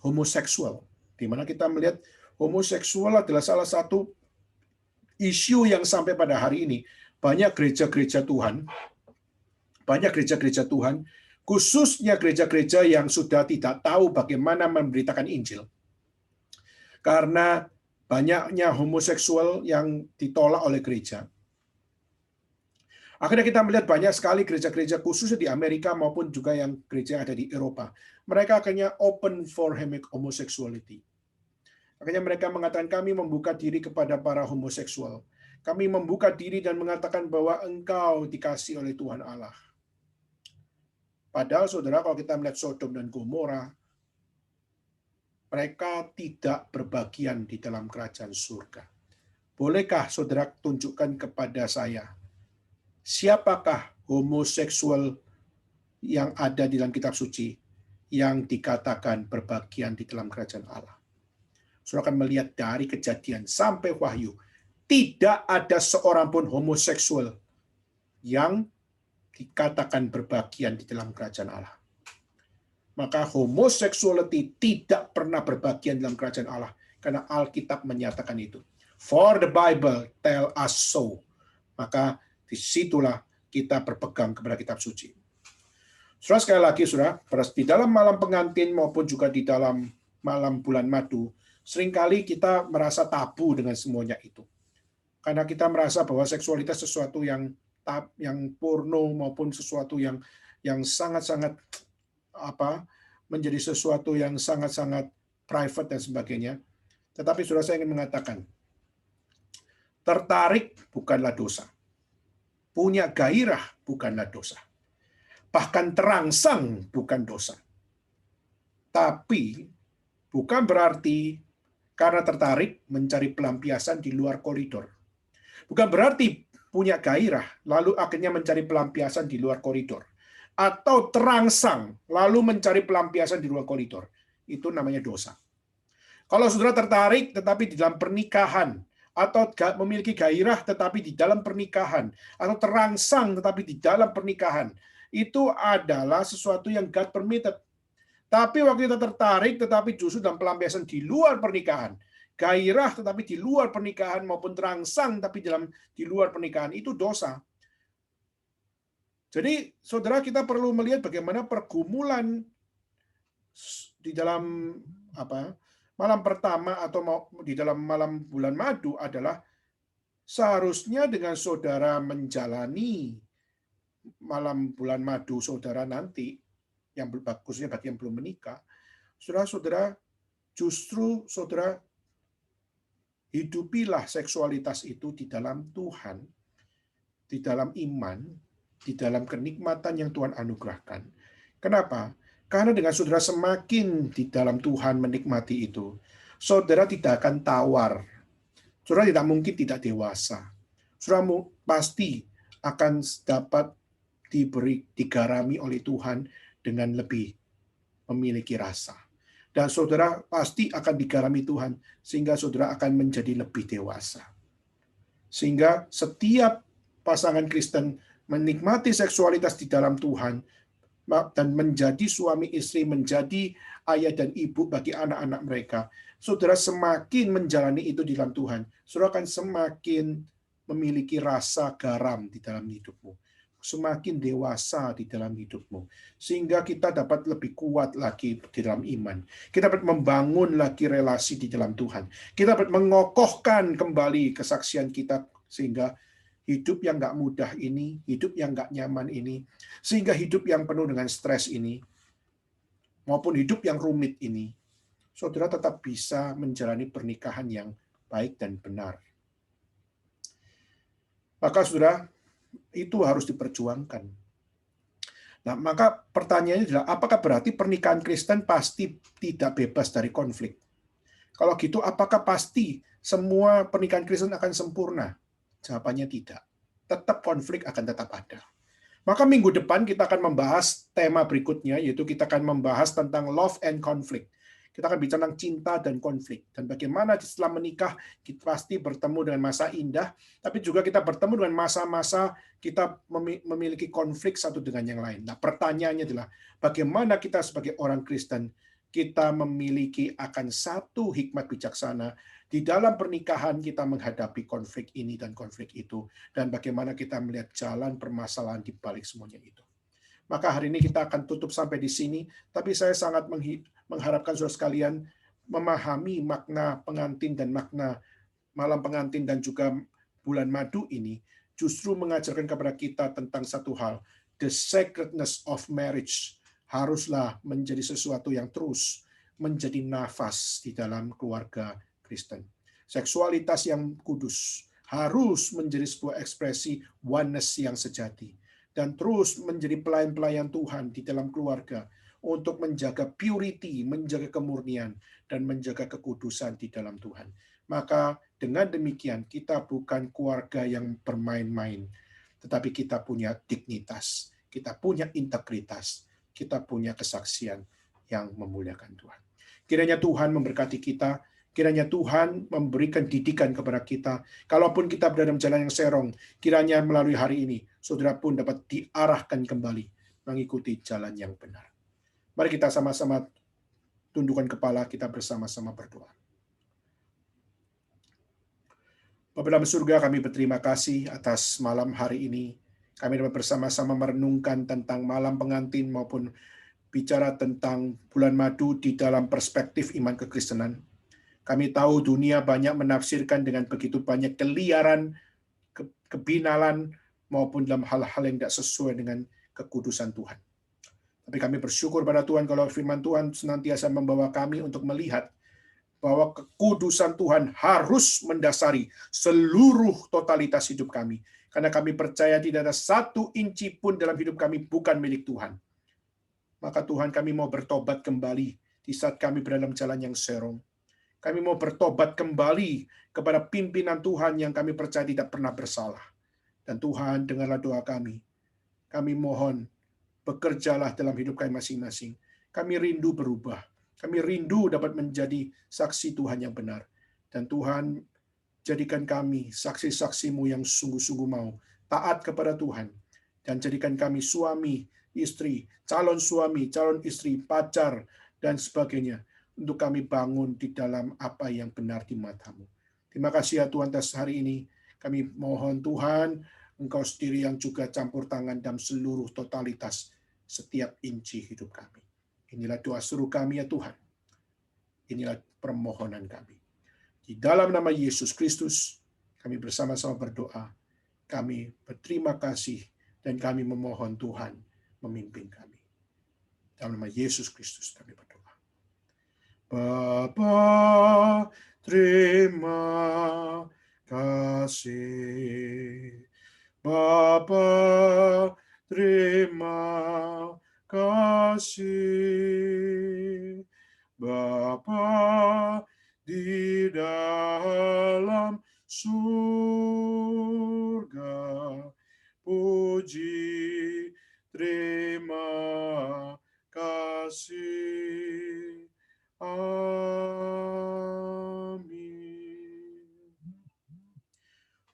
homoseksual, di mana kita melihat homoseksual adalah salah satu isu yang sampai pada hari ini banyak gereja-gereja Tuhan, khususnya gereja-gereja yang sudah tidak tahu bagaimana memberitakan Injil. Karena banyaknya homoseksual yang ditolak oleh gereja. Akhirnya kita melihat banyak sekali gereja-gereja khususnya di Amerika maupun juga yang gereja yang ada di Eropa. Mereka akhirnya open for homosexuality. Akhirnya mereka mengatakan, kami membuka diri kepada para homoseksual. Kami membuka diri dan mengatakan bahwa engkau dikasih oleh Tuhan Allah. Padahal saudara, kalau kita melihat Sodom dan Gomora, mereka tidak berbagian di dalam kerajaan surga. Bolehkah saudara tunjukkan kepada saya, siapakah homoseksual yang ada di dalam kitab suci yang dikatakan berbagian di dalam kerajaan Allah? Saudara akan melihat dari Kejadian sampai Wahyu, tidak ada seorang pun homoseksual yang dikatakan berbagian di dalam kerajaan Allah. Maka homosexuality tidak pernah berbagian dalam kerajaan Allah, karena Alkitab menyatakan itu. For the Bible tell us so. Maka disitulah kita berpegang kepada kitab suci. Saudara, sekali lagi, saudara, di dalam malam pengantin maupun juga di dalam malam bulan madu, seringkali kita merasa tabu dengan semuanya itu. Karena kita merasa bahwa seksualitas sesuatu yang porno maupun sesuatu yang sangat-sangat menjadi sesuatu yang sangat-sangat private dan sebagainya. Tetapi saudara, saya ingin mengatakan, tertarik bukanlah dosa. Punya gairah bukanlah dosa. Bahkan terangsang bukan dosa. Tapi bukan berarti karena tertarik mencari pelampiasan di luar koridor. Bukan berarti punya gairah lalu akhirnya mencari pelampiasan di luar koridor. Atau terangsang lalu mencari pelampiasan di luar koridor. Itu namanya dosa. Kalau saudara tertarik tetapi di dalam pernikahan, atau memiliki gairah tetapi di dalam pernikahan, atau terangsang tetapi di dalam pernikahan, itu adalah sesuatu yang God permitted. Tapi waktu kita tertarik tetapi justru dalam pelampiasan di luar pernikahan, gairah tetapi di luar pernikahan, maupun terangsang tapi di luar pernikahan, itu dosa. Jadi, saudara, kita perlu melihat bagaimana pergumulan di dalam malam pertama atau di dalam malam bulan madu adalah seharusnya dengan saudara menjalani malam bulan madu saudara nanti, yang khususnya bagi yang belum menikah, saudara justru saudara hidupilah seksualitas itu di dalam Tuhan, di dalam iman, di dalam kenikmatan yang Tuhan anugerahkan. Kenapa? Karena dengan saudara semakin di dalam Tuhan menikmati itu, saudara tidak akan tawar. Saudara tidak mungkin tidak dewasa. Saudara pasti akan dapat digarami oleh Tuhan dengan lebih memiliki rasa. Dan saudara pasti akan digarami Tuhan, sehingga saudara akan menjadi lebih dewasa. Sehingga setiap pasangan Kristen menikmati seksualitas di dalam Tuhan, dan menjadi suami istri, menjadi ayah dan ibu bagi anak-anak mereka. Saudara semakin menjalani itu di dalam Tuhan, saudara akan semakin memiliki rasa garam di dalam hidupmu. Semakin dewasa di dalam hidupmu. Sehingga kita dapat lebih kuat lagi di dalam iman. Kita dapat membangun lagi relasi di dalam Tuhan. Kita dapat mengokohkan kembali kesaksian kita sehingga hidup yang nggak mudah ini, hidup yang nggak nyaman ini, sehingga hidup yang penuh dengan stres ini, maupun hidup yang rumit ini, saudara tetap bisa menjalani pernikahan yang baik dan benar. Maka saudara, itu harus diperjuangkan. Nah, maka pertanyaannya adalah, apakah berarti pernikahan Kristen pasti tidak bebas dari konflik? Kalau gitu, apakah pasti semua pernikahan Kristen akan sempurna? Jawabannya tidak. Tetap konflik akan tetap ada. Maka minggu depan kita akan membahas tema berikutnya, yaitu kita akan membahas tentang love and conflict. Kita akan bicara tentang cinta dan konflik. Dan bagaimana setelah menikah, kita pasti bertemu dengan masa indah, tapi juga kita bertemu dengan masa-masa kita memiliki konflik satu dengan yang lain. Nah, pertanyaannya adalah, bagaimana kita sebagai orang Kristen, kita memiliki akan satu hikmat bijaksana di dalam pernikahan kita menghadapi konflik ini dan konflik itu, dan bagaimana kita melihat jalan permasalahan di balik semuanya itu. Maka hari ini kita akan tutup sampai di sini, tapi saya sangat mengharapkan saudara sekalian memahami makna pengantin dan makna malam pengantin dan juga bulan madu ini justru mengajarkan kepada kita tentang satu hal, the sacredness of marriage haruslah menjadi sesuatu yang terus menjadi nafas di dalam keluarga Kristen. Seksualitas yang kudus harus menjadi sebuah ekspresi oneness yang sejati, dan terus menjadi pelayan-pelayan Tuhan di dalam keluarga untuk menjaga purity, menjaga kemurnian, dan menjaga kekudusan di dalam Tuhan. Maka dengan demikian kita bukan keluarga yang bermain-main, tetapi kita punya dignitas, kita punya integritas, kita punya kesaksian yang memuliakan Tuhan. Kiranya Tuhan memberkati kita, kiranya Tuhan memberikan didikan kepada kita. Kalaupun kita berada dalam jalan yang serong, kiranya melalui hari ini, saudara pun dapat diarahkan kembali mengikuti jalan yang benar. Mari kita sama-sama tundukkan kepala, kita bersama-sama berdoa. Bapa dalam surga, kami berterima kasih atas malam hari ini. Kami dapat bersama-sama merenungkan tentang malam pengantin maupun bicara tentang bulan madu di dalam perspektif iman kekristenan. Kami tahu dunia banyak menafsirkan dengan begitu banyak keliaran, kebinalan, maupun dalam hal-hal yang tidak sesuai dengan kekudusan Tuhan. Tapi kami bersyukur pada Tuhan kalau firman Tuhan senantiasa membawa kami untuk melihat bahwa kekudusan Tuhan harus mendasari seluruh totalitas hidup kami. Karena kami percaya tidak ada satu inci pun dalam hidup kami bukan milik Tuhan. Maka Tuhan, kami mau bertobat kembali di saat kami berada dalam jalan yang serong. Kami mau bertobat kembali kepada pimpinan Tuhan yang kami percaya tidak pernah bersalah. Dan Tuhan, dengarlah doa kami. Kami mohon, bekerjalah dalam hidup kami masing-masing. Kami rindu berubah. Kami rindu dapat menjadi saksi Tuhan yang benar. Dan Tuhan, jadikan kami saksi-saksi-Mu yang sungguh-sungguh mau taat kepada Tuhan. Dan jadikan kami suami, istri, calon suami, calon istri, pacar, dan sebagainya, untuk kami bangun di dalam apa yang benar di mata-Mu. Terima kasih ya Tuhan atas hari ini. Kami mohon Tuhan, Engkau sendiri yang juga campur tangan dalam seluruh totalitas setiap inci hidup kami. Inilah doa seru kami ya Tuhan. Inilah permohonan kami. Di dalam nama Yesus Kristus, kami bersama-sama berdoa. Kami berterima kasih dan kami memohon Tuhan memimpin kami. Dalam nama Yesus Kristus kami berdoa. Bapa, terima kasih. Bapa, terima kasih. Bapa di dalam surga, puji, terima kasih. Amin.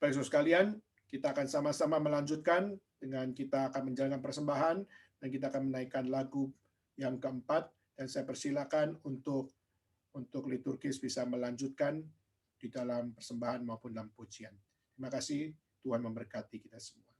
Baik, saudara sekalian, kita akan sama-sama melanjutkan dengan kita akan menjalankan persembahan. dan kita akan menaikkan lagu yang keempat, dan saya persilakan untuk liturgis bisa melanjutkan di dalam persembahan maupun dalam pujian. Terima kasih, Tuhan memberkati kita semua.